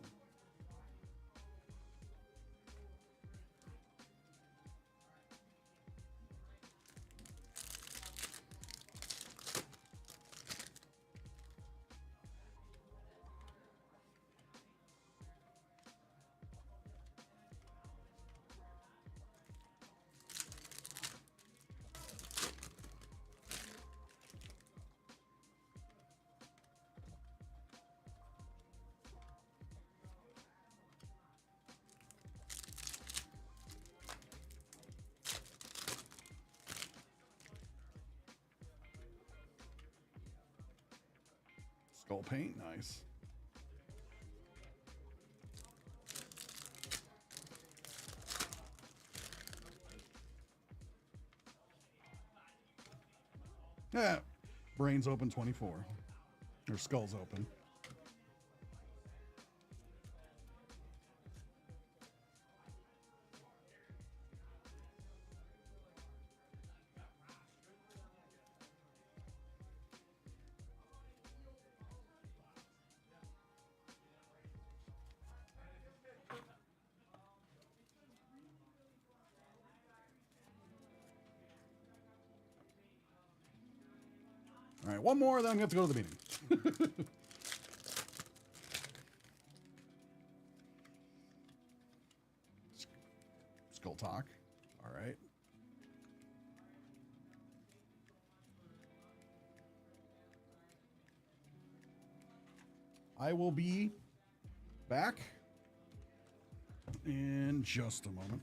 Skull paint, nice. Yeah, brains open 24. Or skulls open. All right, one more, then I'm going to have to go to the meeting. Skull talk. All right. I will be back in just a moment.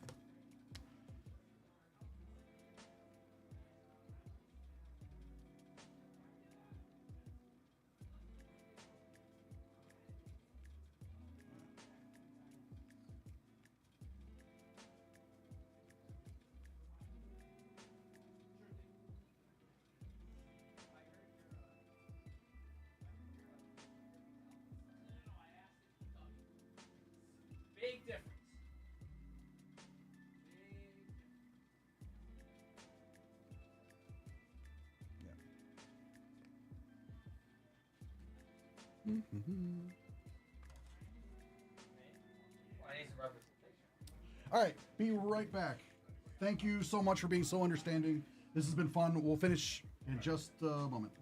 Big difference. All right, be right back. Thank you so much for being so understanding. This has been fun. We'll finish in just a moment.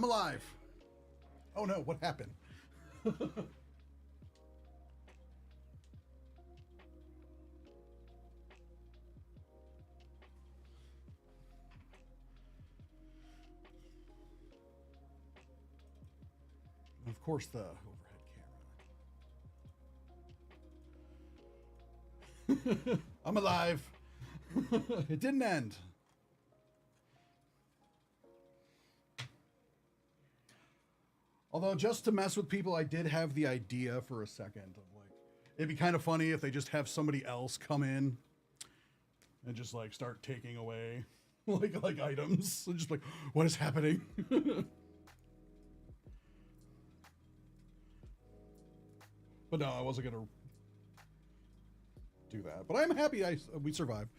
alive. Oh no, what happened? And of course, the overhead camera. I'm alive. It didn't end. Although, just to mess with people, I did have the idea for a second of like, it'd be kind of funny if they just have somebody else come in and just like start taking away like items. So just like, what is happening? But no, I wasn't gonna do that. But I'm happy we survived.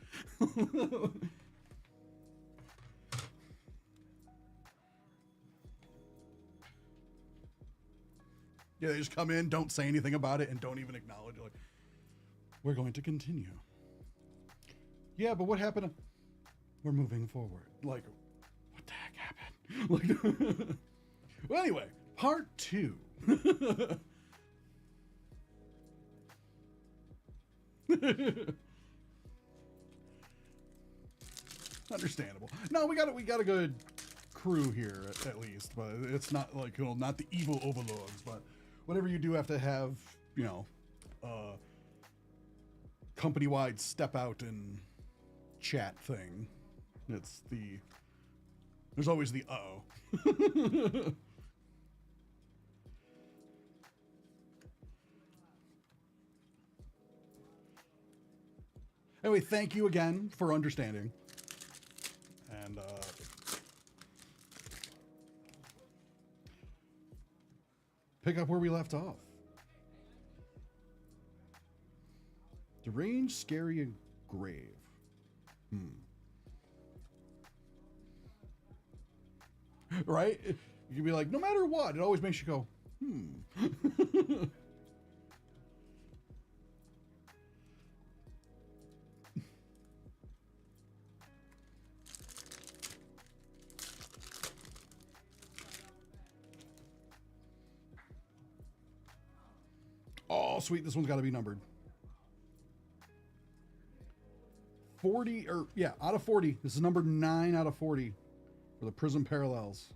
Yeah, they just come in, don't say anything about it, and don't even acknowledge it. Like, we're going to continue. Yeah, but what happened? We're moving forward. Like, what the heck happened? Like, well, anyway, part 2. Understandable. No, we got a good crew here at least, but it's not like, you know, not the evil overlords, but whatever you do have to have, you know, company-wide step out and chat thing. There's always the uh-oh. Anyway, thank you again for understanding. And pick up where we left off. Deranged, scary, and grave. Right? You can be like, no matter what, it always makes you go, Oh, sweet. This one's got to be numbered. 40, or yeah, out of 40. This is number 9 out of 40 for the Prism Parallels.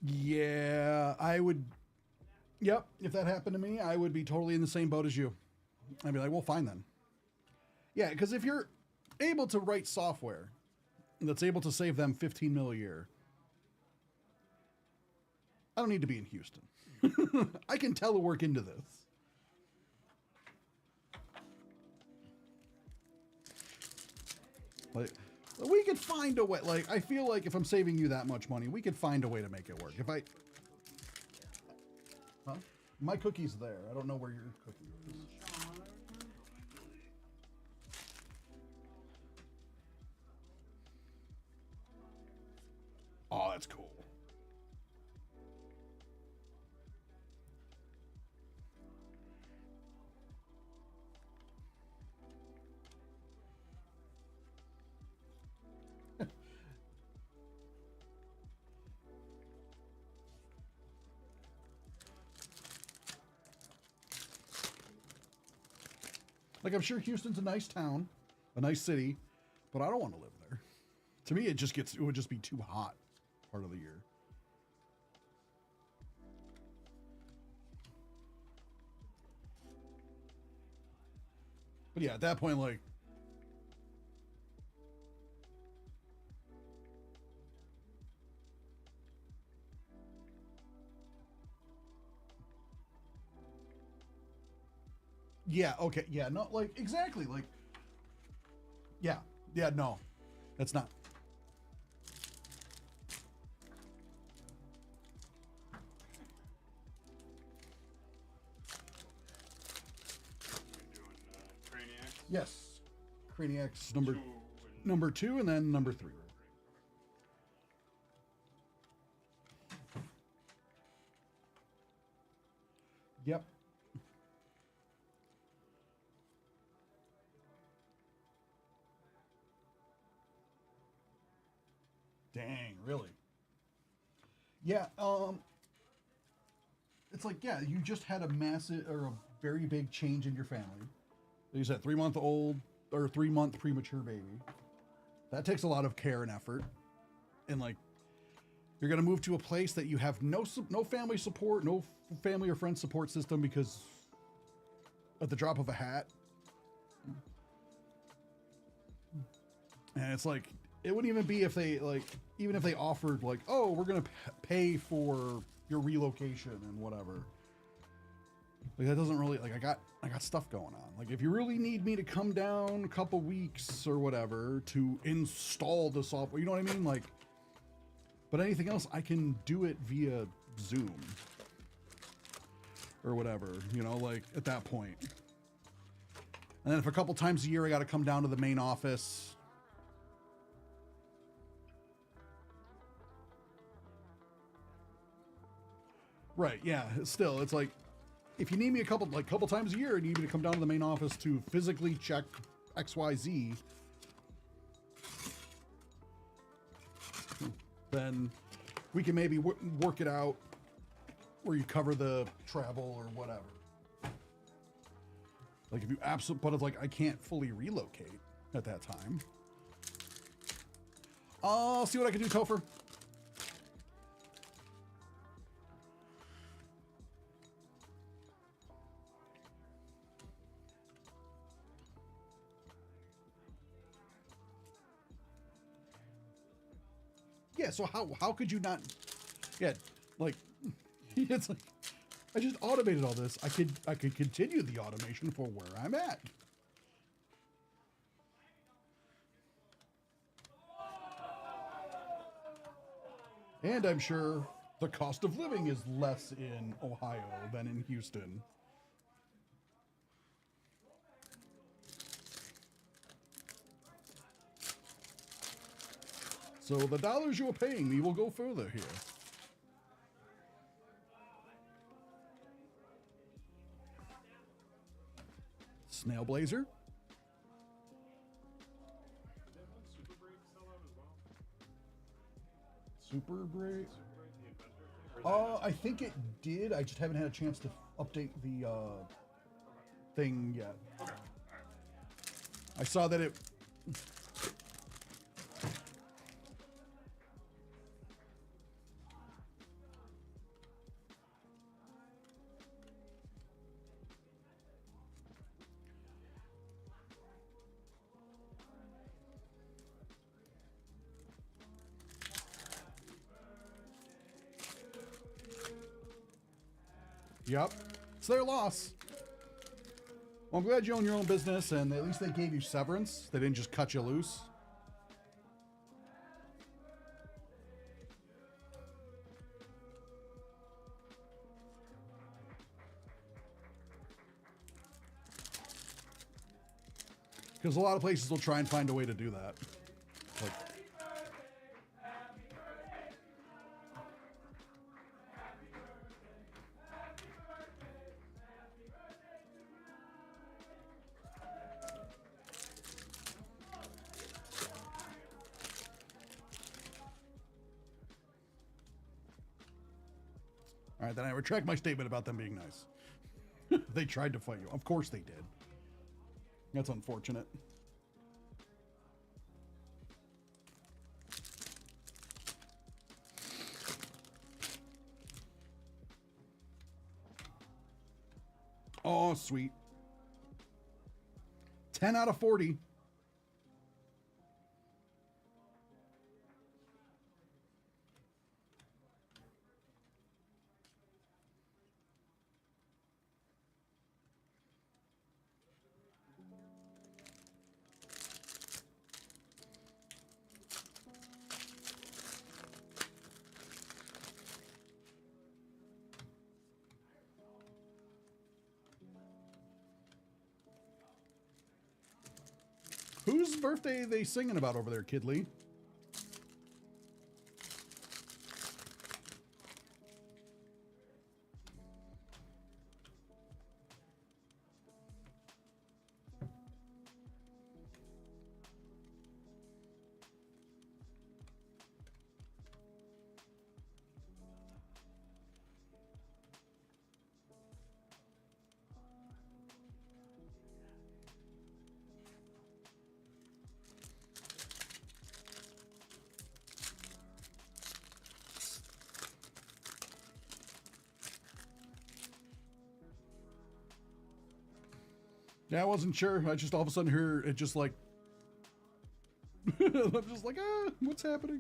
Yeah, I would. Yep, if that happened to me, I would be totally in the same boat as you. I'd be like, well, fine then. Yeah, because if you're able to write software that's able to save them 15 mil a year, I don't need to be in Houston. I can telework into this. Like, we could find a way. Like, I feel like if I'm saving you that much money, we could find a way to make it work. If I... Huh? My cookie's there. I don't know where your cookie is. Oh, that's cool. Like, I'm sure Houston's a nice town, a nice city, but I don't want to live there. To me, it would just be too hot part of the year. But yeah, at that point, like, yeah, okay, yeah, no, like, exactly, like, yeah, no, that's not. We're doing Craniac. Yes, Craniac's number 2 and number 2 and then number 3. Yep. Dang, really? Yeah, it's like, yeah, you just had a massive or a very big change in your family. Like you said, 3-month-old or 3-month premature baby. That takes a lot of care and effort. And like, you're gonna move to a place that you have no family support, no family or friend support system because at the drop of a hat. And it's like, it wouldn't even be if they like, even if they offered like, oh, we're gonna pay for your relocation and whatever. Like that doesn't really like, I got stuff going on. Like if you really need me to come down a couple weeks or whatever to install the software, you know what I mean? Like, but anything else, I can do it via Zoom or whatever, you know, like at that point. And then if a couple times a year I got to come down to the main office. Right, yeah, still, it's like, if you need me a couple times a year and you need me to come down to the main office to physically check XYZ, then we can maybe work it out where you cover the travel or whatever. Like if you but it's like I can't fully relocate at that time. I'll see what I can do, Topher. Yeah, so how could you not? Yeah, like it's like I just automated all this. I could continue the automation for where I'm at. And I'm sure the cost of living is less in Ohio than in Houston. So the dollars you are paying me will go further here. Snail Blazer. Super Break. I think it did. I just haven't had a chance to update the thing yet. I saw that it. Yep, it's their loss. Well, I'm glad you own your own business, and at least they gave you severance. They didn't just cut you loose. Because a lot of places will try and find a way to do that. Like, all right, then I retract my statement about them being nice. They tried to fight you. Of course they did. That's unfortunate. Oh, sweet. 10 out of 40. Whose birthday are they singing about over there, Kidley? Yeah, I wasn't sure. I just all of a sudden heard it just like... I'm just like, what's happening?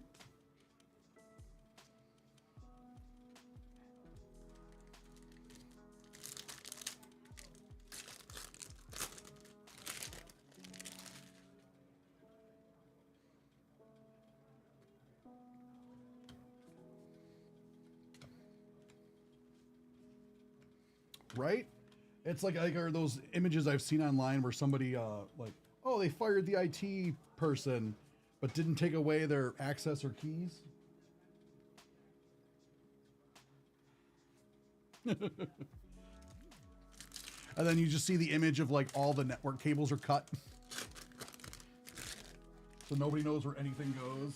Right? It's like are those images I've seen online where somebody like, oh, they fired the IT person, but didn't take away their access or keys. And then you just see the image of like all the network cables are cut. So nobody knows where anything goes.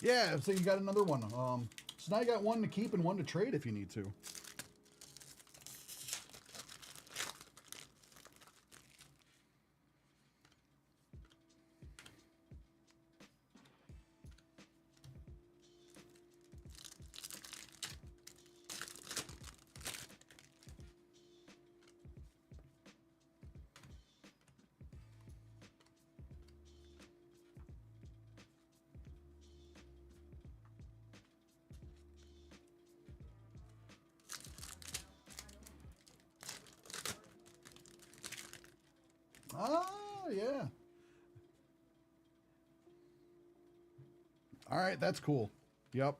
Yeah, so you got another one. So now you got one to keep and one to trade if you need to. Ah, yeah. All right, that's cool. Yep.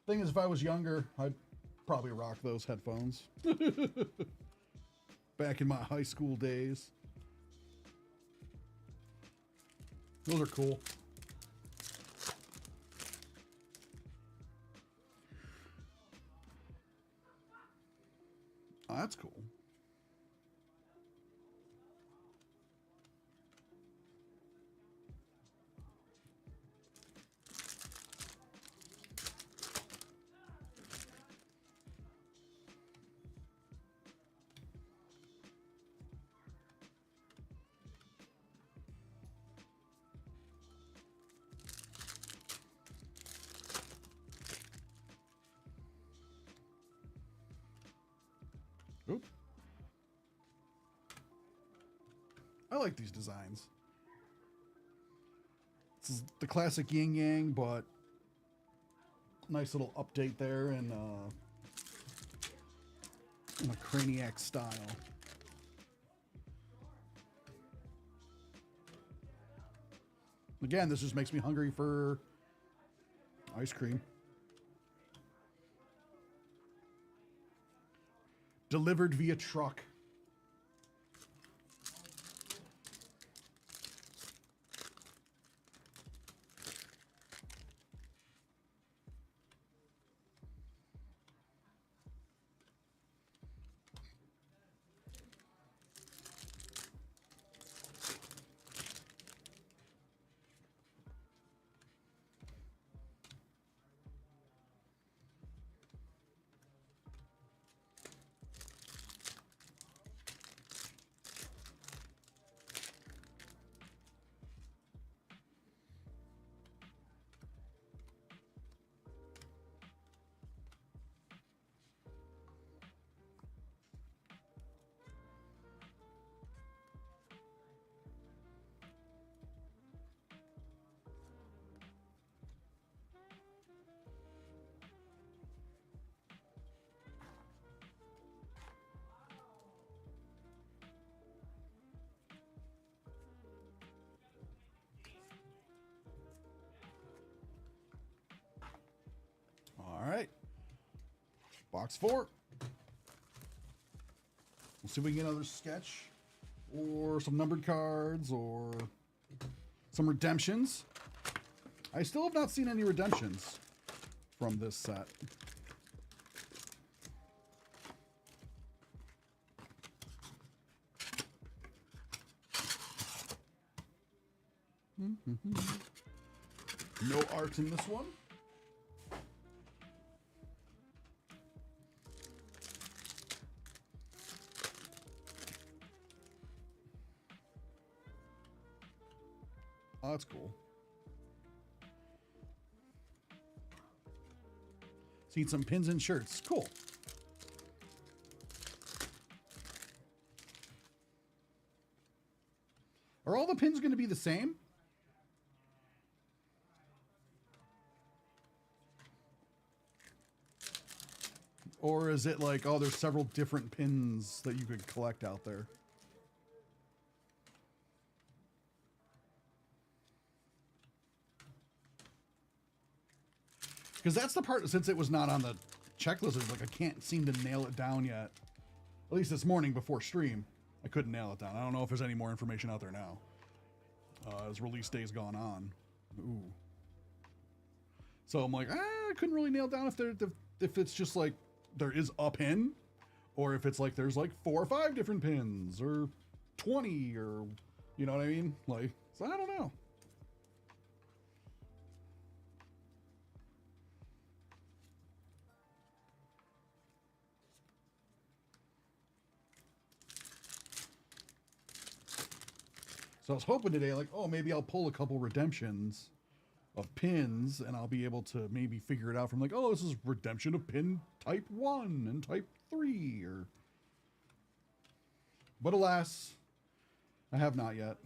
Thing is, if I was younger, I'd probably rock those headphones. Back in my high school days. Those are cool. Oh, that's cool. Oop. I like these designs. This is the classic yin yang, but nice little update there in a Craniac style. Again, this just makes me hungry for ice cream. Delivered via truck. Box 4. We'll see if we can get another sketch or some numbered cards or some redemptions. I still have not seen any redemptions from this set. No art in this one. Oh, that's cool. Seen some pins and shirts. Cool. Are all the pins going to be the same? Or is it like, oh, there's several different pins that you could collect out there? Because that's the part, since it was not on the checklist, it's like I can't seem to nail it down yet. At least this morning before stream, I couldn't nail it down. I don't know if there's any more information out there now. As release day's gone on. Ooh. So I'm like, I couldn't really nail down if it's just like there is a pin, or if it's like there's like 4 or 5 different pins, or 20, or you know what I mean? Like, so I don't know. So I was hoping today, like, oh, maybe I'll pull a couple redemptions of pins, and I'll be able to maybe figure it out from like, oh, this is redemption of pin type 1 and type 3, or... But alas, I have not yet.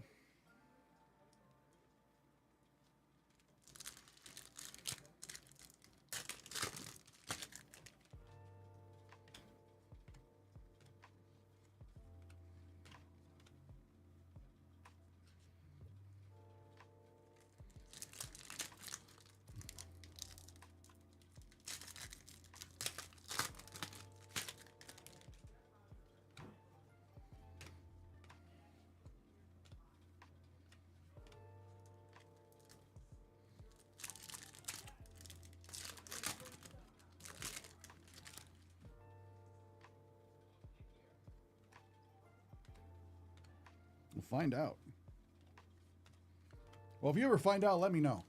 We'll find out. Well, if you ever find out, let me know.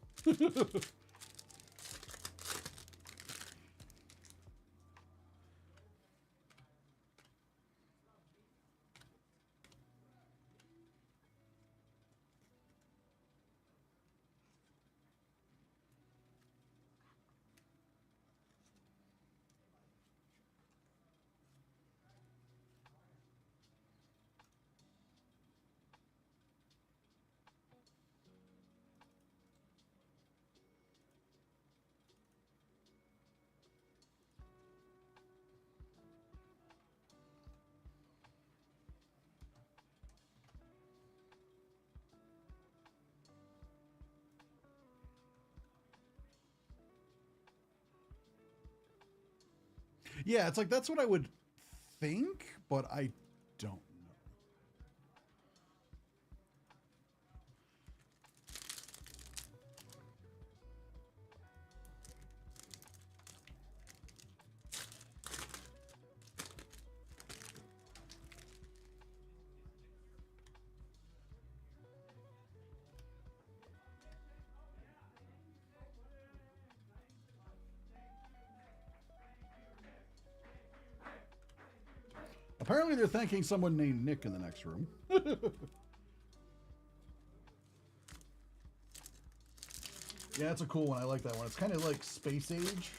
Yeah, it's like that's what I would think, but I don't know. Apparently they're thanking someone named Nick in the next room. Yeah, it's a cool one. I like that one. It's kind of like Space Age.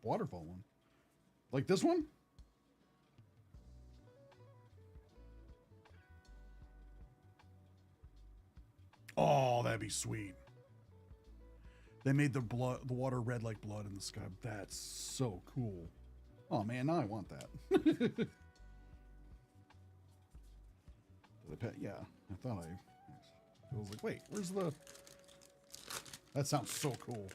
waterfall one. Like this one? Oh, that'd be sweet. They made the water red like blood in the sky. That's so cool. Oh man, now I want that. Yeah, I thought I was like, wait, where's the? That sounds so cool.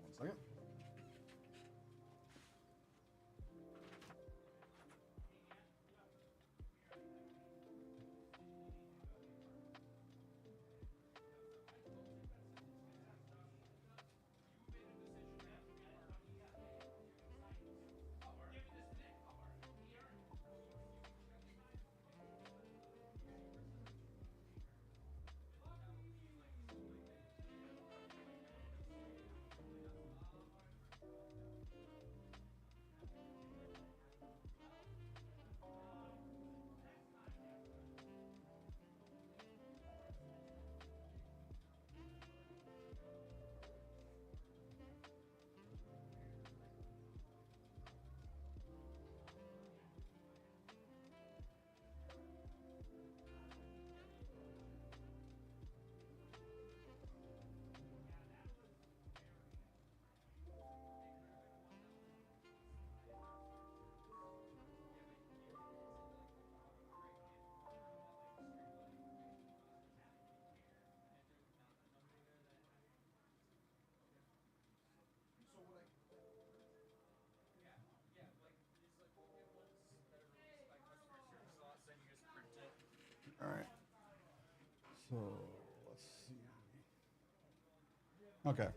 One second. All right. So let's see. Okay.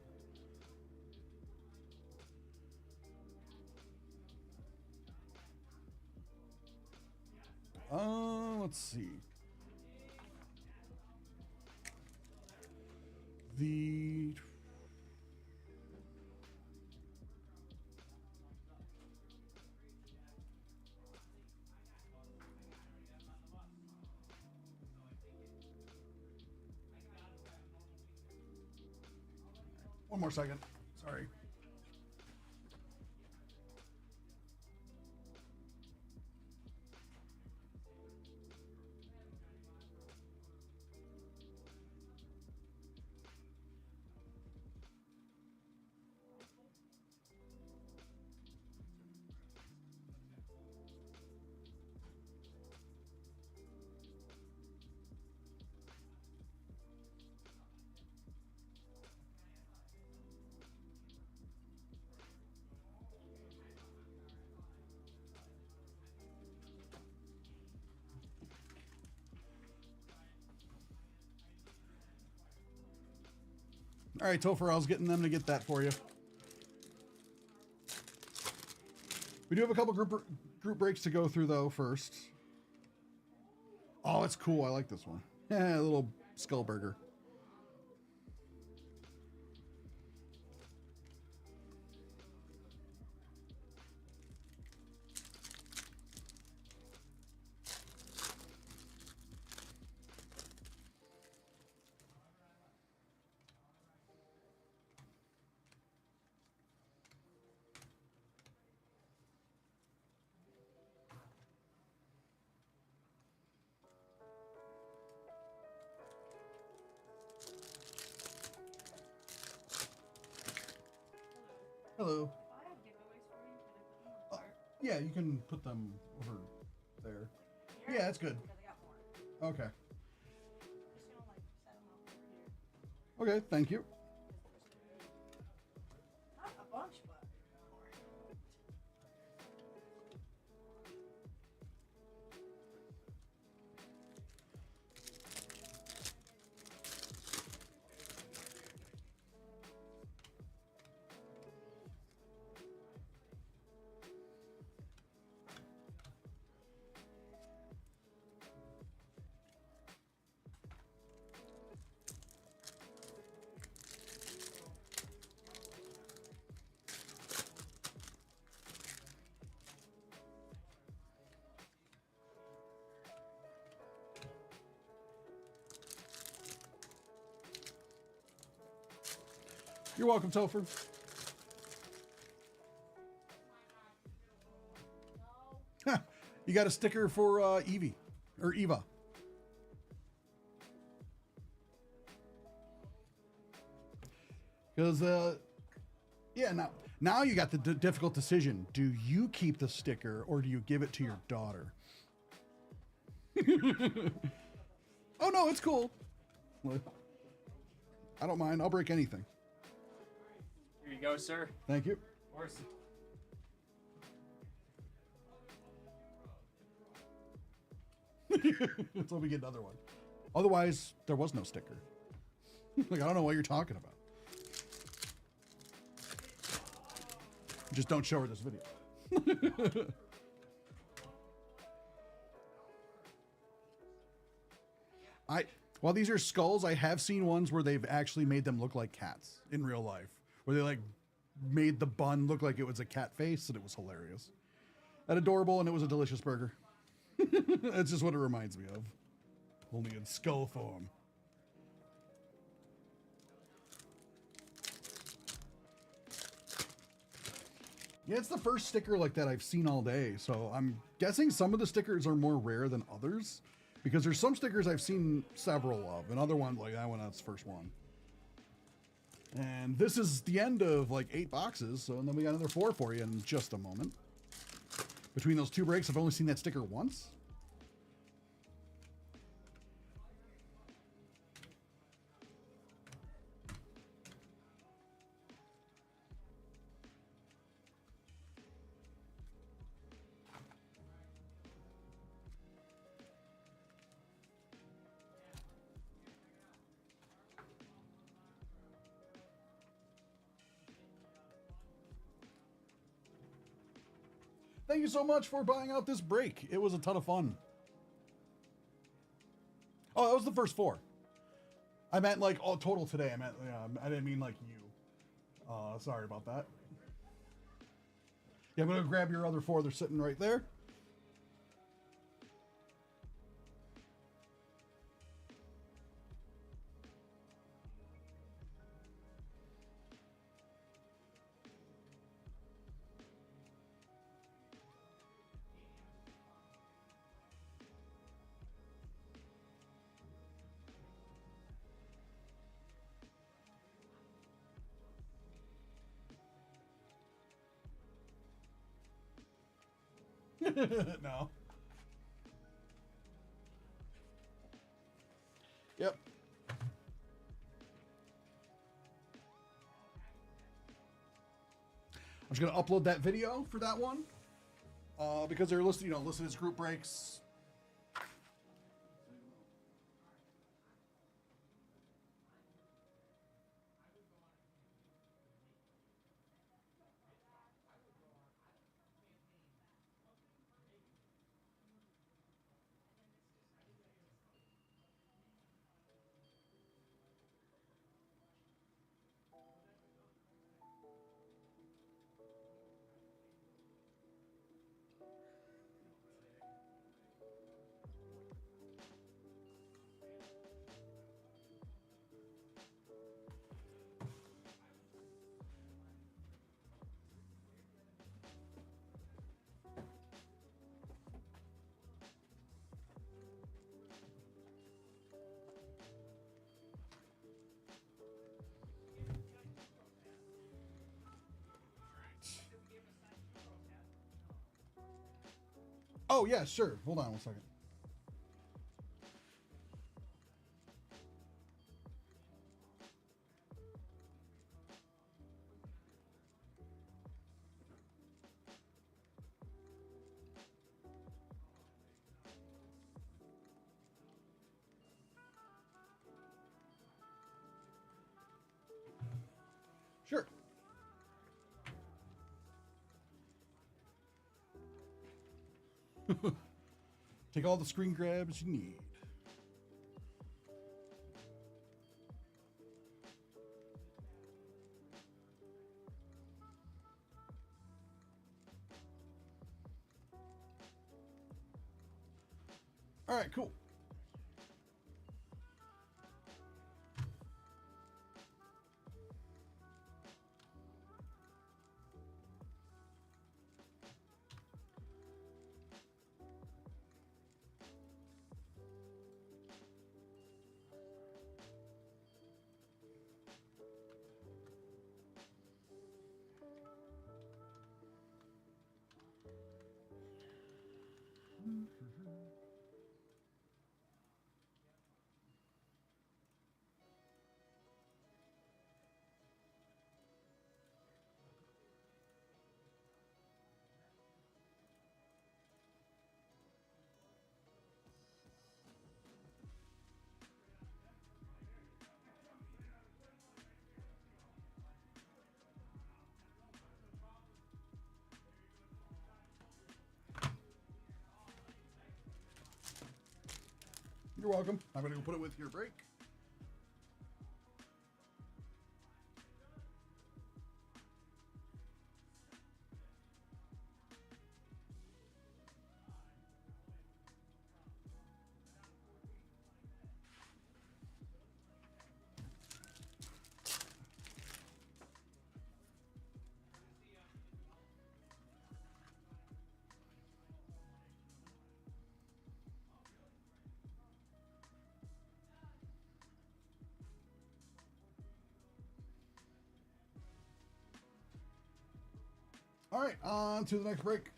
Let's see. The one more second. Sorry. All right, Topher, I was getting them to get that for you. We do have a couple group breaks to go through though first. Oh, it's cool. I like this one. Yeah, a little skull burger. Hello. I have giveaways for you. Can I put them on the cart? Yeah, you can put them over there. Here? Yeah, that's good. Because I got more. Okay. I'm just gonna like set them up over here. Okay, thank you. Not a bunch, but more. You're welcome, Topher. You got a sticker for Evie or Eva. Because yeah, now you got the difficult decision. Do you keep the sticker or do you give it to your daughter? Oh no, it's cool. I don't mind. I'll break anything. Here you go, sir. Thank you. Of course. Until we get another one. Otherwise, there was no sticker. Like, I don't know what you're talking about. Just don't show her this video. While these are skulls, I have seen ones where they've actually made them look like cats in real life. Where they like made the bun look like it was a cat face, and it was hilarious. And adorable, and it was a delicious burger. That's just what it reminds me of. Only in skull form. Yeah, it's the first sticker like that I've seen all day, so I'm guessing some of the stickers are more rare than others, because there's some stickers I've seen several of, and other ones like that one, that's the first one. And this is the end of like 8 boxes, so and then we got another 4 for you in just a moment. Between those 2 breaks, I've only seen that sticker once. Thank you so much for buying out this break. It was a ton of fun. Oh, that was the first 4. I meant like total today. I meant, yeah, I didn't mean like you. Sorry about that. Yeah, I'm gonna grab your other 4. They're sitting right there. No. Yep. I'm just gonna upload that video for that one, because they're listed, listed as group breaks. Oh, yeah, sure. Hold on one second. Sure. Take all the screen grabs you need. All right, cool. You're welcome. I'm going to go put it with your break. All right, on to the next break.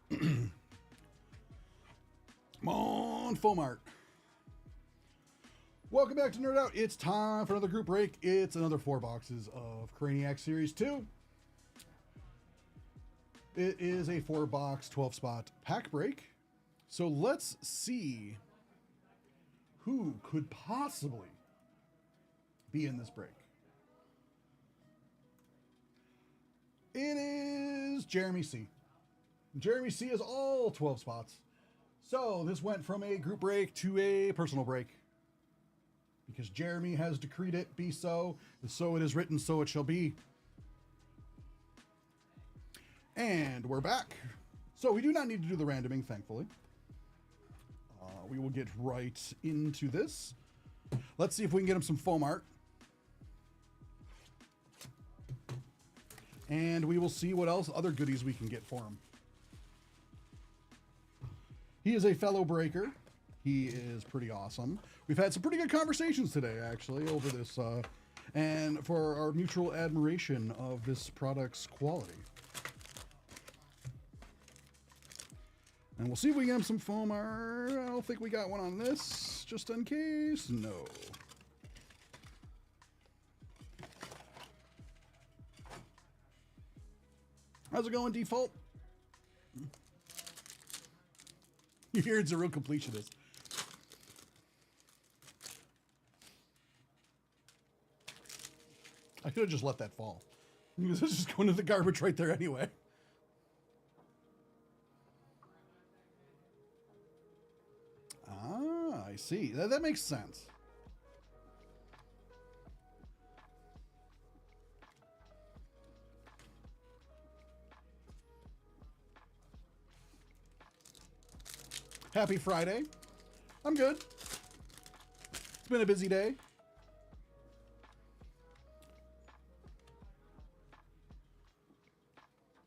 Come on, Fomart. Welcome back to Nerd Out. It's time for another group break. It's another 4 boxes of Craniac Series 2. It is a 4-box, 12-spot pack break. So let's see who could possibly be in this break. It is Jeremy C. Jeremy C is all 12 spots. So this went from a group break to a personal break. Because Jeremy has decreed it be so, and so it is written, so it shall be. And we're back. So we do not need to do the randoming, thankfully. We will get right into this. Let's see if we can get him some foam art. And we will see what else, other goodies we can get for him. He is a fellow breaker. He is pretty awesome. We've had some pretty good conversations today, actually, over this, and for our mutual admiration of this product's quality. And we'll see if we get him some foam art. I don't think we got one on this, just in case. No. How's it going, Default? You hear it's a real completionist. I could have just let that fall. Because it's just going to the garbage right there anyway. Ah, I see. That makes sense. Happy Friday. I'm good. It's been a busy day.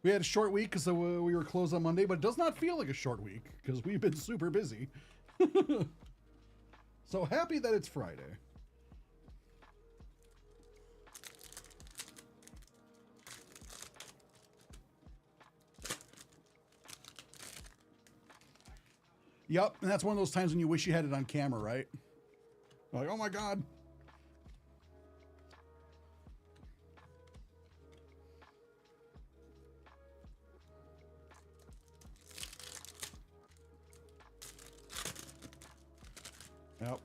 We had a short week because we were closed on Monday, but it does not feel like a short week because we've been super busy. So happy that it's Friday. Yep, and that's one of those times when you wish you had it on camera, right? Like, oh my God. Yep.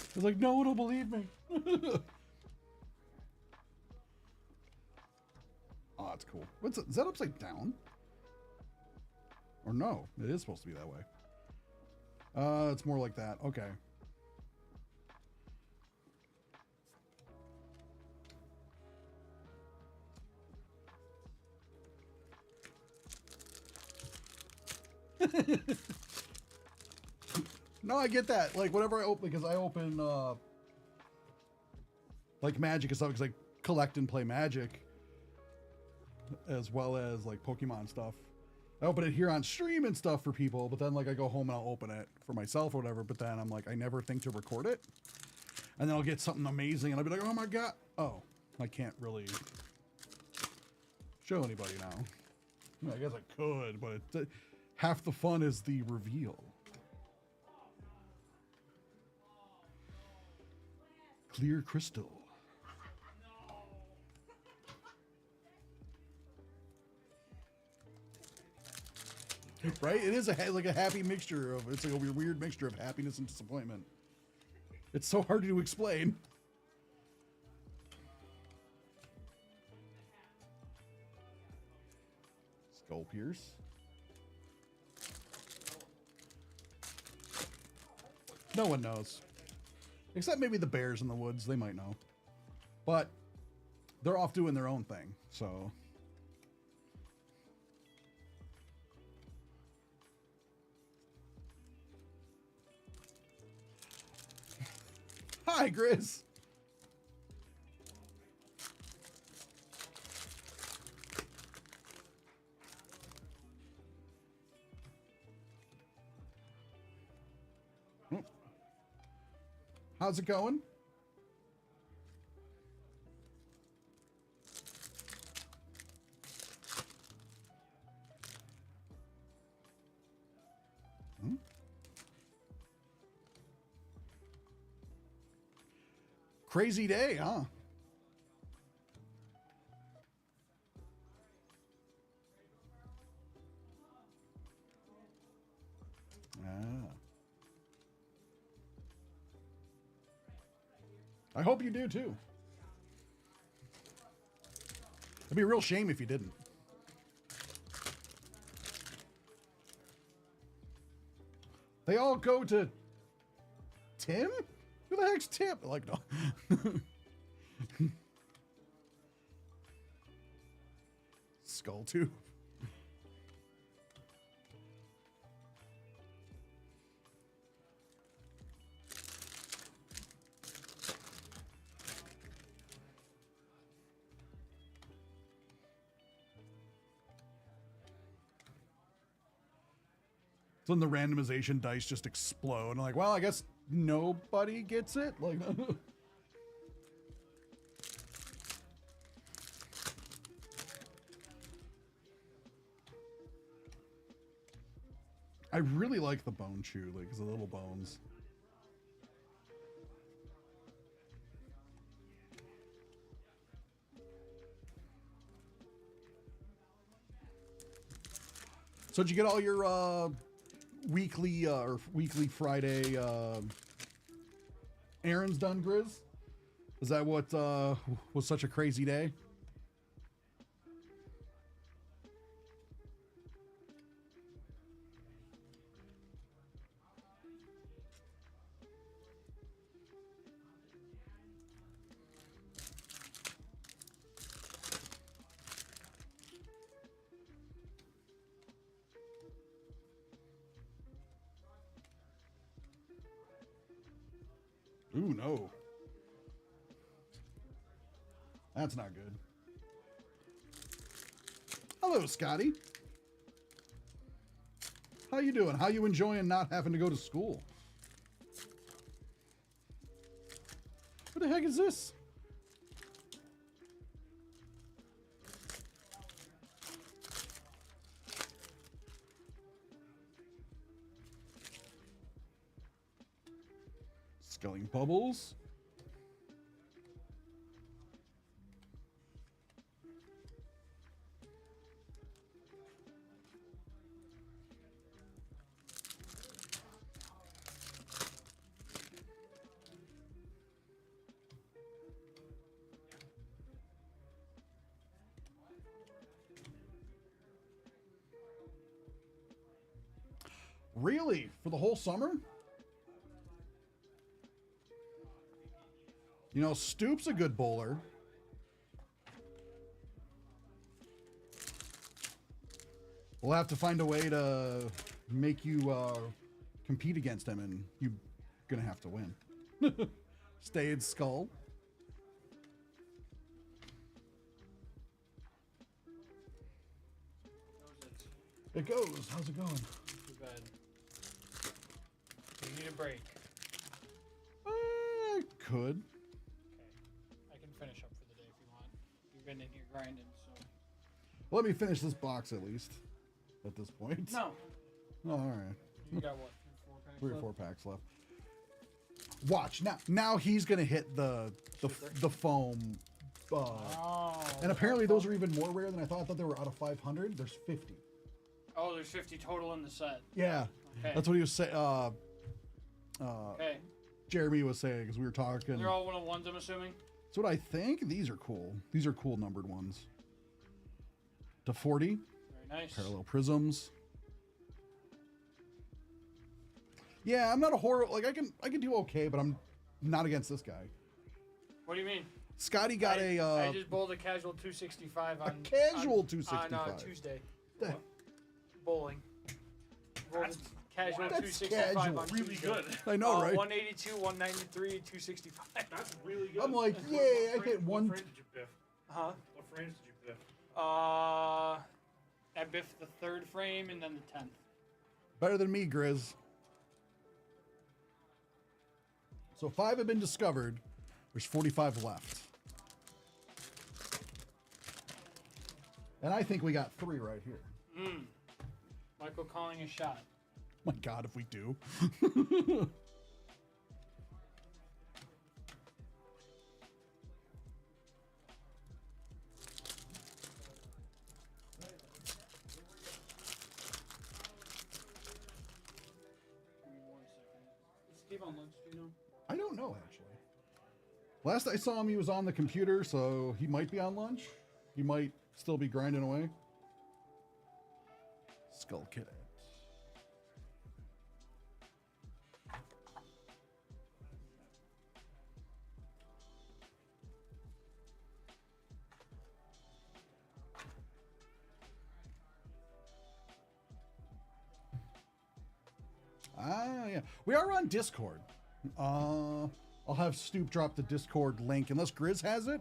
I was like, no one will believe me. Oh, that's cool. What's it? Is that upside down? Or no, it is supposed to be that way. It's more like that. Okay. No, I get that. Like, whenever I open, because I open, like, Magic and stuff, because I collect and play Magic, as well as, like, Pokemon stuff. I open it here on stream and stuff for people, but then, like, I go home and I'll open it for myself or whatever, but then I'm like, I never think to record it. And then I'll get something amazing, and I'll be like, oh my God. Oh, I can't really show anybody now. I guess I could, but half the fun is the reveal. Clear crystal. Right? It is like a happy mixture of, it's like a weird mixture of happiness and disappointment. It's so hard to explain. Skull Pierce. No one knows. Except maybe the bears in the woods. They might know. But they're off doing their own thing, so. Hi, Grizz. How's it going? Crazy day, huh? I hope you do too. It'd be a real shame if you didn't. They all go to Tim? Who the heck's Tim? Like, no. Skull tube. So then the randomization dice just explode. I'm like, well, I guess nobody gets it. Like, I really like the bone chew, like the little bones. So did you get all your weekly or weekly Friday errands done, Grizz? Is that what was such a crazy day? Ooh, no. That's not good. Hello, Scotty. How you doing? How you enjoying not having to go to school? What the heck is this? Sculling bubbles. Really? For the whole summer? You know, Stoop's a good bowler. We'll have to find a way to make you compete against him, and you're gonna have to win. Stay in Skull. It goes. How's it going? Too bad. You need a break. I could. Okay. I can finish up for the day if you want. You've been in here grinding, so. Let me finish this box at least. At this point. No. Oh, all right. You got what? 3 or 4 packs 3 or left? 4 packs left. Watch now. He's gonna hit the foam. And apparently those are even more rare than I thought. I thought they were out of 500. There's 50. Oh, there's 50 total in the set. Yeah. Okay. That's what he was saying. Okay. Jeremy was saying because we were talking. They're all 1-of-1s, I'm assuming. That's what I think. These are cool. These are cool numbered ones. To 40. Very nice. Parallel prisms. Yeah, I'm not a horror. Like I can do okay, but I'm not against this guy. What do you mean? Scotty got I just bowled a casual 265 on casual on 265 Tuesday. The- Bowling. Rolled That's- a casual that's 265 casual. on Really Tuesday. good. I know, right? 182, 193, 265. That's really good. I'm like, What- yay, I what hit frame- one- What frames did you biff? Huh? What frames did you biff? I biffed the 3rd frame and then the 10th. Better than me, Grizz. So 5 have been discovered. There's 45 left. And I think we got 3 right here. Michael calling a shot. My God, if we do. Give me 1 second. Is Steve on lunch, do you know? I don't know, actually. Last I saw him, he was on the computer, so he might be on lunch. He might still be grinding away. Skull Kid. Ah, yeah. We are on Discord. I'll have Stoop drop the Discord link unless Grizz has it.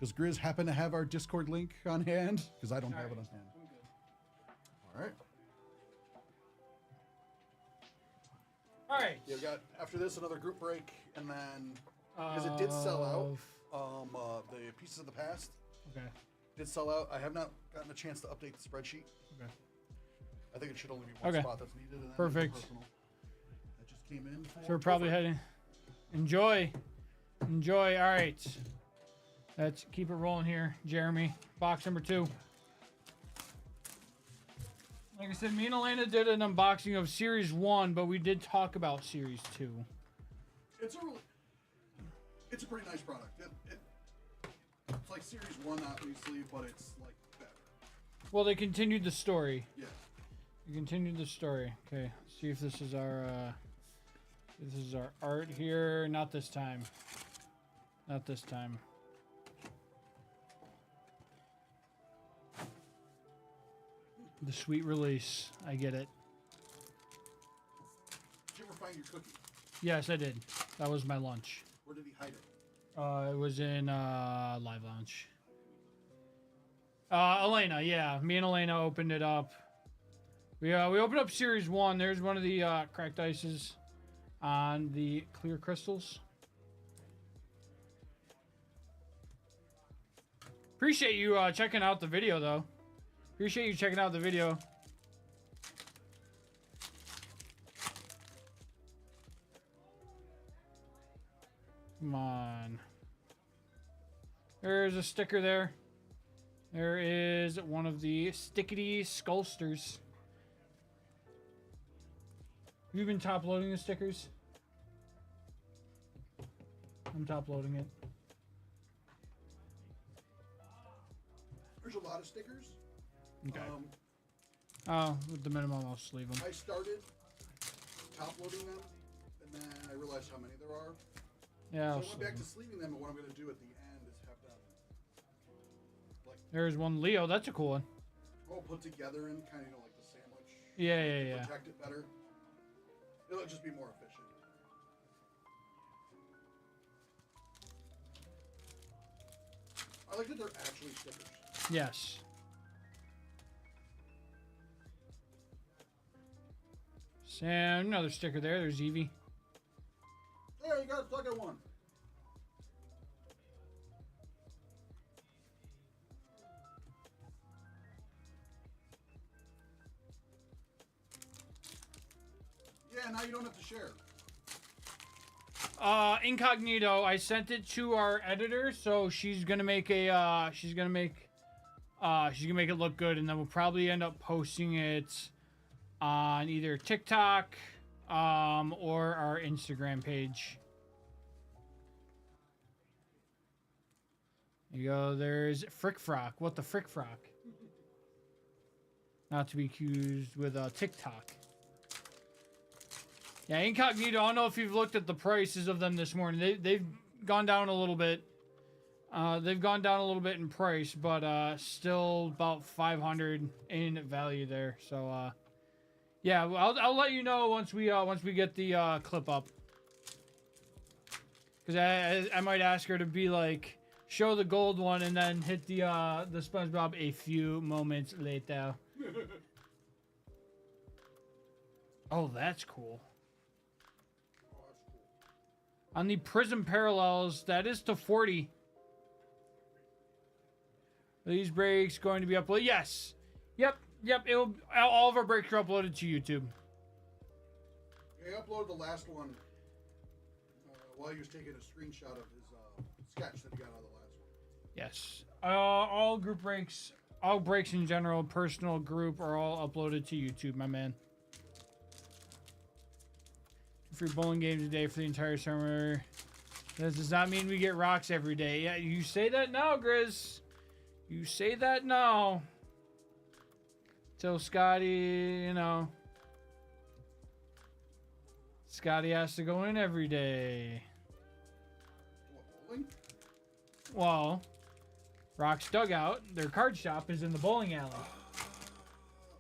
Does Grizz happen to have our Discord link on hand? Because I don't have it on hand. I'm good. All right. All right. Yeah, we got after this another group break, and then because it did sell out. The pieces of the past Okay. did sell out. I have not gotten a chance to update the spreadsheet. Okay. I think it should only be one Okay. spot that's needed. And then Perfect. personal. That just came in. So we're probably heading. Enjoy. Enjoy. All right. Let's keep it rolling here. Jeremy, box number 2. Like I said, me and Elena did an unboxing of Series 1, but we did talk about Series 2. It's a pretty nice product. It's like Series 1, obviously, but it's like better. Well, they continued the story. Yeah. They continued the story. Okay. Let's see if this is our art here. Not this time. Not this time. The sweet release. I get it. Did you ever find your cookie? Yes, I did. That was my lunch. Where did he hide it? It was in Live Lounge. Elena, yeah. Me and Elena opened it up. We opened up Series 1. There's one of the cracked ices on the clear crystals. Appreciate you checking out the video, though. Appreciate you checking out the video. Come on. There's a sticker there. There is one of the stickety skullsters. Have you been top loading the stickers? I'm top loading it. There's a lot of stickers. Okay. Oh, with the minimum, I'll sleeve them. I started top loading them, and then I realized how many there are. Yeah, So I'll I went sleeve back them. to sleeving them, and what I'm going to do at the end is have them There's one Leo. That's a cool one. all put together in kind of, like the sandwich. Yeah. Protect it better. It'll just be more efficient. I like that they're actually stickers. Yes. Sam, another sticker there. There's Evie. There, you got a second one. Yeah, now you don't have to share. Incognito. I sent it to our editor, so she's gonna make a. She's gonna make it look good, and then we'll probably end up posting it on either TikTok, or our Instagram page. There you go. There's Frick Frock. What the Frick Frock? Not to be accused with TikTok. Yeah, Incognito, I don't know if you've looked at the prices of them this morning. They've gone down a little bit. They've gone down a little bit in price, but still about 500 in value there. So yeah, I'll let you know once we get the clip up. Cuz I might ask her to be like show the gold one and then hit the SpongeBob a few moments later. Oh, that's cool. On the Prism Parallels, that is to 40. Are these breaks going to be uploaded? Yes. Yep. All of our breaks are uploaded to YouTube. Yeah, I uploaded the last one while he was taking a screenshot of his sketch that he got out of the last one. Yes. All group breaks, all breaks in general, personal, group, are all uploaded to YouTube, my man. Free bowling games a day for the entire summer. That does not mean we get rocks every day. Yeah, you say that now, Grizz. You say that now. Till Scotty, Scotty has to go in every day. What, bowling? Well, Rock's Dugout, their card shop, is in the bowling alley.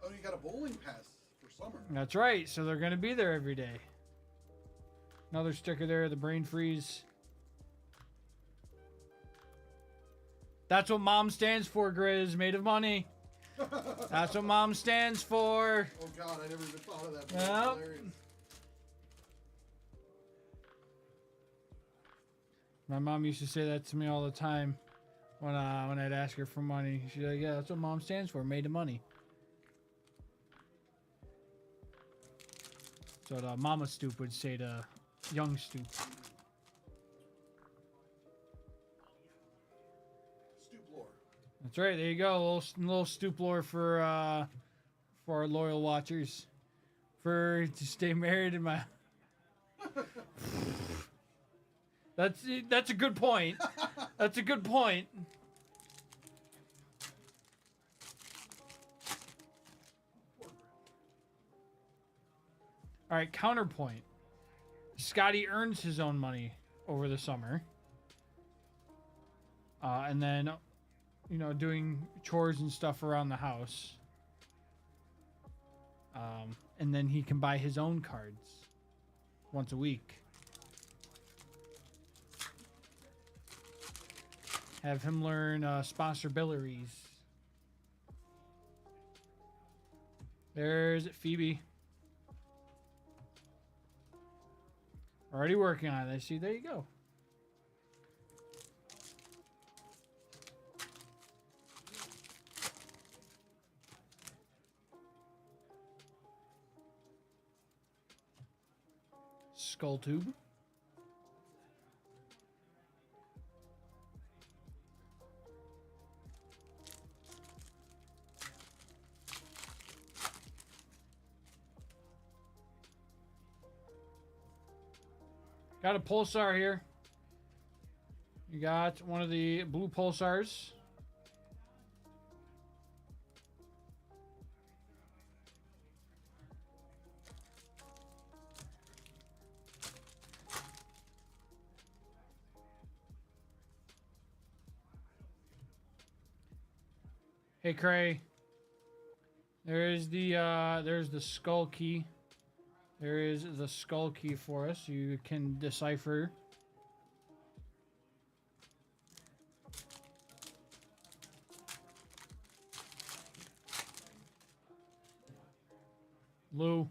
Oh, you got a bowling pass for summer. That's right, so they're going to be there every day. Another sticker there, the brain freeze. That's what mom stands for, Grizz. Made of money. That's what mom stands for. Oh God, I never even thought of that. Yep. That's hilarious. My mom used to say that to me all the time when I'd ask her for money. She's like, yeah, that's what mom stands for, made of money. So the Mama Stoop would say to Young Stoop. Stoop lore. That's right, there you go. A little Stoop lore for our loyal watchers. To stay married in my... That's a good point. That's a good point. All right, counterpoint. Scotty earns his own money over the summer. And then, doing chores and stuff around the house. And then he can buy his own cards once a week. Have him learn sponsorbilities. There's Phoebe. Already working on it. I see. There you go. Skull tube. Got a pulsar here. You got one of the blue pulsars. Hey Cray. There's the skull key. There is the skull key for us. You can decipher. Lou.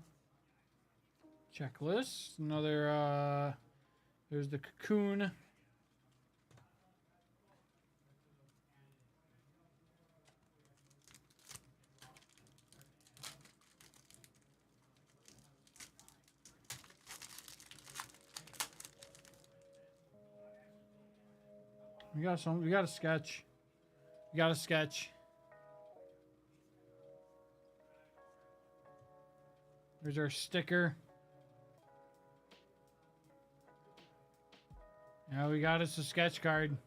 Checklist. Another, there's the cocoon. We got some. We got a sketch. We got a sketch. There's our sticker. Now we got us a sketch card.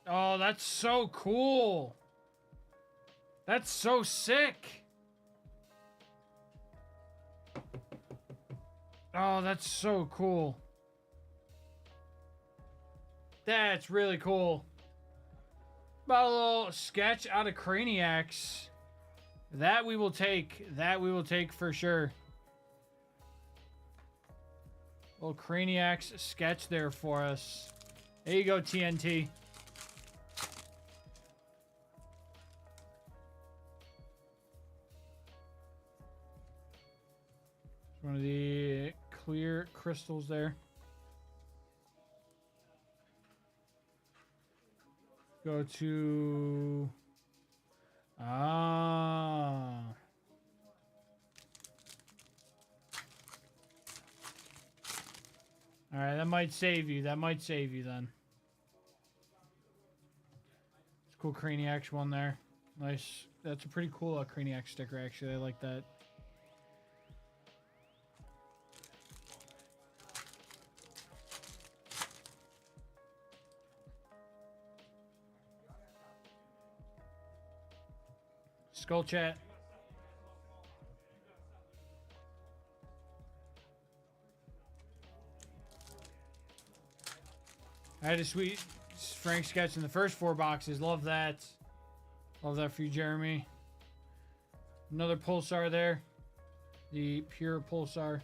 Oh, that's so cool. That's so sick. Oh, that's so cool. That's really cool. About a little sketch out of Craniacs. That we will take. That we will take for sure. Little Craniacs sketch there for us. There you go, TNT. One of the clear crystals there. Go to... Ah. Alright, that might save you. That might save you then. It's a cool Craniacs one there. Nice. That's a pretty cool Craniac sticker, actually. I like that. Skull chat. I had a sweet Frank sketch in the first 4 boxes. Love that. Love that for you, Jeremy. Another pulsar there. The pure pulsar.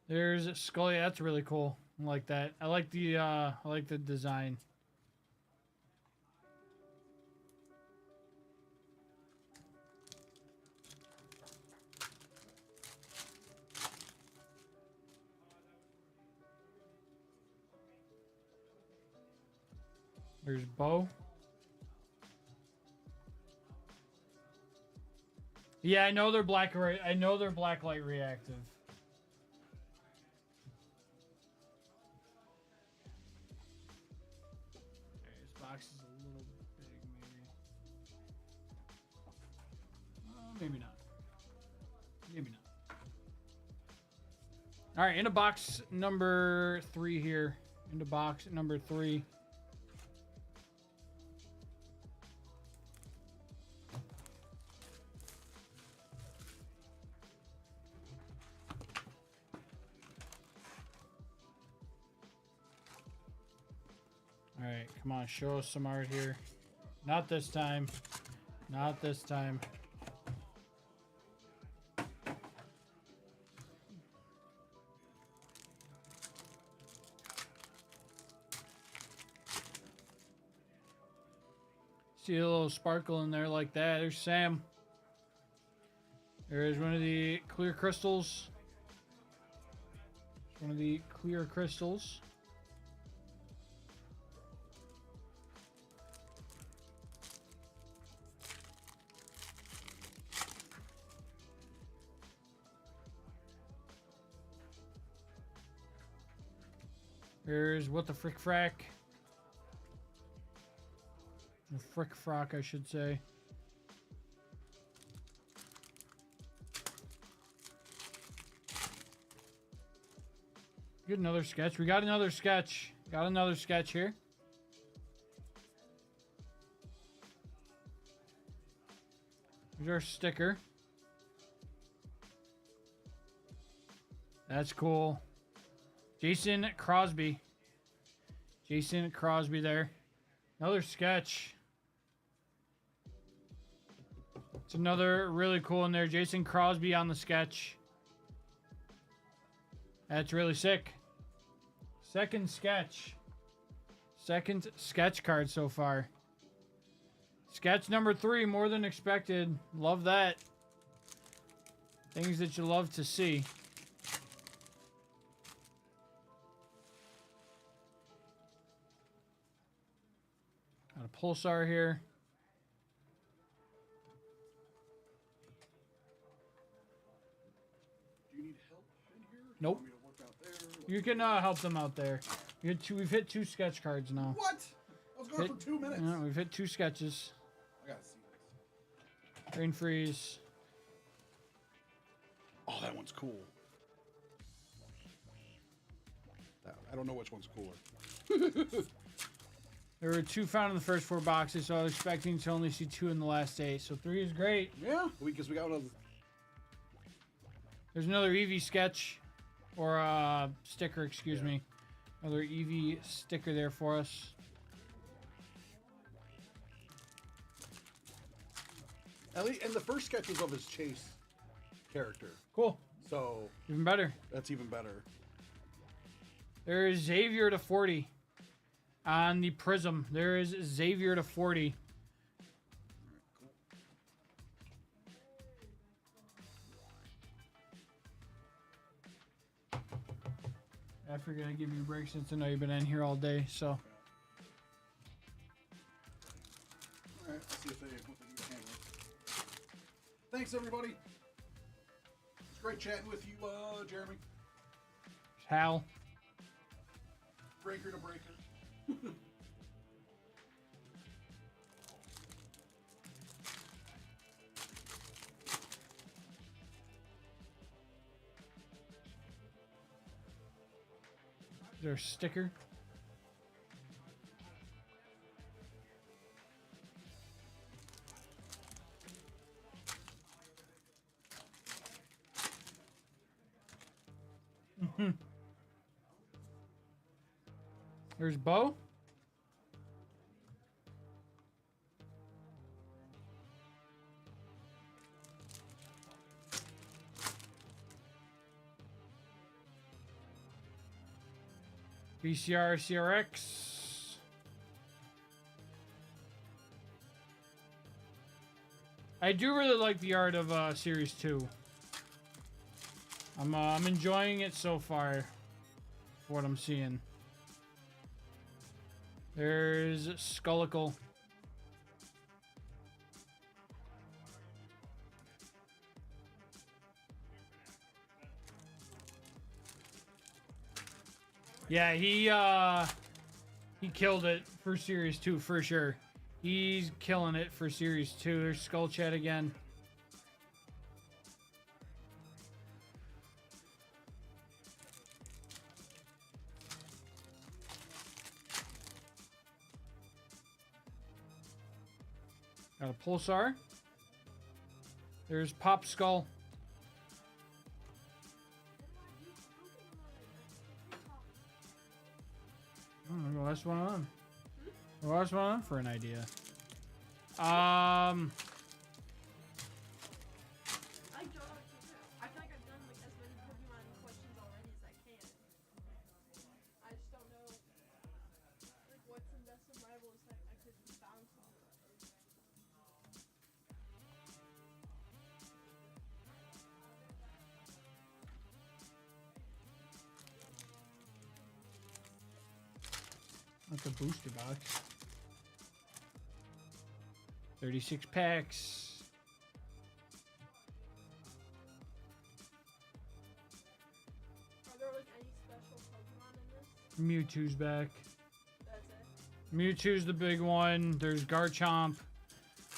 There's Scully. That's really cool. I like that. I like the design. There's Bo. Yeah, I know they're black. I know they're blacklight reactive. Box is a little big, maybe. Maybe not. Maybe not. All right, into box number 3 here. Into box number 3. Alright, come on, show us some art here. Not this time. Not this time. See a little sparkle in there like that. There's Sam. There's one of the clear crystals. One of the clear crystals. There's what the frick frack. Or frick frock, I should say. Get another sketch. We got another sketch. Got another sketch here. Here's our sticker. That's cool. Jason Crosby. Jason Crosby there. Another sketch. It's another really cool in there. Jason Crosby on the sketch. That's really sick. Second sketch. Second sketch card so far. Sketch number 3, more than expected. Love that. Things that you love to see. Got a pulsar here. Do you need help in here? Nope. Do you want me to work out there? You can help them out there. We've hit 2 sketch cards now. What? I was going for 2 minutes. Yeah, we've hit 2 sketches. I gotta see this. Green freeze. Oh, that one's cool. I don't know which one's cooler. There were 2 found in the first 4 boxes, so I was expecting to only see 2 in the last 8. So 3 is great. Yeah, because we got one of the... There's another Eevee sketch, or sticker, excuse me. Another Eevee sticker there for us. At least, and the first sketch was of his Chase character, Cool. so Even better. that's even better. There is Xavier to 40 on the Prism. There is Xavier to 40. I figured I'd give you a break since I know you've been in here all day, so. All right, let's see if they what they can handle it. Thanks, everybody. It's great chatting with you, Jeremy. Hal. Breaker to breaker. There's a sticker. There's Bo. VCR CRX. I do really like the art of Series 2. I'm enjoying it so far. What I'm seeing. There's Skullicle. Yeah, he killed it for Series 2 for sure. He's killing it for Series 2. There's Skull Chat again. Got a Pulsar. There's Pop Skull. Oh, last one on. Last one on for an idea. Not the booster box. 36 packs. Are there like any special Pokemon in this? Mewtwo's back. That's it. Mewtwo's the big one. There's Garchomp. Is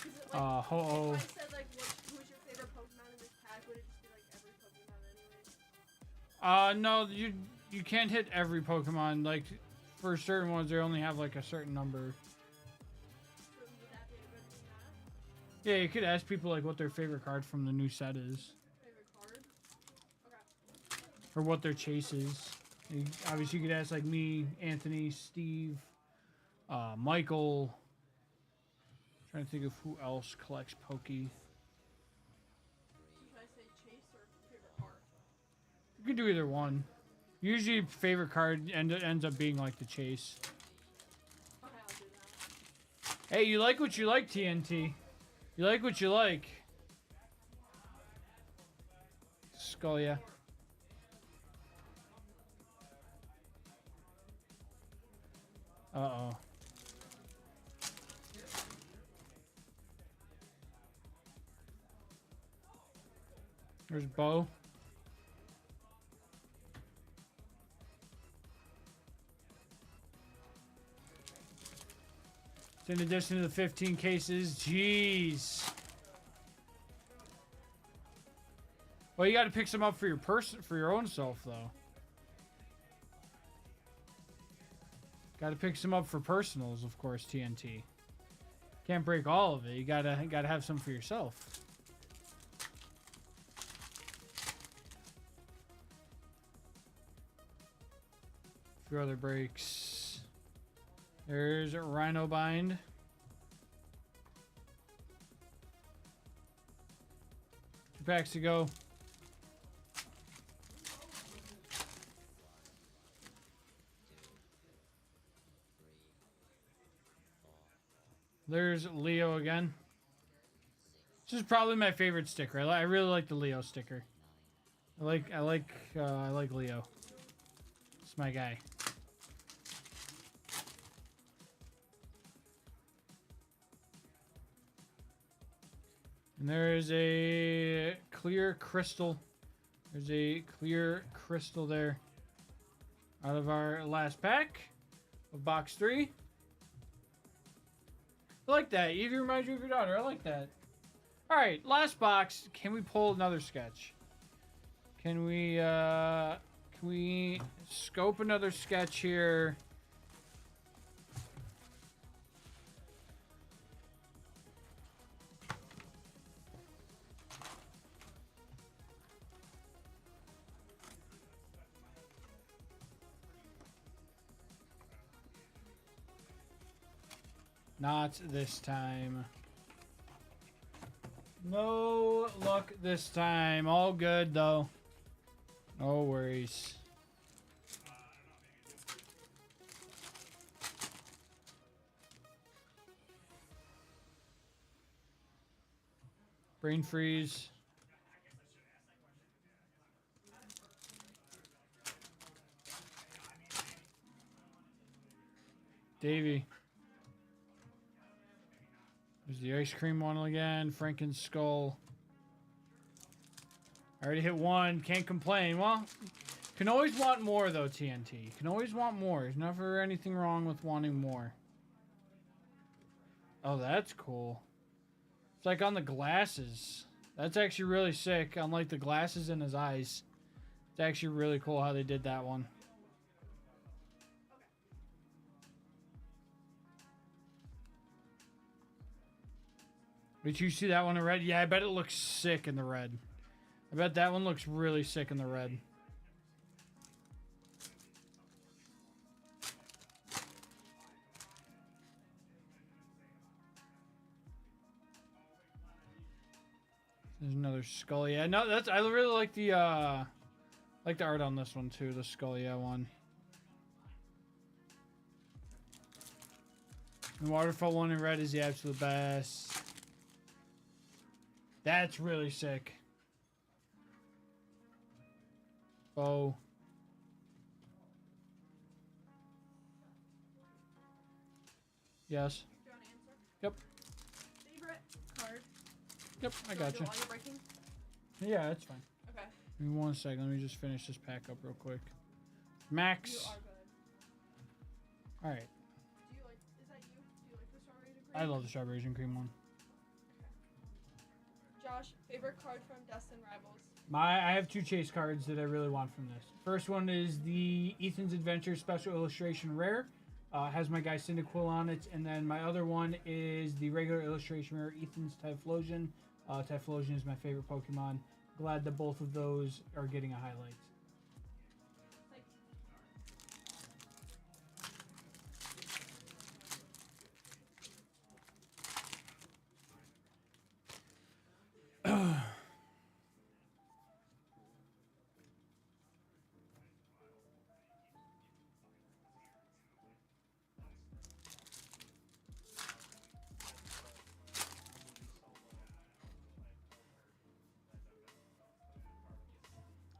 it like, Ho-Oh. if I said like who's your favorite Pokemon in this pack, would it just be like every Pokemon anyways? No, you can't hit every Pokemon. Like, for certain ones, they only have like a certain number. So would that be a good thing to ask? Yeah, you could ask people like what their favorite card from the new set is, Favorite card? Okay. or what their chase is. Obviously, you could ask like me, Anthony, Steve, Michael. Trying to think of who else collects Pokey. Should I say chase or favorite card? You can do either one. Usually, favorite card ends up being like the chase. Okay, I'll do that. Hey, you like what you like, TNT. You like what you like. Scullia. Uh-oh. There's Bo. In addition to the 15 cases, jeez. Well, you got to pick some up for your own self, though. Got to pick some up for personals, of course. TNT. Can't break all of it. You gotta have some for yourself. A few other breaks. There's Rhino Bind. Two packs to go. There's Leo again. This is probably my favorite sticker. I really like the Leo sticker. I like Leo. It's my guy. And there's a clear crystal. There's a clear crystal there. Out of our last pack of box 3. I like that. Evie reminds you of your daughter. I like that. Alright, last box. Can we pull another sketch? Can we scope another sketch here? Not this time. No luck this time. All good, though. No worries. Brain freeze. Davey. There's the ice cream one again. Franken skull. I already hit one. Can't complain. Well, can always want more though, TNT. Can always want more. There's never anything wrong with wanting more. Oh, that's cool. It's like on the glasses. That's actually really sick. Unlike the glasses in his eyes. It's actually really cool how they did that one. Did you see that one in red? Yeah, I bet it looks sick in the red. I bet that one looks really sick in the red. There's another skull. Yeah, no, that's I really like the art on this one too, the skull, yeah, one. The waterfall one in red is the absolute best. That's really sick. Oh. Yes. Do you want to answer? Yep. Favorite card? Yep, I Do you wanna got do you. it while you're breaking? Yeah, that's fine. Okay. Give me 1 second. Let me just finish this pack up real quick. You Max. are good. All right. Do you like? Is that you? Do you like the strawberries and cream? I love the strawberries and cream one. Josh, favorite card from Destined Rivals? I have 2 chase cards that I really want from this. First one is the Ethan's Adventure Special Illustration Rare. Has my guy Cyndaquil on it. And then my other one is the regular illustration rare Ethan's Typhlosion. Typhlosion is my favorite Pokemon. Glad that both of those are getting a highlight.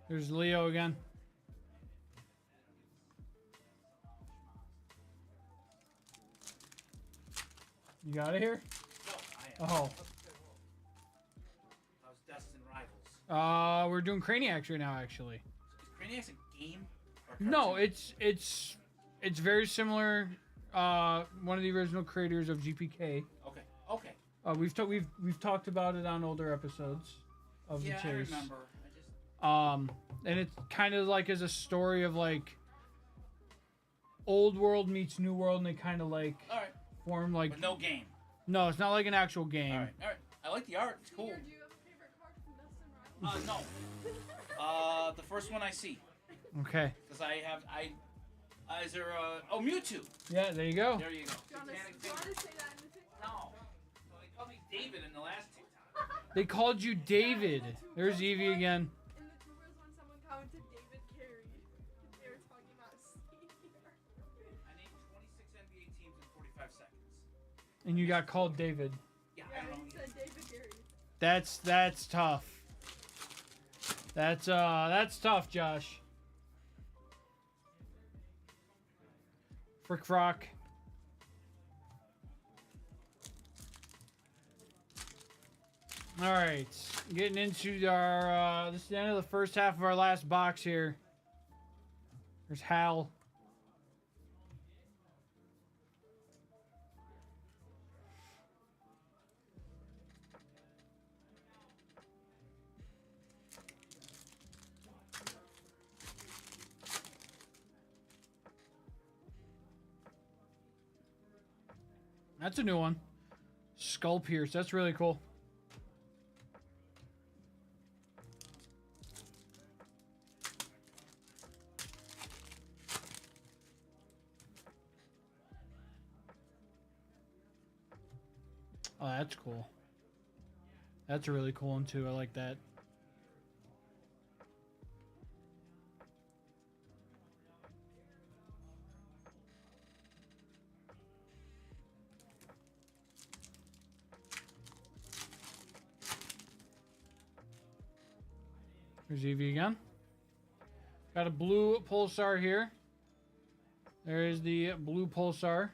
There's Leo again. You got it here? No, I am. Oh. How's Destined Rivals? We're doing Craniacs right now, actually. Is Craniacs a game? Or a No, cartoon? it's very similar. One of the original creators of GPK. Okay. Okay. We've talked about it on older episodes of Yeah, the I chase. remember. I just. And it's kind of like as a story of like old world meets new world, and they kind of like All right. form like. But no game. No, it's not like an actual game. All right. All right. I like the art. It's cool. Peter, do you have a favorite card from Destined Rivals? No. The first one I see, Okay. because I have is there oh Mewtwo? Yeah, there you go. There you go. Do you want to say that in the TikTok? No. So they called me David in the last TikTok. They called you David. There's Eevee again. In the tubers when someone commented David Carey, they were talking about senior. I named 26 NBA teams in 45 seconds. And you got called David. Yeah, Yeah, I don't know. he said David Carey. That's tough. That's tough, Josh. Frick Frock. All right, getting into our. This is the end of the first half of our last box here. There's Hal. That's a new one. Skull Pierce. That's really cool. Oh, that's cool. That's a really cool one too. I like that. There's Eevee again. Got a blue Pulsar here. There is the blue Pulsar.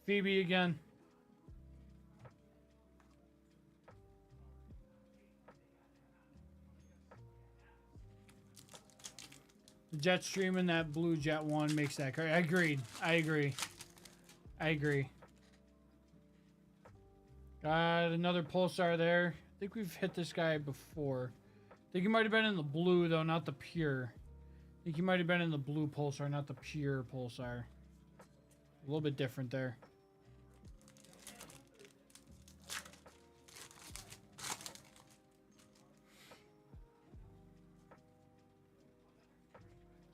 Phoebe again. The Jetstream and that blue Jet one makes that card. I agreed. I agree. I agree. Got another Pulsar there. I think we've hit this guy before. I think he might have been in the blue though, not the pure. I think he might have been in the blue Pulsar, not the pure Pulsar. A little bit different there.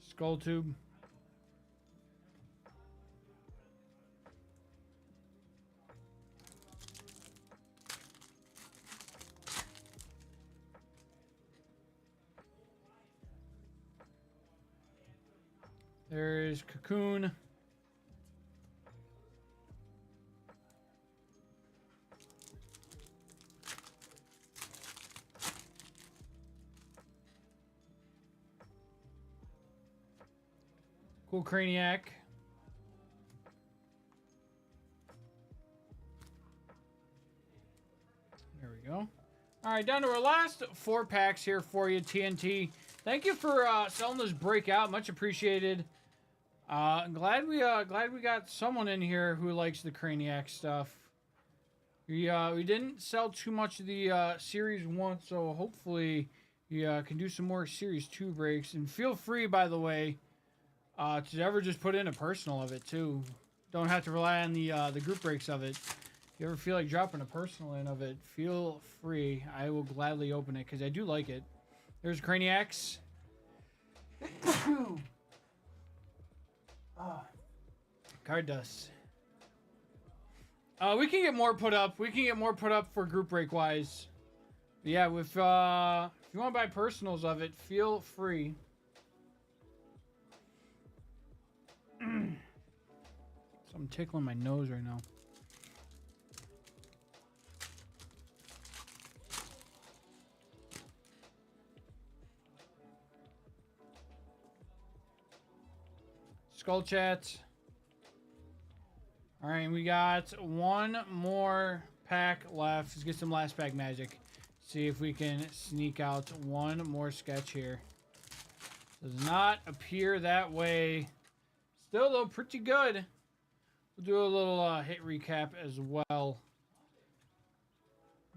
Skull Tube. There's Cocoon. Cool Craniac. There we go. All right, down to our last 4 packs here for you, TNT. Thank you for selling this breakout. Much appreciated. Glad we got someone in here who likes the Craniac stuff. We didn't sell too much of the Series 1, so hopefully we can do some more Series 2 breaks. And feel free, by the way, to ever just put in a personal of it, too. Don't have to rely on the group breaks of it. If you ever feel like dropping a personal in of it, feel free. I will gladly open it, because I do like it. There's Craniacs. Card dust. We can get more put up. We can get more put up for group break wise. But yeah, if you want to buy personals of it, feel free. So I'm tickling my nose right now. Skull Chat. All right, we got one more pack left. Let's get some last pack magic. See if we can sneak out one more sketch here. Does not appear that way. Still, though, pretty good. We'll do a little hit recap as well.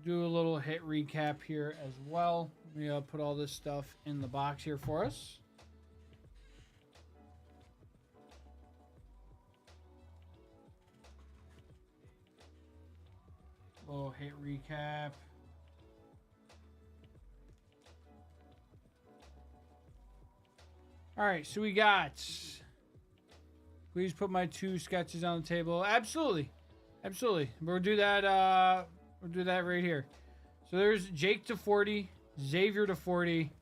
Do a little hit recap here as well. Let me put all this stuff in the box here for us. Little hit recap. All right, so we got. Please put my 2 sketches on the table. Absolutely, absolutely. We'll do that. We'll do that right here. So there's Jake to 40, Xavier to 40.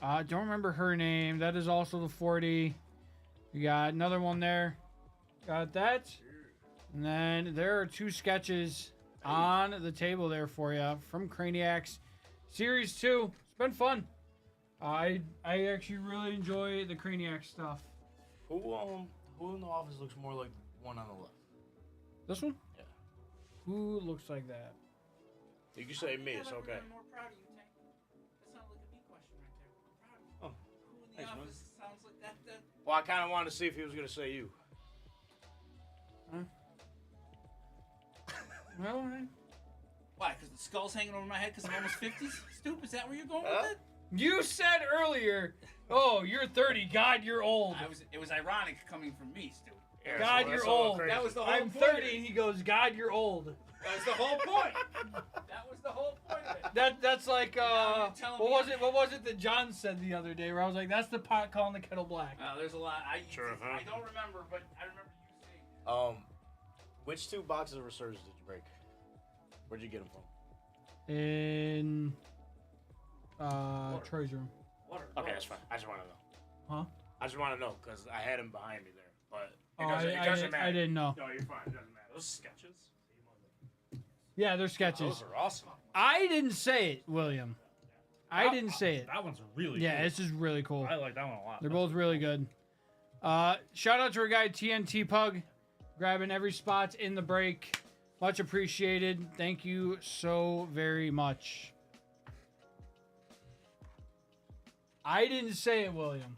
Don't remember her name. That is also the 40. We got another one there. Got that. And then there are 2 sketches on the table there for you from Craniacs Series 2. It's been fun. I actually really enjoy the Craniac stuff. Who in the office looks more like the one on the left? This one? Yeah. Who looks like that? You can say me, it's okay. I'm more proud of you, Tank. That sounded like a me question right there. I'm proud of you. Oh, Who in the thanks, man. office sounds like that? Well, I kind of wanted to see if he was going to say you. Huh? Well, Why? Because the skull's hanging over my head because I'm almost 50s? Stoop, is that where you're going with it? you said earlier, oh, you're 30. God, you're old. It was ironic coming from me, Stoop. Yeah, God, so you're that's all old. crazy. That was the whole I'm point. 30, and he goes, God, you're old. That was the whole point. That was the whole point of it. That's like Now you're telling what me was it that John said the other day where I was like, that's the pot calling the kettle black. There's a lot. I Uh-huh. don't remember, but I remember you saying Which 2 boxes of Resurgence did you break? Where'd you get them from? In Troy's room. water. Okay, that's fine. I just want to know. Huh? I just want to know because I had him behind me there, but Oh, it doesn't matter. I didn't know. No, you're fine. It doesn't matter. Those sketches. Yeah, they're sketches. Those are awesome. I didn't say it, William. I didn't say it. That one's really Yeah, cool. this is really cool. I like that one a lot. They're both really good. Shout out to our guy TNT Pug, grabbing every spot in the break. Much appreciated. Thank you so very much. I didn't say it, William.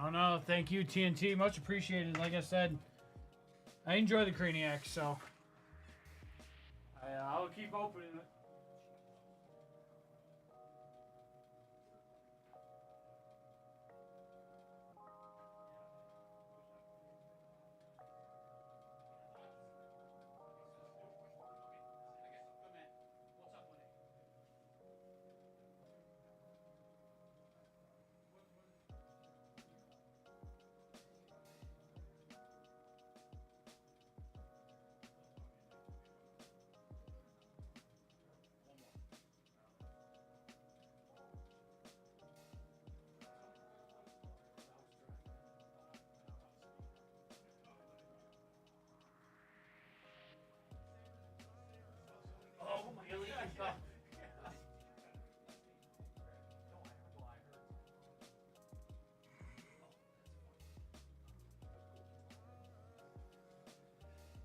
Oh no, thank you TNT, much appreciated. Like I said, I enjoy the Craniacs, so I'll keep opening it. Oh my God.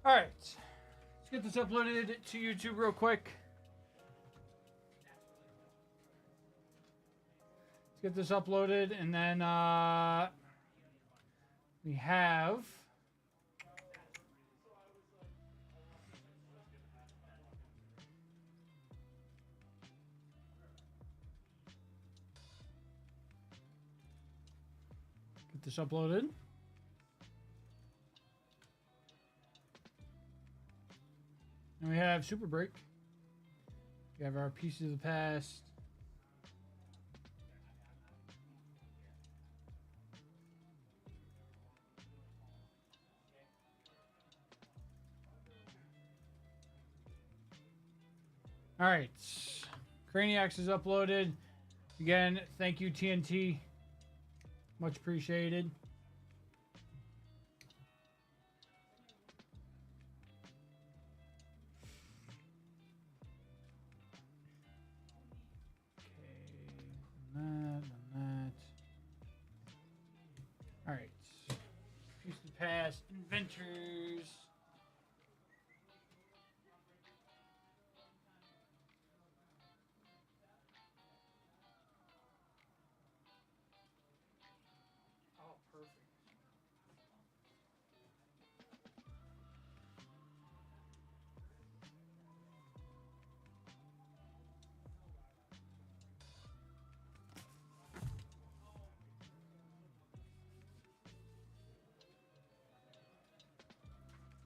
All right, let's get this uploaded to YouTube real quick. Let's get this uploaded, and then we have. Get this uploaded. And we have Super Break. We have our Pieces of the Past. All right. Craniacs is uploaded. Again, thank you, TNT. Much appreciated. That. All right. Piece of the Past, Inventors. Oh, perfect.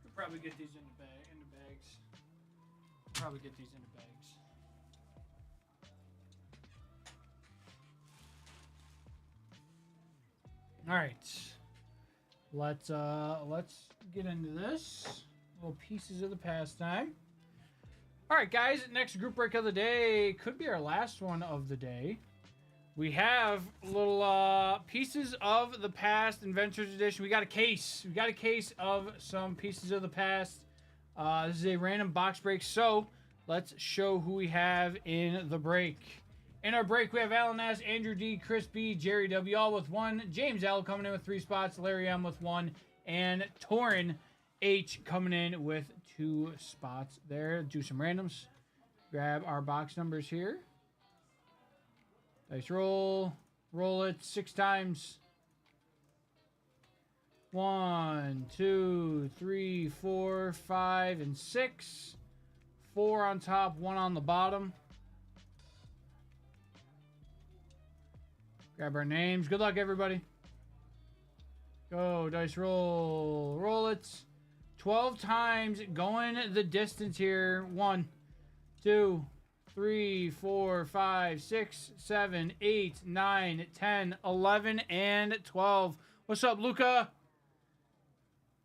Could probably get these into bags. Probably get these into bags. All right, let's get into this. Little Pieces of the Past time. All right, guys. Next group break of the day could be our last one of the day. We have little Pieces of the Past Adventures Edition. We got a case. We got a case of some Pieces of the Past. This is a random box break, so let's show who we have in the break. In our break, we have Alan S., Andrew D., Chris B., Jerry W. all with 1, James L. coming in with 3 spots, Larry M. with 1, and Torin H. coming in with 2 spots there. Do some randoms. Grab our box numbers here. Dice roll. Roll it 6 times. 1, 2, 3, 4, 5, and 6. 4 on top, 1 on the bottom. Grab our names. Good luck, everybody. Go, dice roll. Roll it. 12 times, going the distance here. 1, 2, 3, 4, 5, 6, 7, 8, 9, 10, 11, and 12. What's up, Luca?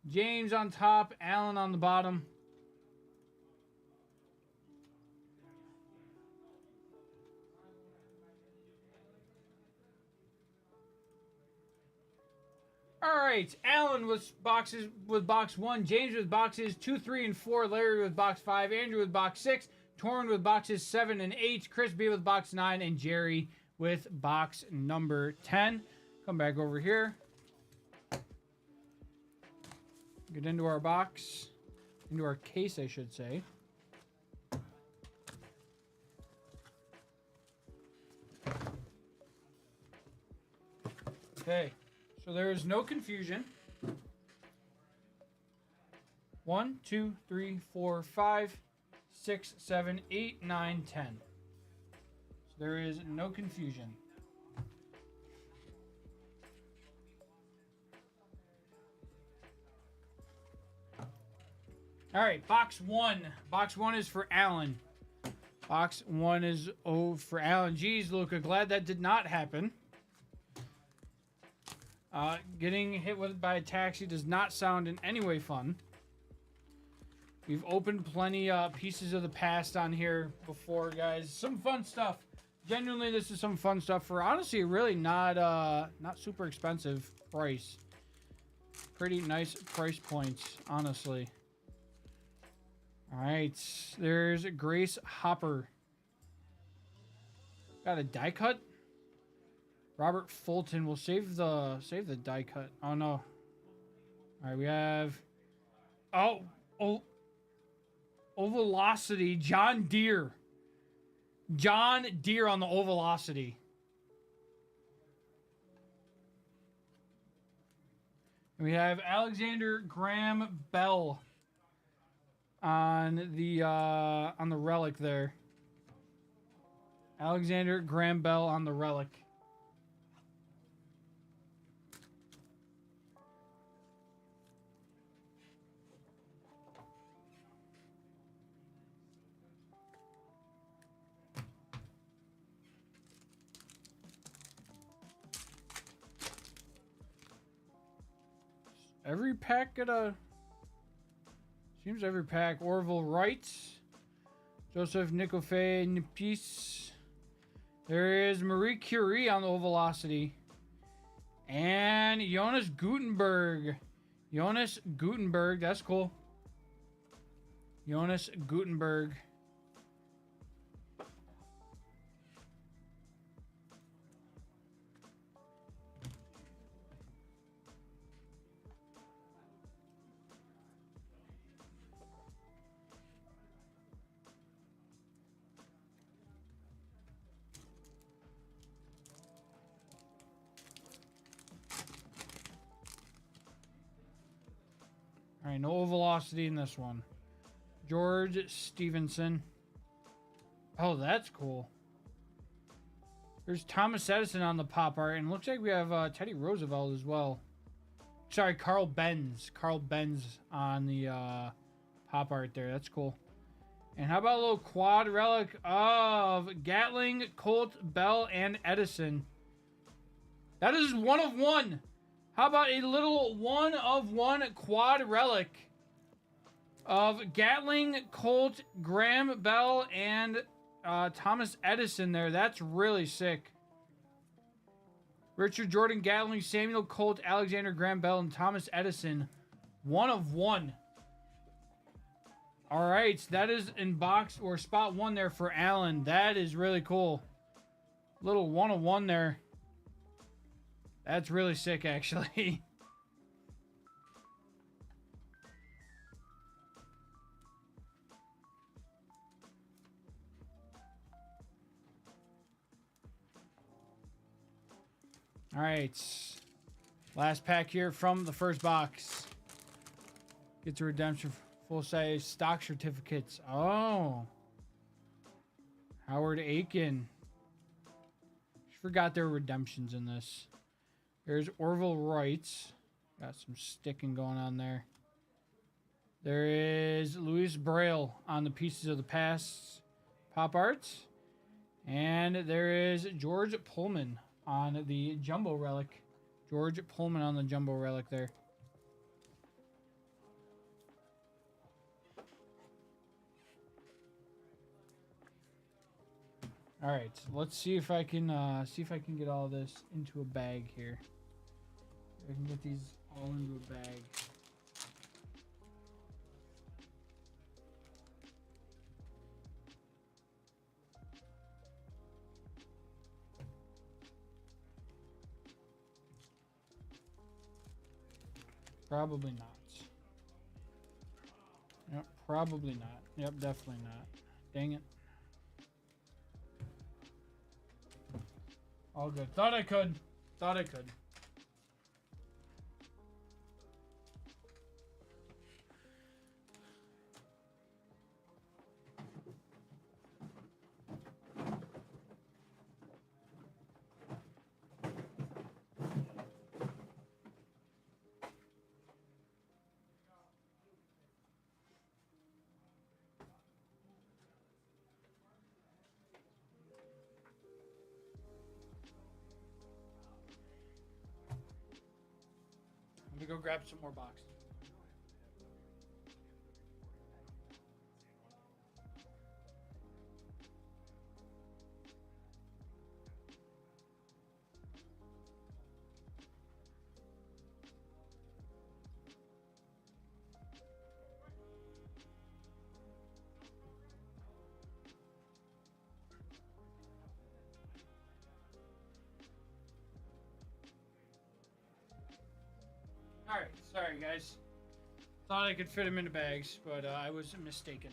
James on top, Alan on the bottom. All right, Alan with box 1, James with boxes 2, 3, and 4, Larry with box 5, Andrew with box 6, Torrin with boxes 7 and 8, Chris B with box 9, and Jerry with box number 10. Come back over here. Get into our box, into our case, I should say. Okay. So there is no confusion. 1, 2, 3, 4, 5, 6, 7, 8, 9, 10. So there is no confusion. All right, box one. Box one is for Alan. Box one is for Alan. Geez, Luca, glad that did not happen. Getting hit by a taxi does not sound in any way fun. We've opened plenty pieces of the past on here before, guys. Some fun stuff. Genuinely, this is some fun stuff for honestly really not super expensive price. Pretty nice price points, honestly. All right, there's Grace Hopper. Got a die cut. Robert Fulton. We'll save the die cut. Oh no. All right, we have Ovalocity, John Deere. John Deere on the Ovalocity. And we have Alexander Graham Bell on the relic there. Alexander Graham Bell on the relic. Every pack seems every pack. Orville Wright, Joseph Nicofe Nipis. There is Marie Curie on the Ovalocity. And Jonas Gutenberg. Jonas Gutenberg, that's cool. Jonas Gutenberg. All right, no velocity in this one. George Stevenson. Oh, that's cool. There's Thomas Edison on the pop art, and it looks like we have Teddy Roosevelt as well. Sorry, Carl Benz. Carl Benz on the pop art there. That's cool. And how about a little quad relic of Gatling, Colt, Bell, and Edison? That is 1 of 1. How about a little 1 of 1 quad relic of Gatling, Colt, Graham Bell, and Thomas Edison there? That's really sick. Richard Jordan, Gatling, Samuel Colt, Alexander Graham Bell, and Thomas Edison. 1 of 1. All right, that is in box or spot 1 there for Alan. That is really cool. Little 1 of 1 there. That's really sick, actually. All right. Last pack here from the first box. Get to redemption full-size stock certificates. Oh. Howard Aiken. Forgot there were redemptions in this. There's Orville Wright. Got some sticking going on there. There is Louis Braille on the pieces of the past pop art. And there is George Pullman on the jumbo relic. George Pullman on the jumbo relic there. All right, let's see if I can get all this into a bag here. I can get these all into a bag. Probably not. Yep, probably not. Yep, definitely not. Dang it. All good. Thought I could. Let me go grab some more boxes. Alright, sorry guys. Thought I could fit them into bags, but I was mistaken.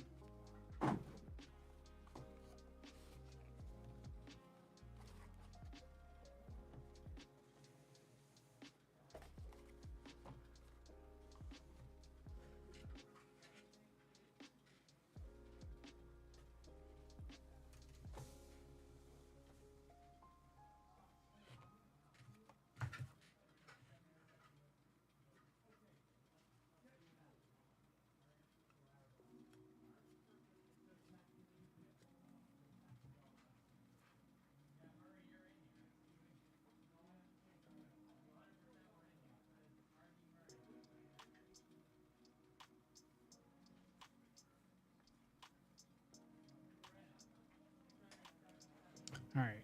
All right.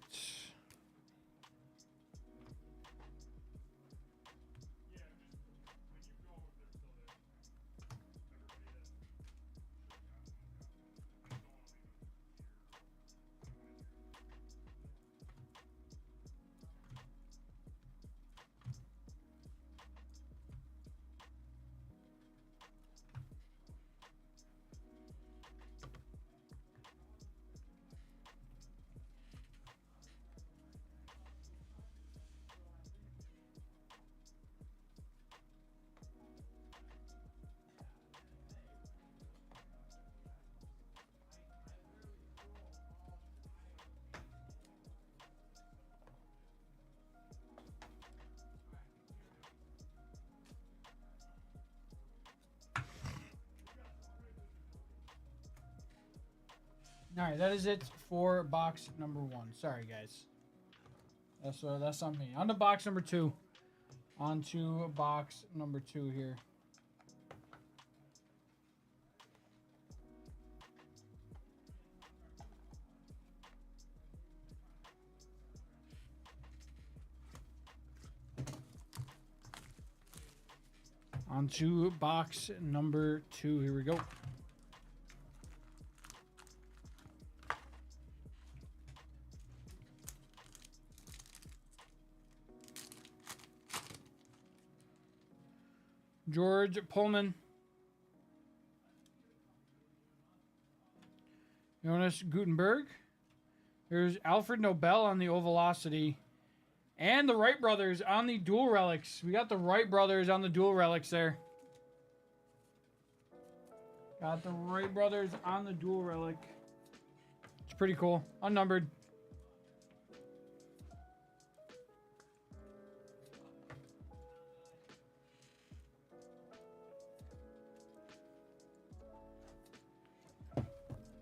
All right, that is it for box number 1. Sorry, guys. That's on me. On to box number 2. On to box number 2 here. On to box number 2. Here we go. George Pullman. Jonas Gutenberg. There's Alfred Nobel on the Ovalocity. And the Wright brothers on the dual relics. We got the Wright brothers on the dual relics there. Got the Wright brothers on the dual relic. It's pretty cool. Unnumbered.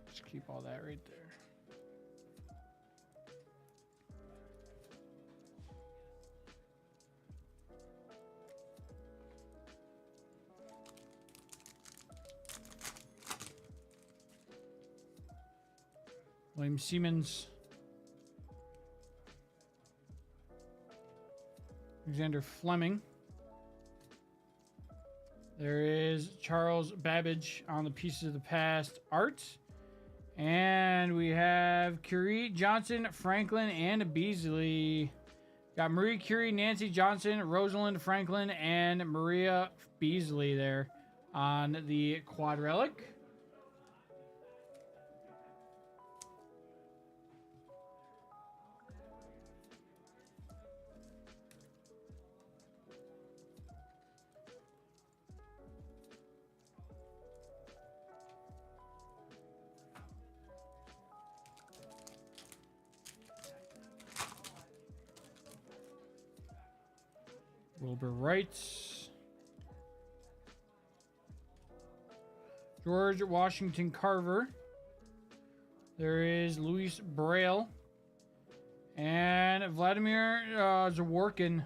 Just keep all that right there. William Siemens. Alexander Fleming. There is Charles Babbage on the Pieces of the Past art. And we have Curie, Johnson, Franklin, and Beasley. Got Marie Curie, Nancy Johnson, Rosalind Franklin, and Maria Beasley there on the quad relic. Wilbur Wright. George Washington Carver. There is Louis Braille. And Vladimir Zaworkin.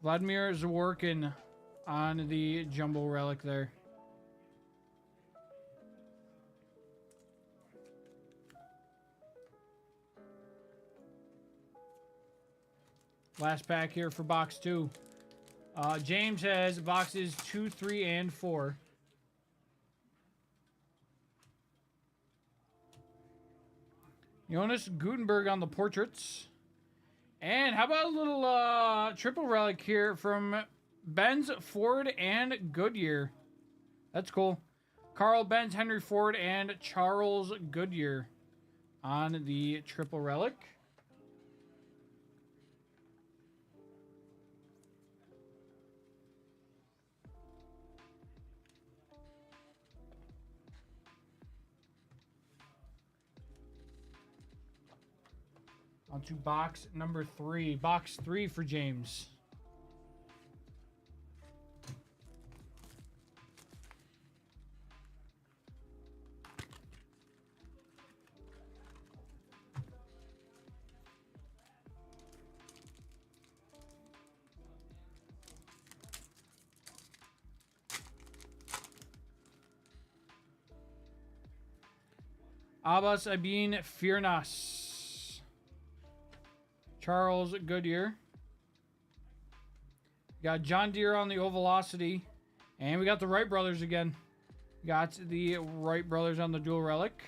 Vladimir Zaworkin on the jumbo relic there. Last pack here for box 2. James has boxes 2, 3, and 4. Jonas Gutenberg on the portraits. And how about a little triple relic here from Benz, Ford, and Goodyear. That's cool. Carl Benz, Henry Ford, and Charles Goodyear on the triple relic. On to box number 3. Box 3 for James. Abbas Abin Firnas. Charles Goodyear. We got John Deere on the Ovalocity. And we got the Wright brothers again. Got the Wright brothers on the dual relic.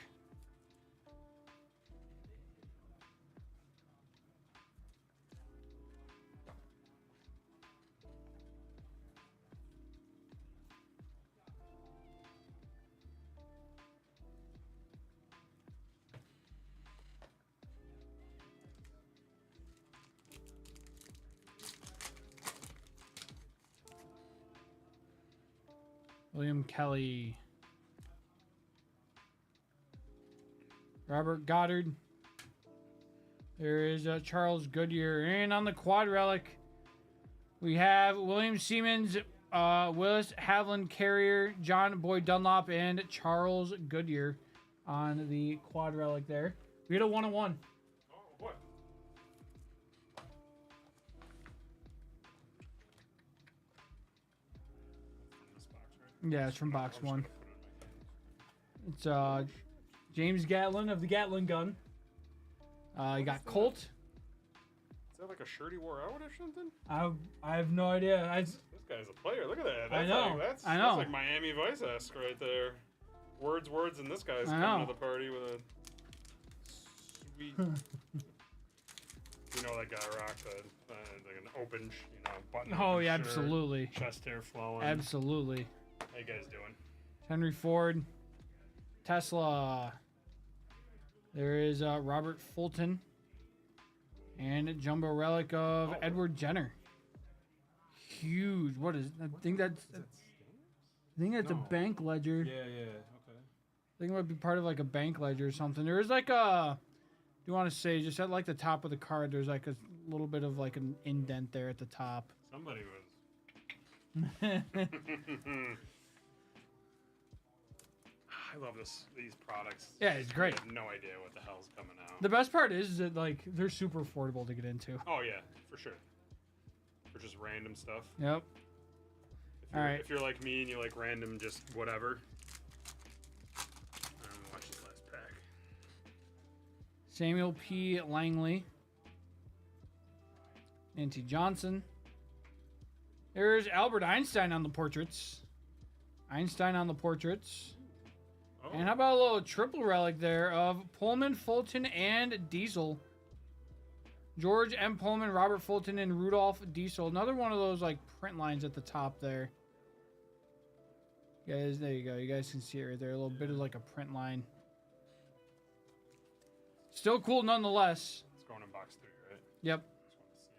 William Kelly. Robert Goddard. There is Charles Goodyear. And on the quad relic, we have William Siemens, Willis Haviland Carrier, John Boyd Dunlop, and Charles Goodyear on the quad relic there. We had a 1-1. Oh, boy. This box, right? Yeah, it's from box I'm just 1. gonna put it in my hand. It's James Gatlin of the Gatlin gun. You got Colt. Is that like a shirt he wore out or something? I have no idea. This guy's a player. Look at that. I That's know. Like, that's, I know. That's like Miami Vice-esque right there. Words, and this guy's I coming know. to the party with a sweet. You know that guy rocks like an open, button. Oh, open yeah, shirt, absolutely. Chest hair flowing. Absolutely. How you guys doing? Henry Ford. Tesla. There is Robert Fulton. And a jumbo relic of Edward Jenner. Huge. What is? I think that's a bank ledger. Yeah, okay. I think it might be part of like a bank ledger or something. There is like a. Do you want to say just at like the top of the card? There's like a little bit of like an indent there at the top. Somebody was. I love these products. Yeah, it's great. I have no idea what the hell's coming out. The best part is that like they're super affordable to get into. Oh yeah, for sure. For just random stuff. Yep. All right. If you're like me and you like random just whatever. Watch this last pack. Samuel P. Langley. Nancy Johnson. There's Albert Einstein on the portraits. Einstein on the portraits. Oh. And how about a little triple relic there of Pullman, Fulton, and Diesel. George M. Pullman, Robert Fulton, and Rudolph Diesel. Another one of those like print lines at the top there. Guys, there you go. You guys can see it right there. A little bit of like a print line. Still cool nonetheless. It's going in box 3, right? Yep. Just want to see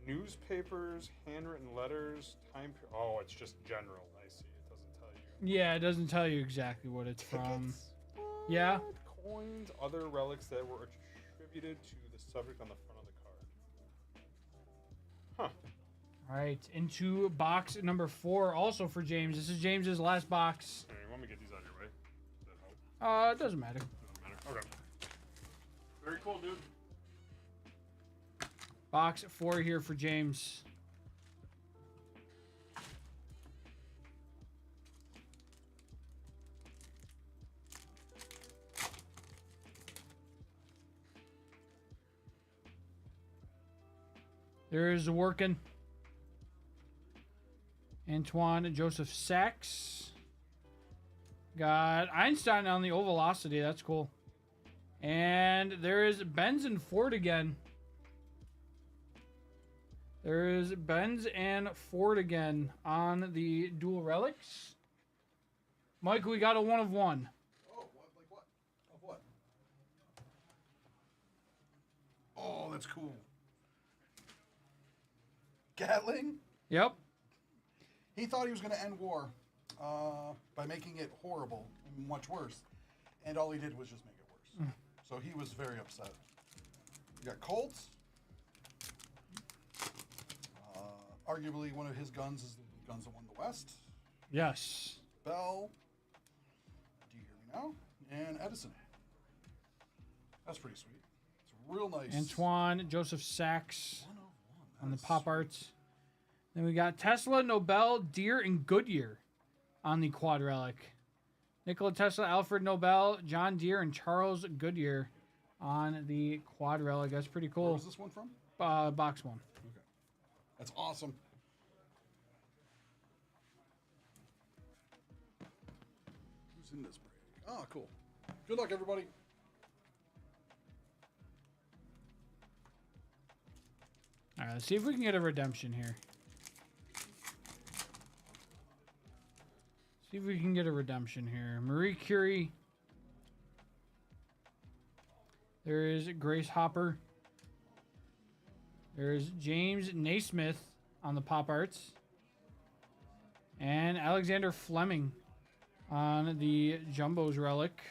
it. Newspapers, handwritten letters, time. Oh, it's just general. I see. It doesn't tell you. Yeah, it doesn't tell you exactly what it's from. Tickets? Yeah. What? Coins, other relics that were attributed to the subject on the front of the card. Huh. All right, into box number 4, also for James. This is James's last box. All right, let me get these out of your way. It doesn't matter. Doesn't matter. Okay. Very cool, dude. Box 4 here for James. There's working. Antoine Joseph Sachs. Got Einstein on the Ovalocity. That's cool. And there is Benz and Ford again. There is Benz and Ford again on the dual relics. Mike, we got a 1 of 1. Oh, what? Like what? Of what? Oh, that's cool. Gatling? Yep. He thought he was going to end war by making it horrible and much worse. And all he did was just make it worse. So he was very upset. You got Colts. Arguably one of his guns is the guns that won the West. Yes. Bell. Do you hear me now? And Edison. That's pretty sweet. It's real nice. Antoine Joseph Sachs 1 of 1. on the That's pop sweet. arts. Then we got Tesla, Nobel, Deere, and Goodyear on the quad relic. Nikola Tesla, Alfred Nobel, John Deere, and Charles Goodyear on the quad relic. That's pretty Where cool. was this one from? Box 1. Okay. That's awesome. Who's in this break? Oh, cool. Good luck, everybody. All right, let's see if we can get a redemption here. See if we can get a redemption here. Marie Curie. There is Grace Hopper. There's James Naismith on the pop arts. And Alexander Fleming on the Jumbo's relic.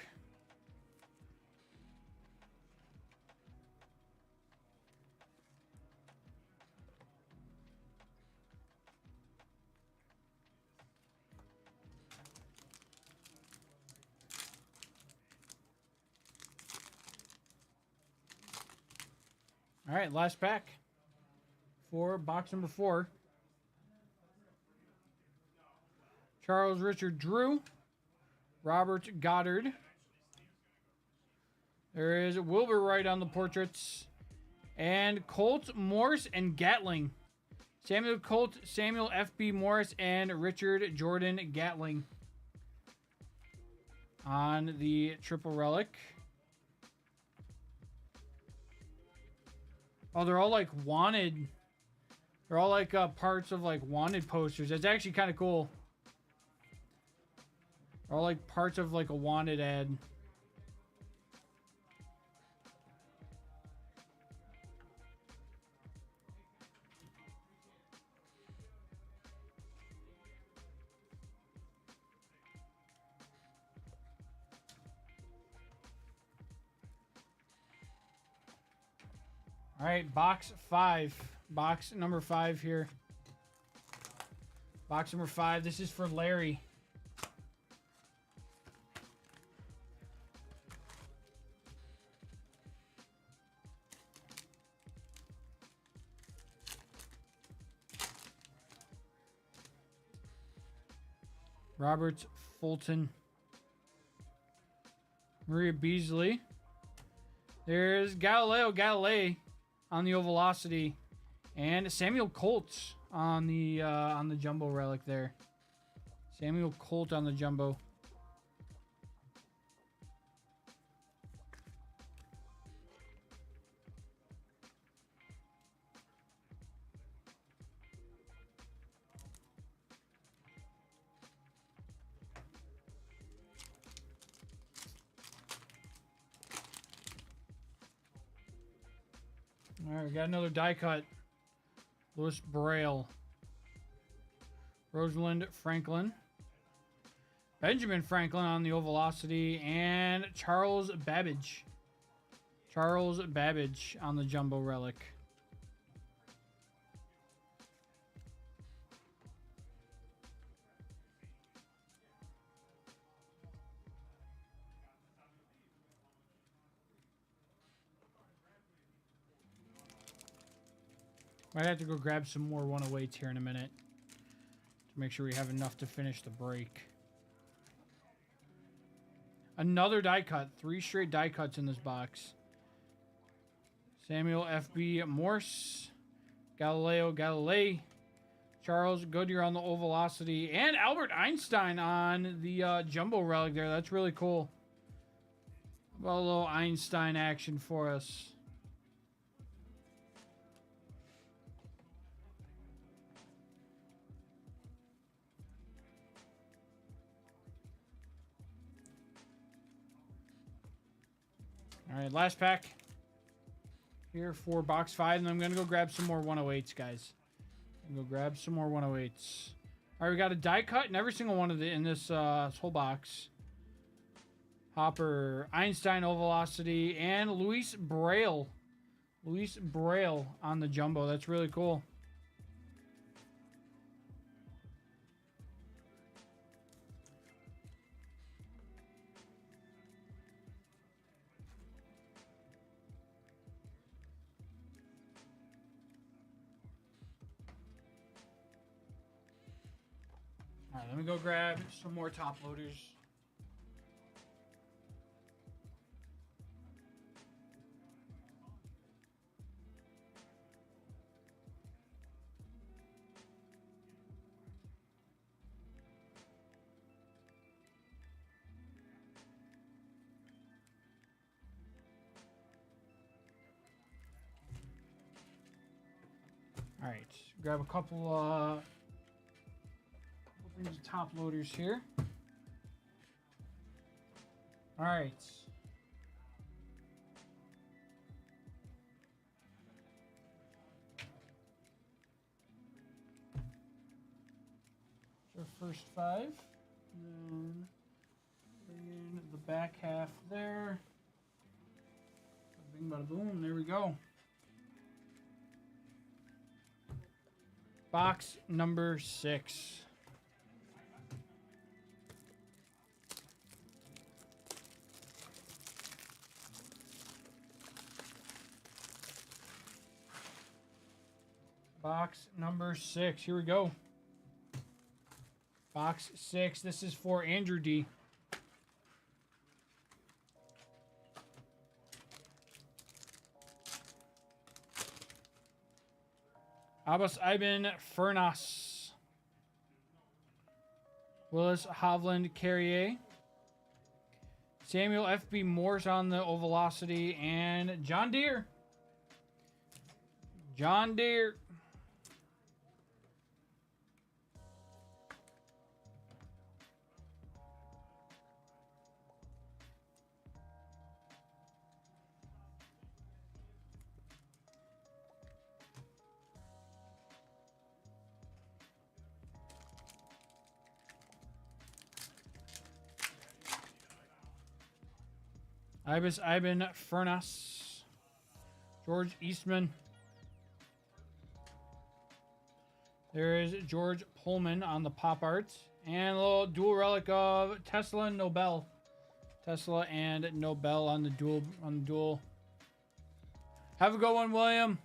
All right, last pack for box number 4. Charles Richard Drew, Robert Goddard. There is Wilbur Wright on the portraits, and Colt, Morse, and Gatling. Samuel Colt, Samuel F.B. Morris, and Richard Jordan Gatling on the triple relic. Oh, they're all like wanted. They're all like parts of like wanted posters. That's actually kind of cool. They're all like parts of like a wanted ad. All right, box 5. Box number 5 here. Box number 5. This is for Larry. Robert Fulton. Maria Beasley. There's Galileo Galilei on the Ovalocity, and Samuel Colt on the jumbo relic there. Samuel Colt on the jumbo. All right, we got another die cut. Louis Braille. Rosalind Franklin. Benjamin Franklin on the Ovalocity. And Charles Babbage. Charles Babbage on the jumbo relic. Might have to go grab some more 108s here in a minute to make sure we have enough to finish the break. Another die cut. 3 straight die cuts in this box. Samuel F.B. Morse, Galileo Galilei, Charles Goodyear on the Ovalocity, and Albert Einstein on the Jumbo Relic there. That's really cool. How about a little Einstein action for us? All right, last pack here for box 5, and I'm going to go grab some more 108s, guys. I'm going to go grab some more 108s. All right, we got a die cut in every single one of the in this whole box. Hopper, Einstein Ovalocity, and Luis Braille. Luis Braille on the Jumbo. That's really cool. All right, let me go grab some more top loaders. All right, grab a couple things of top loaders here. All right. Our first 5. And then bring in the back half there. Bing bada boom, there we go. Box number 6. Box number 6. Here we go. Box 6. This is for Andrew D. Abbas Ibn Furnas. Willis Hovland Carrier. Samuel F.B. Morse on the Ovalocity. And John Deere. John Deere. Ibis Ibn Furnas. George Eastman. There is George Pullman on the pop art. And a little dual relic of Tesla and Nobel. Tesla and Nobel on the dual. Have a good one, William.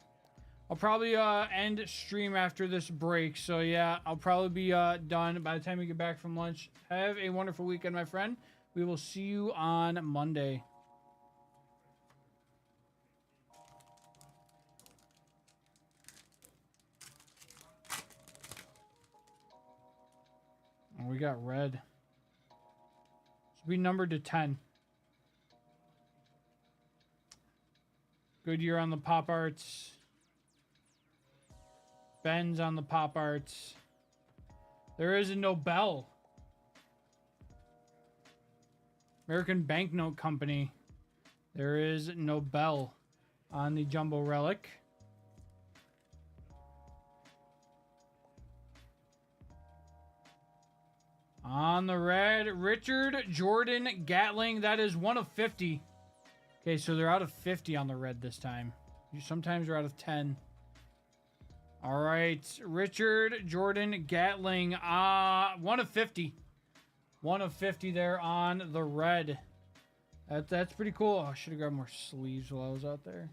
I'll probably end stream after this break. So yeah, I'll probably be done by the time we get back from lunch. Have a wonderful weekend, my friend. We will see you on Monday. We got red. This will be numbered to 10. Goodyear on the pop arts. Benz on the pop arts. There is a Nobel. American Banknote Company. There is Nobel on the Jumbo Relic. On the red, Richard Jordan Gatling. That is 1 of 50. Okay, so they're out of 50 on the red this time. Sometimes they're out of 10. All right, Richard Jordan Gatling. 1 of 50. 1 of 50 there on the red. That's pretty cool. Oh, I should have grabbed more sleeves while I was out there.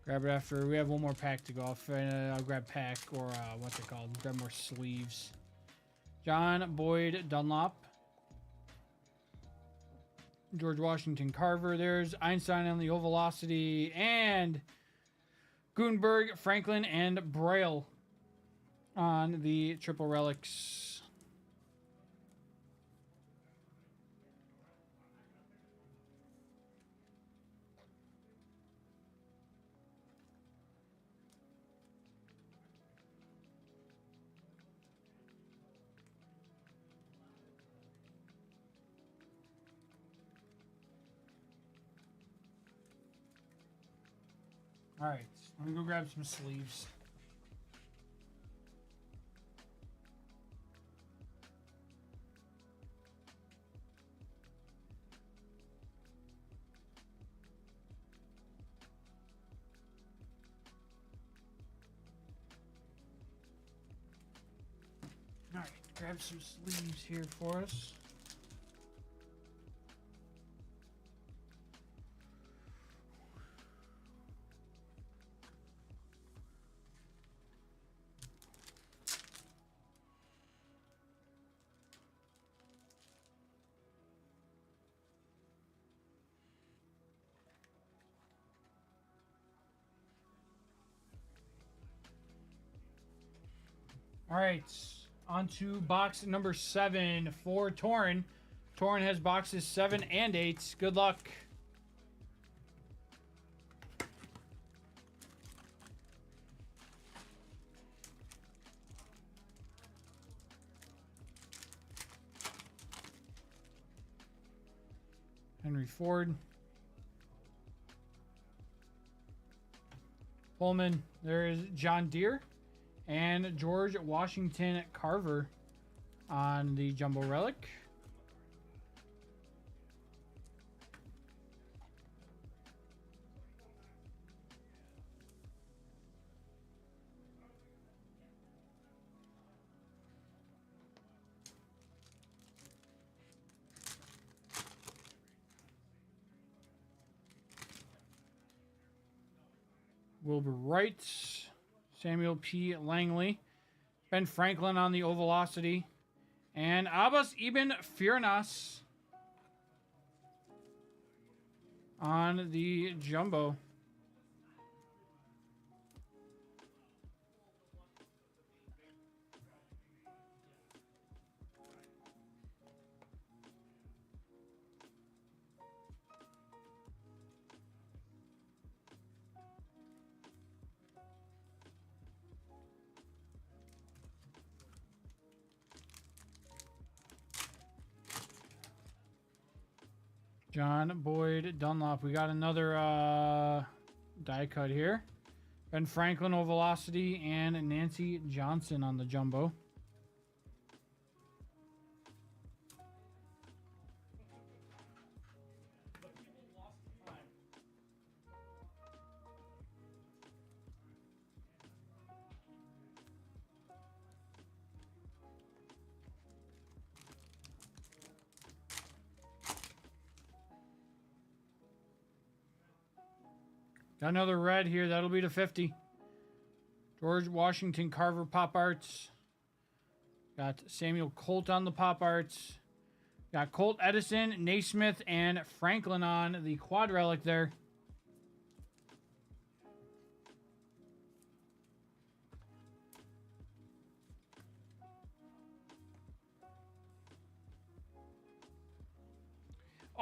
Grab it after we have one more pack to go off. And I'll grab pack or what's it called? Grab more sleeves. John Boyd Dunlop. George Washington Carver. There's Einstein on the Ovalocity. And Gutenberg, Franklin, and Braille on the triple relics. All right, I'm gonna go grab some sleeves. All right, grab some sleeves here for us. All right, on to box number 7 for Torn. Torn has boxes 7 and 8. Good luck. Henry Ford. Pullman. There is John Deere. And George Washington Carver on the Jumbo Relic. Wilbur Wright. Samuel P. Langley, Ben Franklin on the Ovalocity, and Abbas Ibn Firnas on the Jumbo. John Boyd Dunlop. We got another die cut here. Ben Franklin Ovalocity and Nancy Johnson on the Jumbo. Got another red here. That'll be to 50. George Washington Carver Pop Arts. Got Samuel Colt on the Pop Arts. Got Colt Edison, Naismith, and Franklin on the Quad Relic there.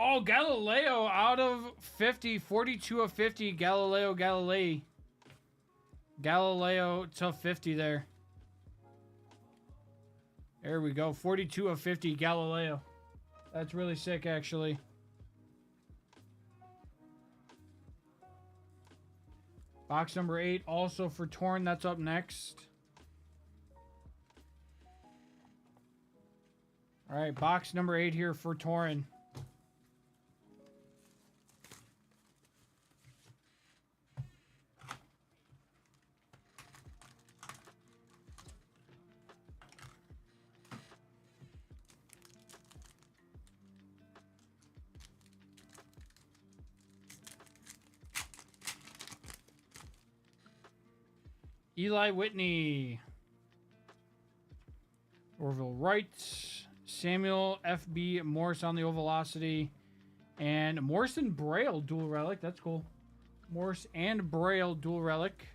Oh, Galileo out of 50. 42 of 50. Galileo Galilei. Galileo to 50 there. There we go. 42 of 50. Galileo. That's really sick, actually. Box number 8 also for Torn. That's up next. All right, box number 8 here for Torn. Eli Whitney. Orville Wright. Samuel F.B. Morse on the Ovalocity. And Morrison Braille dual relic. That's cool. Morse and Braille dual relic.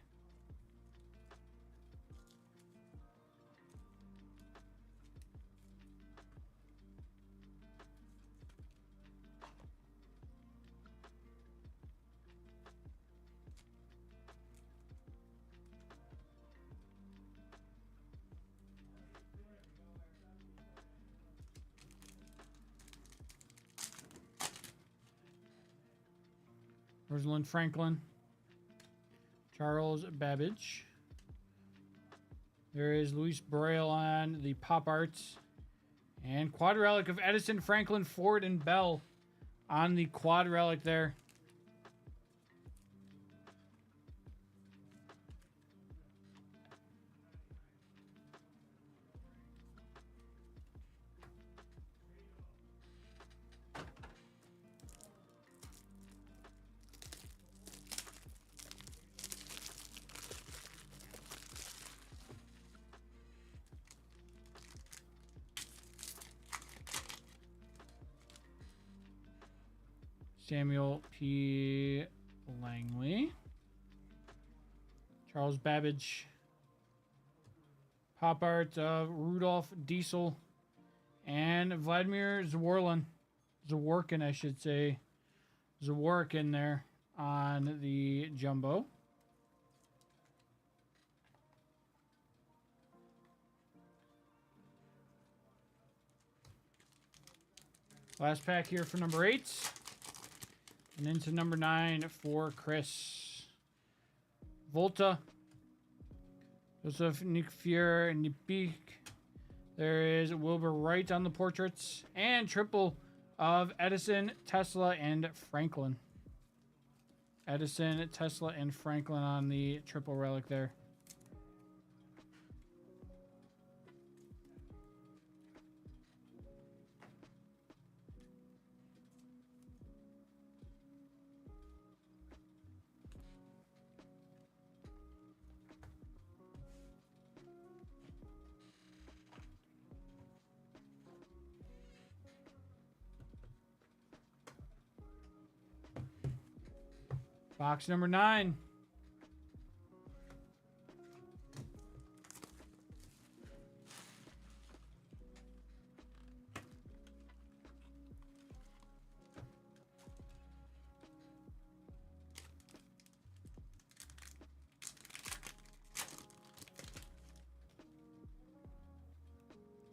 Rosalind Franklin. Charles Babbage. There is Luis Braille on the Pop Arts. And quad relic of Edison, Franklin, Ford, and Bell on the quad relic there. Samuel P. Langley. Charles Babbage. Pop art of Rudolph Diesel. And Vladimir Zaworkin. Zaworkin, I should say. Zaworkin there on the jumbo. Last pack here for number 8. And into number 9 for Chris. Volta. Joseph Nickfier Nipik. There is Wilbur Wright on the portraits. And triple of Edison, Tesla, and Franklin. Edison, Tesla, and Franklin on the triple relic there. Box number 9.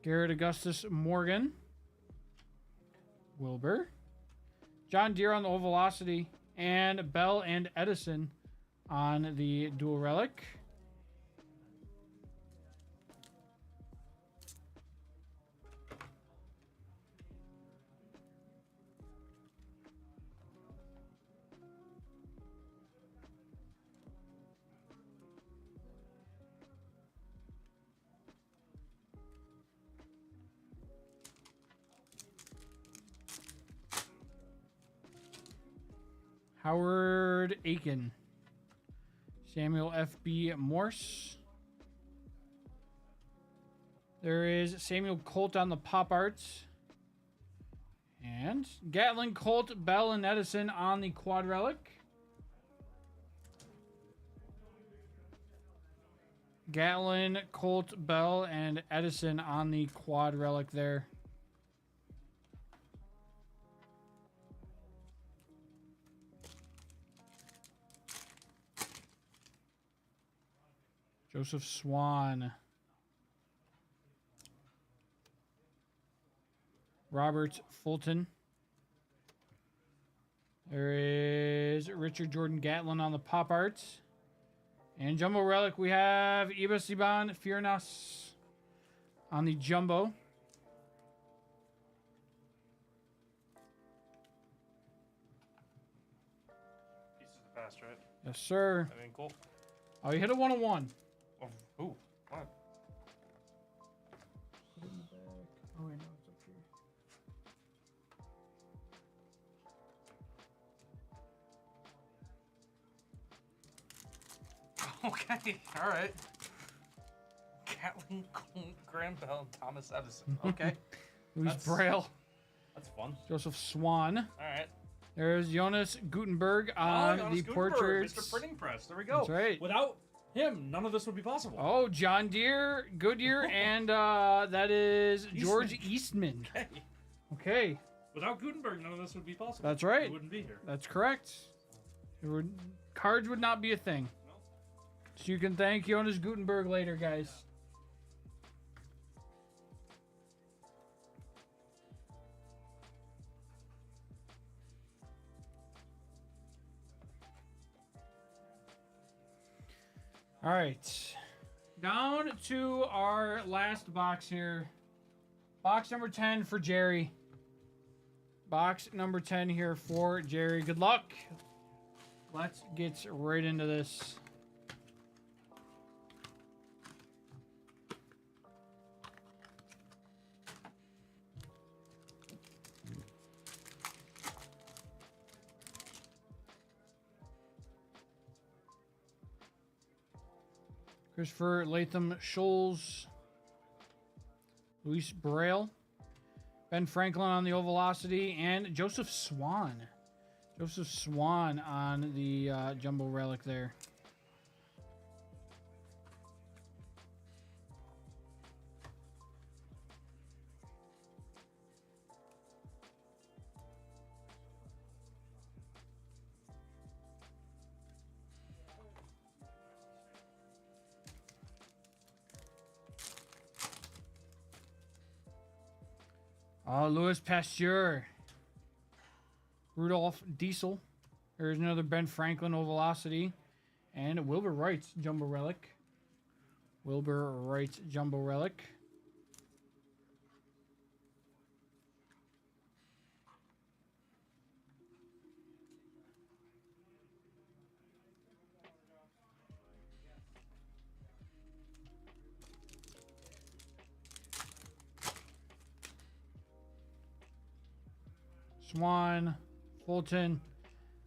Garrett Augustus Morgan. Wilbur. John Deere on the Ovalocity. And Bell and Edison on the dual relic. Howard Aiken. Samuel F.B. Morse. There is Samuel Colt on the Pop Arts. And Gatlin, Colt, Bell, and Edison on the quad relic. Gatlin, Colt, Bell, and Edison on the quad relic there. Joseph Swan. Robert Fulton. There is Richard Jordan Gatlin on the Pop Arts. And Jumbo Relic, we have Iba Siban Fiernas on the Jumbo. Pieces of the past, right? Yes, sir. I mean, cool. Oh, you hit a 101. Oh, ooh, what? Oh, wait, no, it's up here. Okay, all right. Gatling, Graham Bell, Thomas Edison. Okay, Louis That's- Braille, that's fun. Joseph Swan. All right. There's Jonas Gutenberg on Jonas the Gutenberg, portraits. Mr. Printing Press. There we go. That's right. Without him, none of this would be possible. Oh, John Deere, Goodyear, and that is George Eastman. Okay. Okay, Without Gutenberg, none of this would be possible. That's right. We wouldn't be here. that's correct. Cards would not be a thing. No. So you can thank Jonas Gutenberg later, guys. All right. Down to our last box here. Box number 10 for Jerry. Box number 10 here for Jerry. Good luck. Let's get right into this. Christopher Latham Scholes, Luis Braille, Ben Franklin on the Ovalocity, and Joseph Swan. Joseph Swan on the Jumbo Relic there. Louis Pasteur. Rudolph Diesel. There's another Ben Franklin Ovalocity. And Wilbur Wright's Jumbo Relic. Wilbur Wright's Jumbo Relic. Swan, Fulton,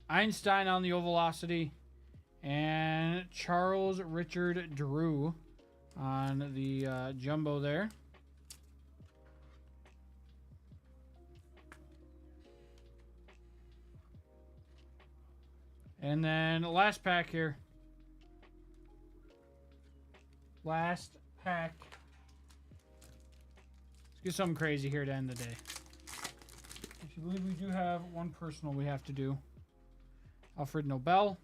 Einstein on the Ovalocity, and Charles Richard Drew on the Jumbo there. And then last pack here. Last pack. Let's get something crazy here to end the day. I believe we do have one personal we have to do. Alfred Nobel.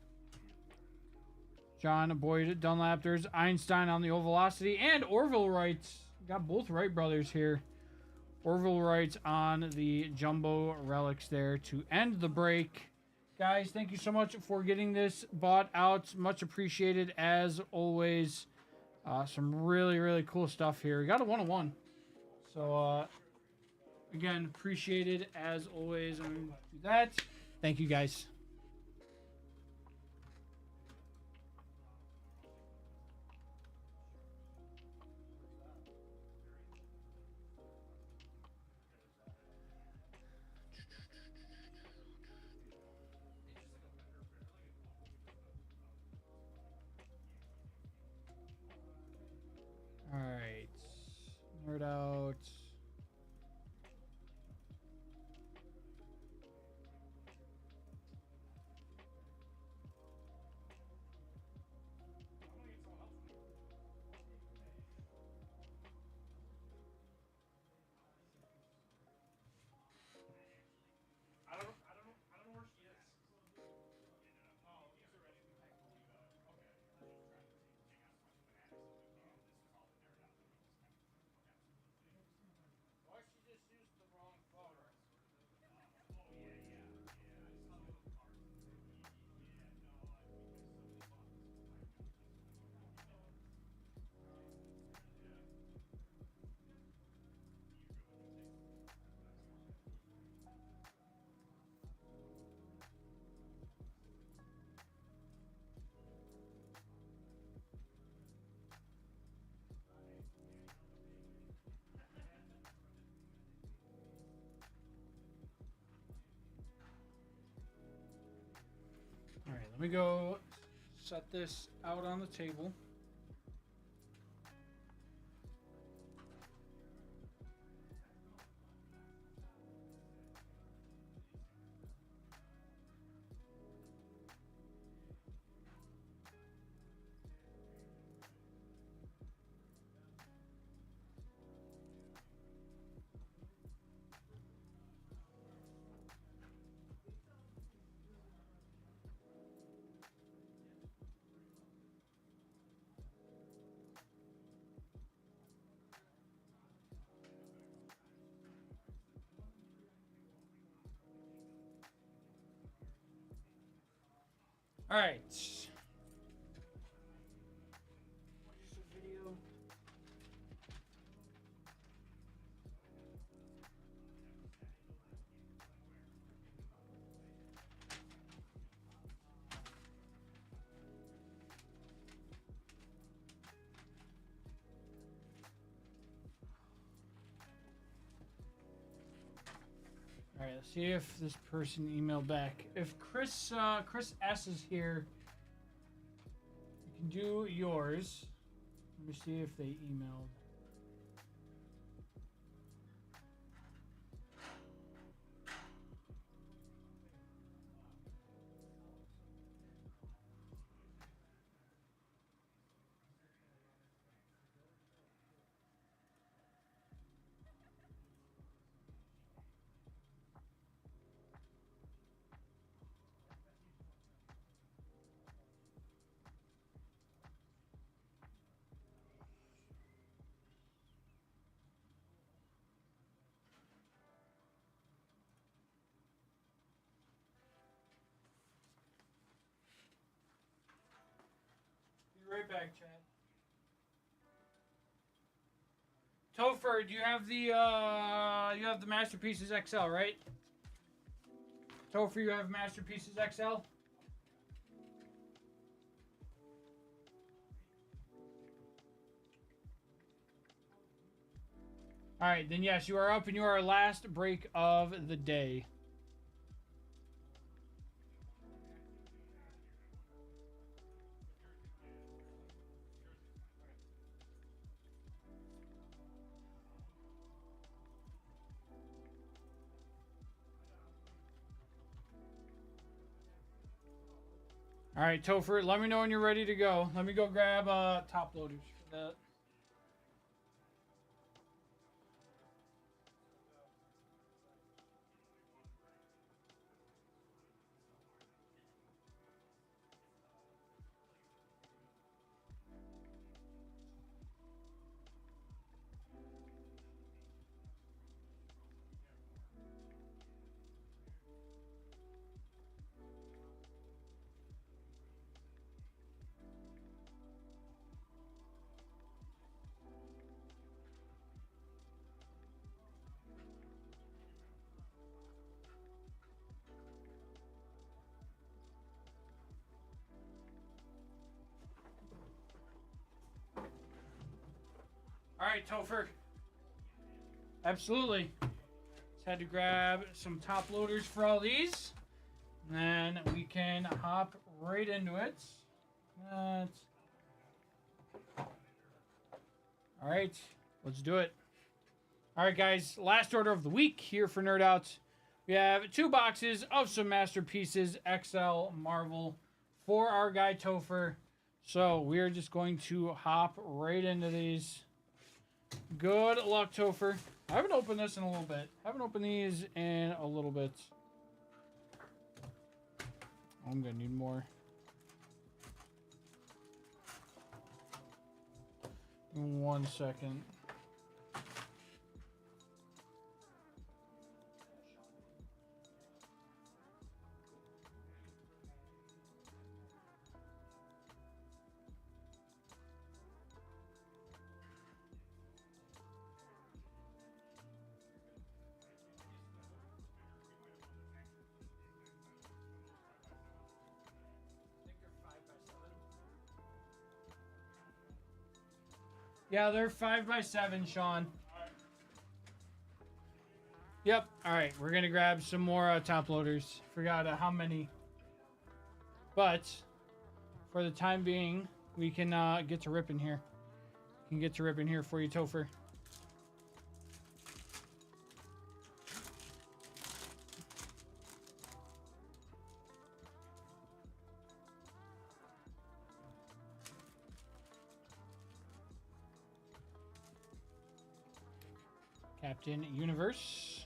John Boyd Dunlap. There's Einstein on the Ovalocity. And Orville Wright. Got both Wright brothers here. Orville Wright on the Jumbo Relics there to end the break. Guys, thank you so much for getting this bought out. Much appreciated as always. Some really, really cool stuff here. We got a 1-on-1. So, again, appreciated as always. I'm going to do that. Thank you, guys. All right. Nerd out. All right, let me go set this out on the table. All right. Video. All right, let's see if this person emailed back. If Chris S is here, you can do yours. Let me see if they emailed. Be right back, Chad. Topher, do you have the Masterpieces XL, right? Topher, you have Masterpieces XL? All right, then yes, you are up, and you are our last break of the day. All right, Topher, let me know when you're ready to go. Let me go grab top loaders for that. All right, Topher. Absolutely. Just had to grab some top loaders for all these. And then we can hop right into it. All right, let's do it. All right, guys, last order of the week here for Nerd Out. We have 2 boxes of some Masterpieces XL Marvel for our guy Topher. So we're just going to hop right into these. Good luck, Topher. I haven't opened this in a little bit. Haven't opened these in a little bit. I'm gonna need more. In 1 second. Yeah, they're 5x7, Sean. Yep. All right, we're gonna grab some more top loaders. Forgot how many, but for the time being, we can get to ripping here. Can get to ripping here for you, Topher. Captain Universe.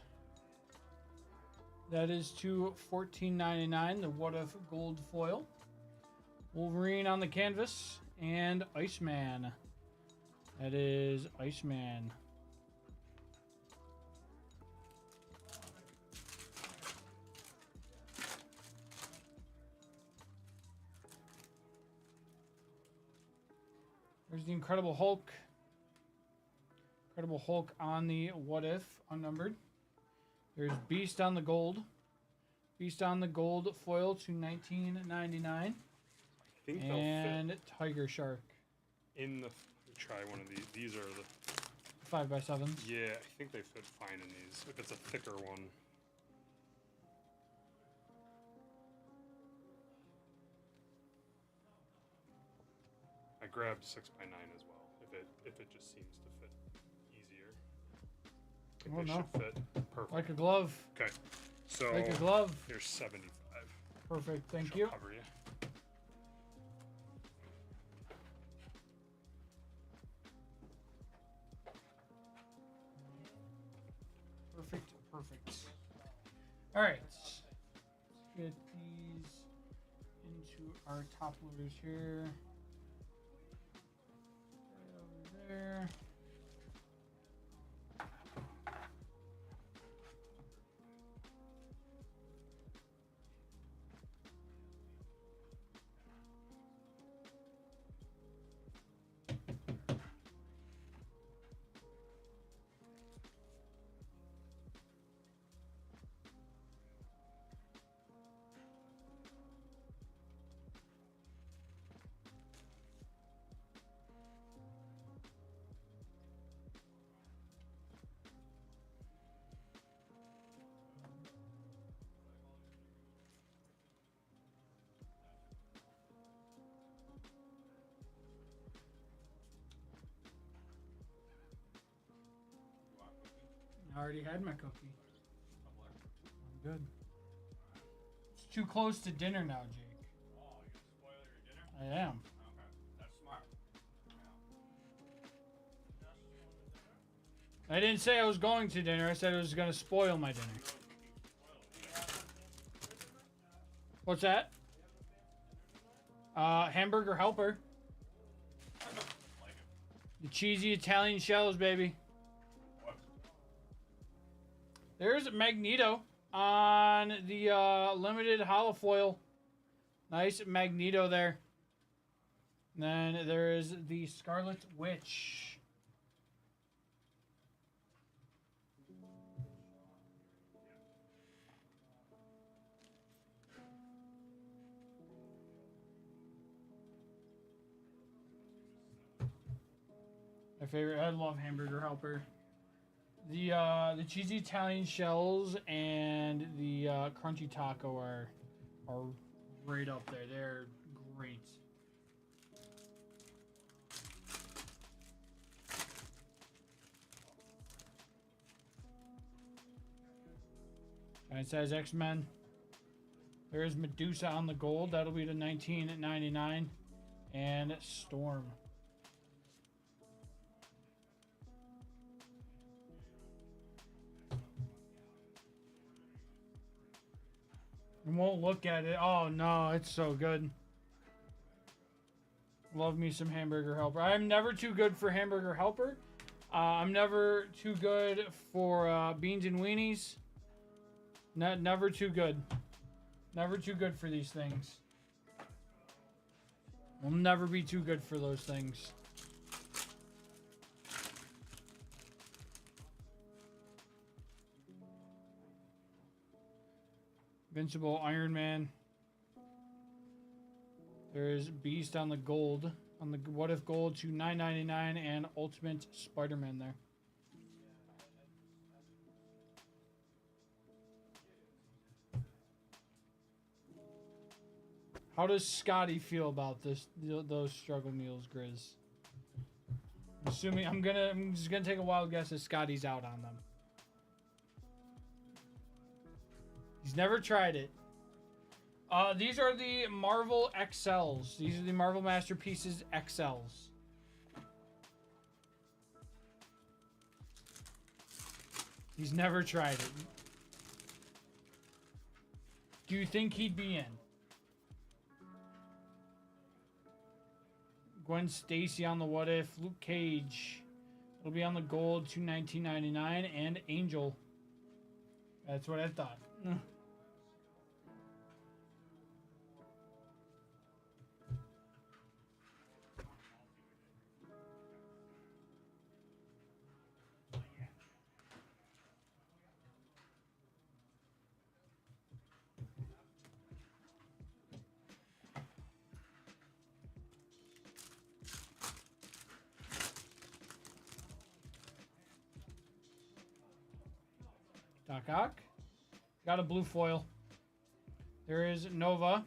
That is to $14.99. The What If Gold Foil. Wolverine on the canvas. And Iceman. That is Iceman. There's the Incredible Hulk. Incredible Hulk on the What If, unnumbered. There's Beast on the gold. Beast on the gold foil to $19.99. I think they'll And fit Tiger Shark. in the. Try one of these. These are the. 5x7s. Yeah, I think they fit fine in these. If it's a thicker one. I grabbed 6x9 as well. If it just seems to fit easier. I think Oh, they no. should fit perfect. Like a glove. Okay. So Like a glove. here's 75. Perfect. Thank She'll you. cover you. Perfect. Perfect. All right. Let's get these into our top loaders here. Right over there. I already had my cookie. I'm good. It's too close to dinner now, Jake. Oh, you're gonna spoil your dinner? I am. Okay, that's smart. I didn't say I was going to dinner. I said it was going to spoil my dinner. What's that? Hamburger helper. The cheesy Italian shells, baby. There's Magneto on the limited holofoil. Nice Magneto there. And then there is the Scarlet Witch. My favorite. I love Hamburger Helper. The cheesy Italian shells and the crunchy taco are right up there. They're great. Giant size X-Men. There's Medusa on the gold. That'll be the $19.99. And Storm. I won't look at it. Oh no, it's so good. Love me some Hamburger Helper. I'm never too good for Hamburger Helper. I'm never too good for beans and weenies. Never too good. Never too good for these things. We'll never be too good for those things. Invincible Iron Man. There's Beast on the gold. On the What If gold to $9.99 and Ultimate Spider-Man there. How does Scotty feel about those struggle meals, Grizz? Assuming I'm just gonna take a wild guess that Scotty's out on them. He's never tried it. These are the Marvel XLs. These are the Marvel Masterpieces XLs. He's never tried it. Do you think he'd be in? Gwen Stacy on the What If. Luke Cage. It'll be on the gold, $219.99, and Angel. That's what I thought. Doc Ock. Got a blue foil. There is Nova.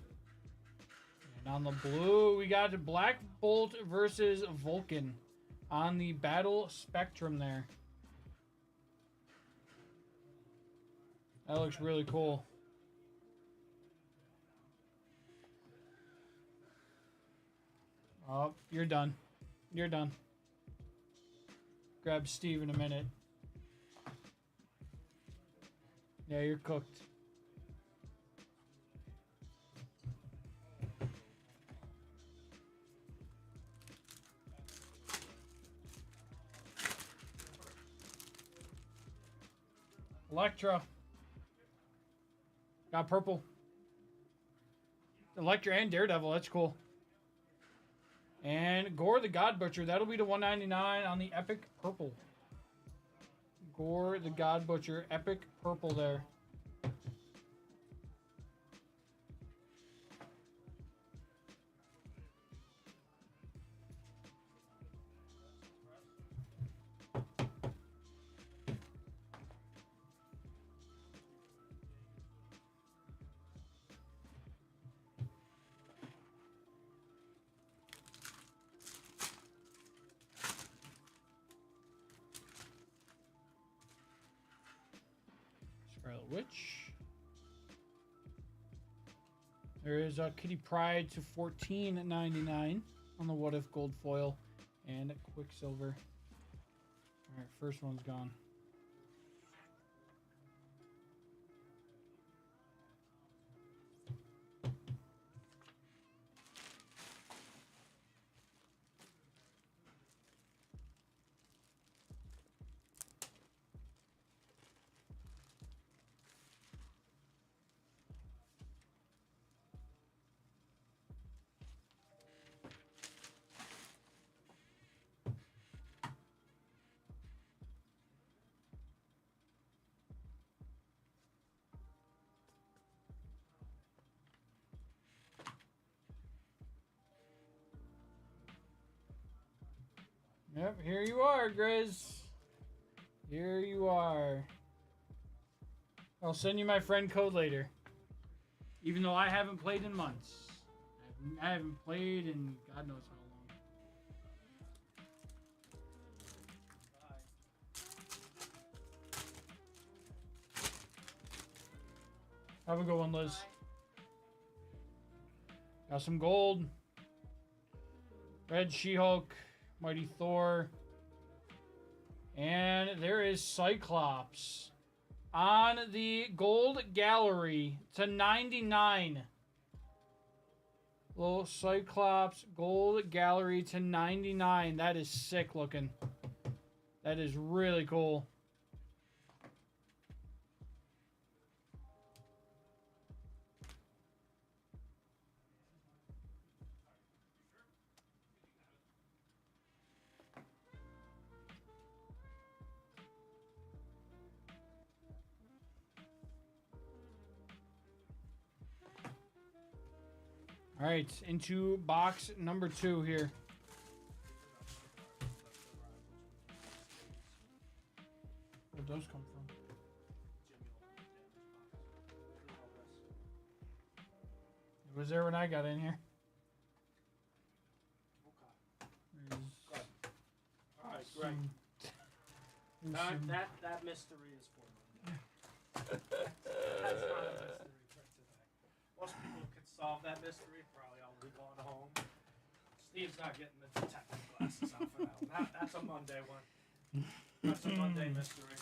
And on the blue, we got Black Bolt versus Vulcan on the Battle Spectrum there. That looks really cool. Oh, you're done. You're done. Grab Steve in a minute. Yeah, you're cooked. Electra. Got purple. Electra and Daredevil, that's cool. And Gore the God Butcher, that'll be to $199 on the Epic Purple. Gore the God Butcher, Epic Purple there. Scarlet Witch. There is Kitty Pryde to $14.99 on the What If Gold Foil and Quicksilver. All right, first one's gone. Yep, here you are, Grizz. Here you are. I'll send you my friend code later. Even though I haven't played in months. I haven't played in God knows how long. Have a good one, Liz. Got some gold. Red She-Hulk. Mighty Thor. And there is Cyclops on the gold gallery to $99. Little Cyclops gold gallery to $99. That is sick looking. That is really cool. All right, into box number 2 here. Where those come from? was there when I got in here. Okay. All right, great. That mystery is for Monday. That's not a mystery for today. Most people could solve that mystery. Probably all be going home. Steve's not getting the detective glasses out for that one. That's a Monday one. That's a Monday mystery.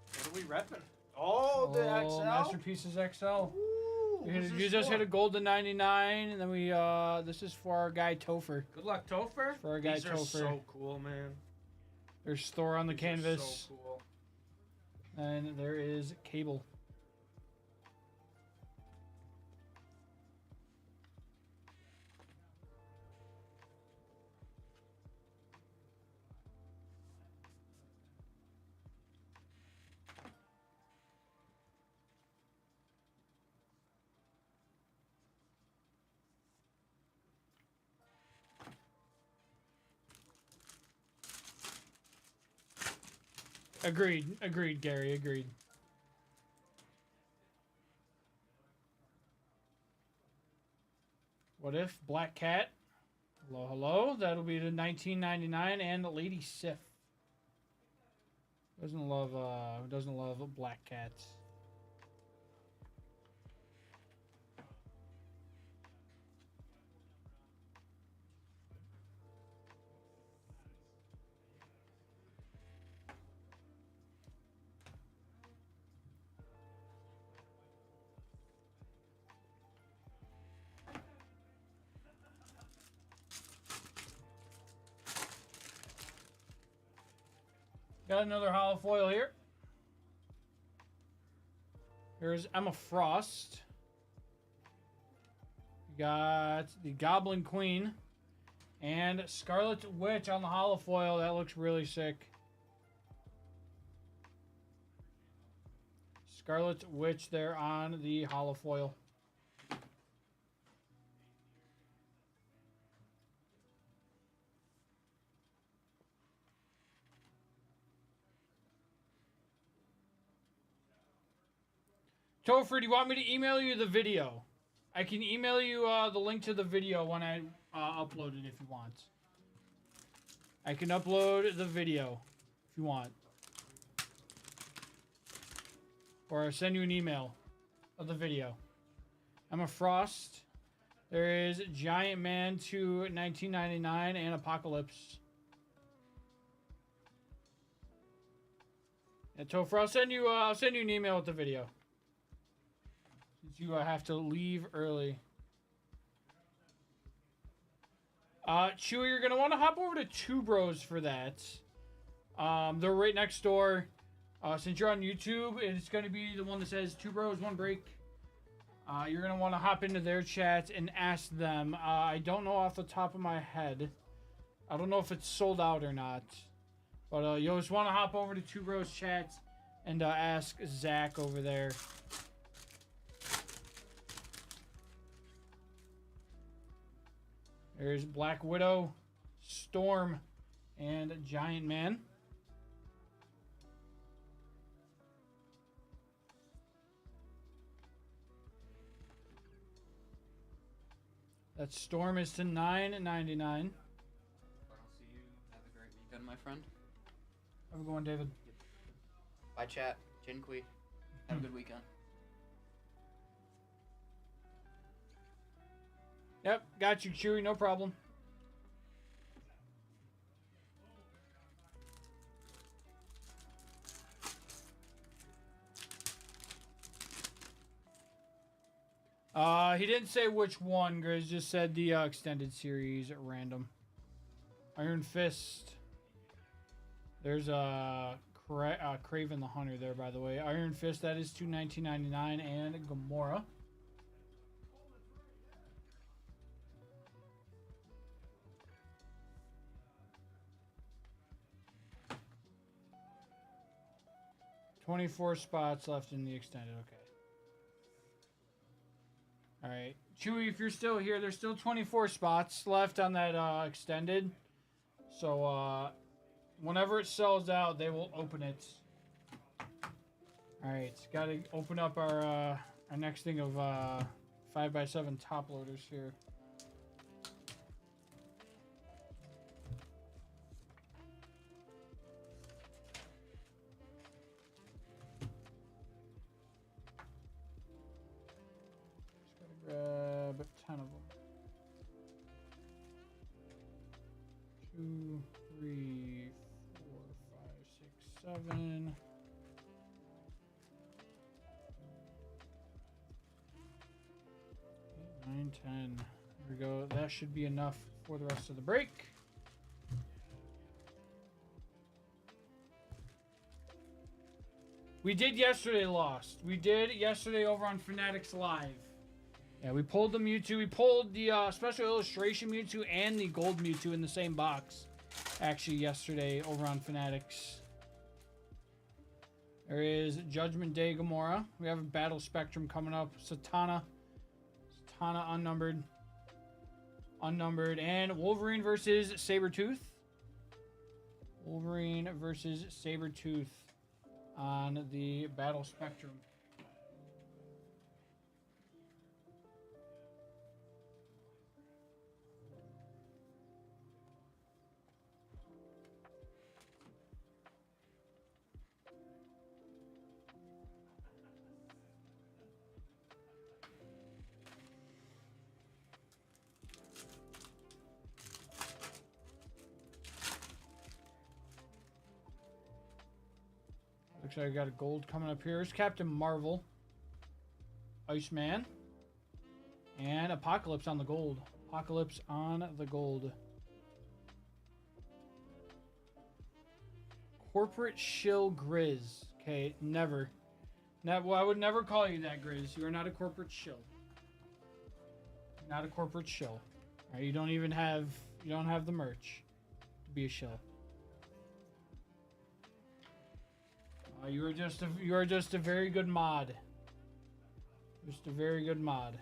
What are we repping? Oh, the XL. Masterpieces XL. Ooh, who's You this just for? hit a golden 99, and then we this is for our guy Topher. Good luck, Topher. For our guy These are Topher. so cool, man. There's Thor on the These canvas, are so cool. and there is Cable. Agreed, Gary, agreed. What if Black Cat? Hello. That'll be the 1999 and the Lady Sif. Who doesn't love Black Cats? Got another hollow foil here. Here's Emma Frost. We got the Goblin Queen and Scarlet Witch on the hollow foil. That looks really sick. Scarlet Witch there on the hollow foil. Topher, do you want me to email you the video? I can email you the link to the video when I upload it if you want. I can upload the video if you want. Or I'll send you an email of the video. Emma Frost. There is Giant Man 2 1999 and Apocalypse. Yeah, Topher, I'll send you an email with the video. You have to leave early. Chewy, you're gonna want to hop over to Two Bros for that. They're right next door. Since you're on YouTube, it's gonna be the one that says Two Bros, One Break. You're gonna want to hop into their chat and ask them. I don't know off the top of my head. I don't know if it's sold out or not. But you just want to hop over to Two Bros chat and ask Zach over there. There's Black Widow, Storm, and Giant Man. That Storm is to $9.99. If I don't see you, have a great weekend, my friend. How's it going, David? Bye, chat. Jinqui. Have a good weekend. Yep, got you, Chewy, no problem. He didn't say which one, Grizz just said the extended series at random. Iron Fist. There's Craven the Hunter there, by the way. Iron Fist, that is $219.99, and Gamora. $24 spots left in the extended. Okay. All right, Chewy, if you're still here, there's still 24 spots left on that extended. So whenever it sells out, they will open it. All right, got to open up our next thing of 5x7 top loaders here. Just gotta grab 10 of them. 2, 3, 4, 5, 6, 7. 9, 10. There we go. That should be enough for the rest of the break. We did yesterday, Lost. We did yesterday over on Fanatics Live. Yeah, we pulled the Mewtwo. We pulled the Special Illustration Mewtwo and the Gold Mewtwo in the same box. Actually, yesterday over on Fanatics. There is Judgment Day Gamora. We have a Battle Spectrum coming up. Satana unnumbered. And Wolverine versus Sabretooth. Wolverine versus Sabretooth on the Battle Spectrum. Looks like I got a gold coming up here. Here's Captain Marvel, Iceman, and Apocalypse on the gold. Apocalypse on the gold. Corporate shill Grizz. Okay, never. Well, I would never call you that, Grizz. You are not a corporate shill. Not a corporate shill. All right, you don't have the merch to be a shill. You are just a very good mod. Just a very good mod.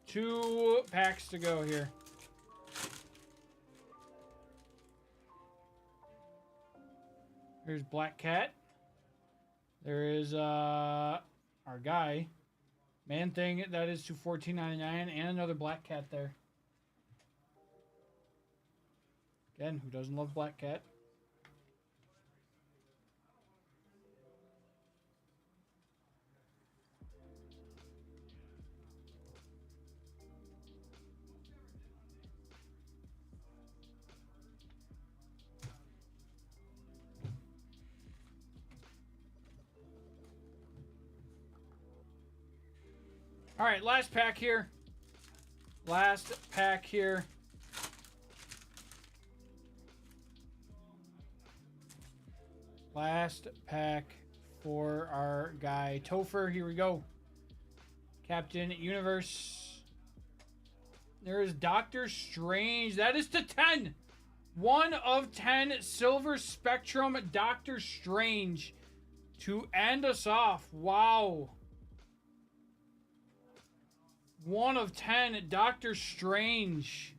2 packs to go here. Here's Black Cat. There is our guy. Man Thing, that is to $14.99, and another Black Cat there. Again, who doesn't love Black Cat? All right, last pack here. Last pack here. Last pack for our guy Topher. Here we go. Captain Universe. There is Doctor Strange. That is to 10. 1 of 10 Silver Spectrum Doctor Strange to end us off. Wow. 1 of 10 Doctor Strange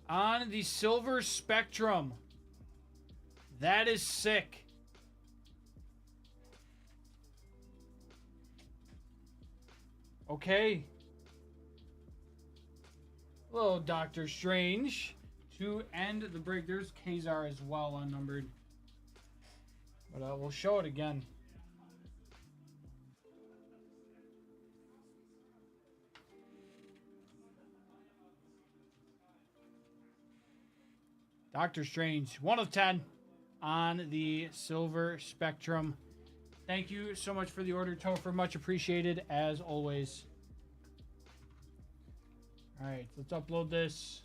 on the Silver Spectrum. That is sick. Okay. Little Doctor Strange to end the break. There's Kazar as well, unnumbered. But we'll show it again. Doctor Strange, 1 of 10 on the Silver Spectrum. Thank you so much for the order, Topher. Much appreciated, as always. All right, let's upload this.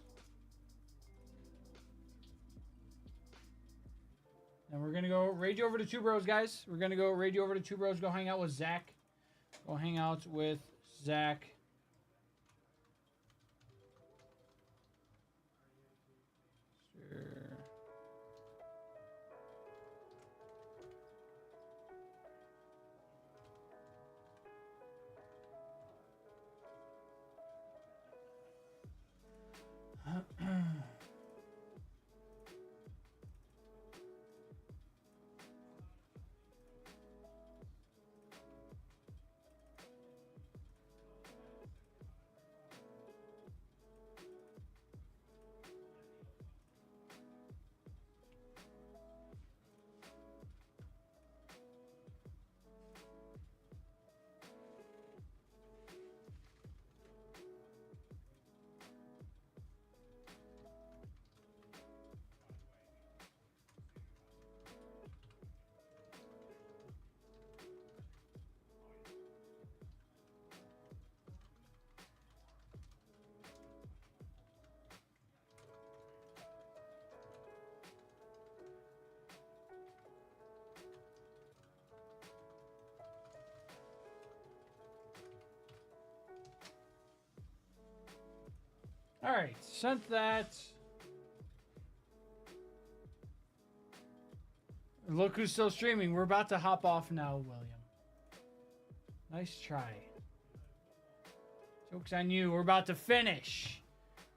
And we're going to go raid you over to Two Bros, guys. We're going to go raid you over to Two Bros. Go hang out with Zach. Go hang out with Zach. Sure. All right, sent that. Look who's still streaming. We're about to hop off now, William. Nice try. Joke's on you. We're about to finish.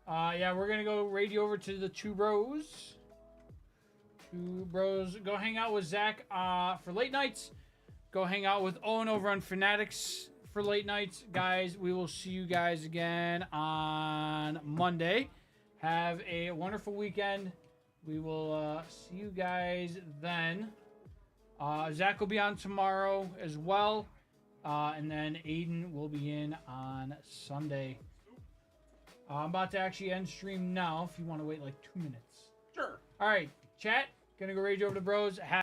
Yeah, we're going to go raid you over to the Two Bros. Two Bros. Go hang out with Zach for late nights. Go hang out with Owen over on Fanatics for late nights. Guys, we will see you guys again on Monday. Have a wonderful weekend. We will see you guys then. Zach will be on tomorrow as well. And then Aiden will be in on Sunday. I'm about to actually end stream now if you want to wait like 2 minutes. Sure. All right, chat. Gonna go rage over to Bros.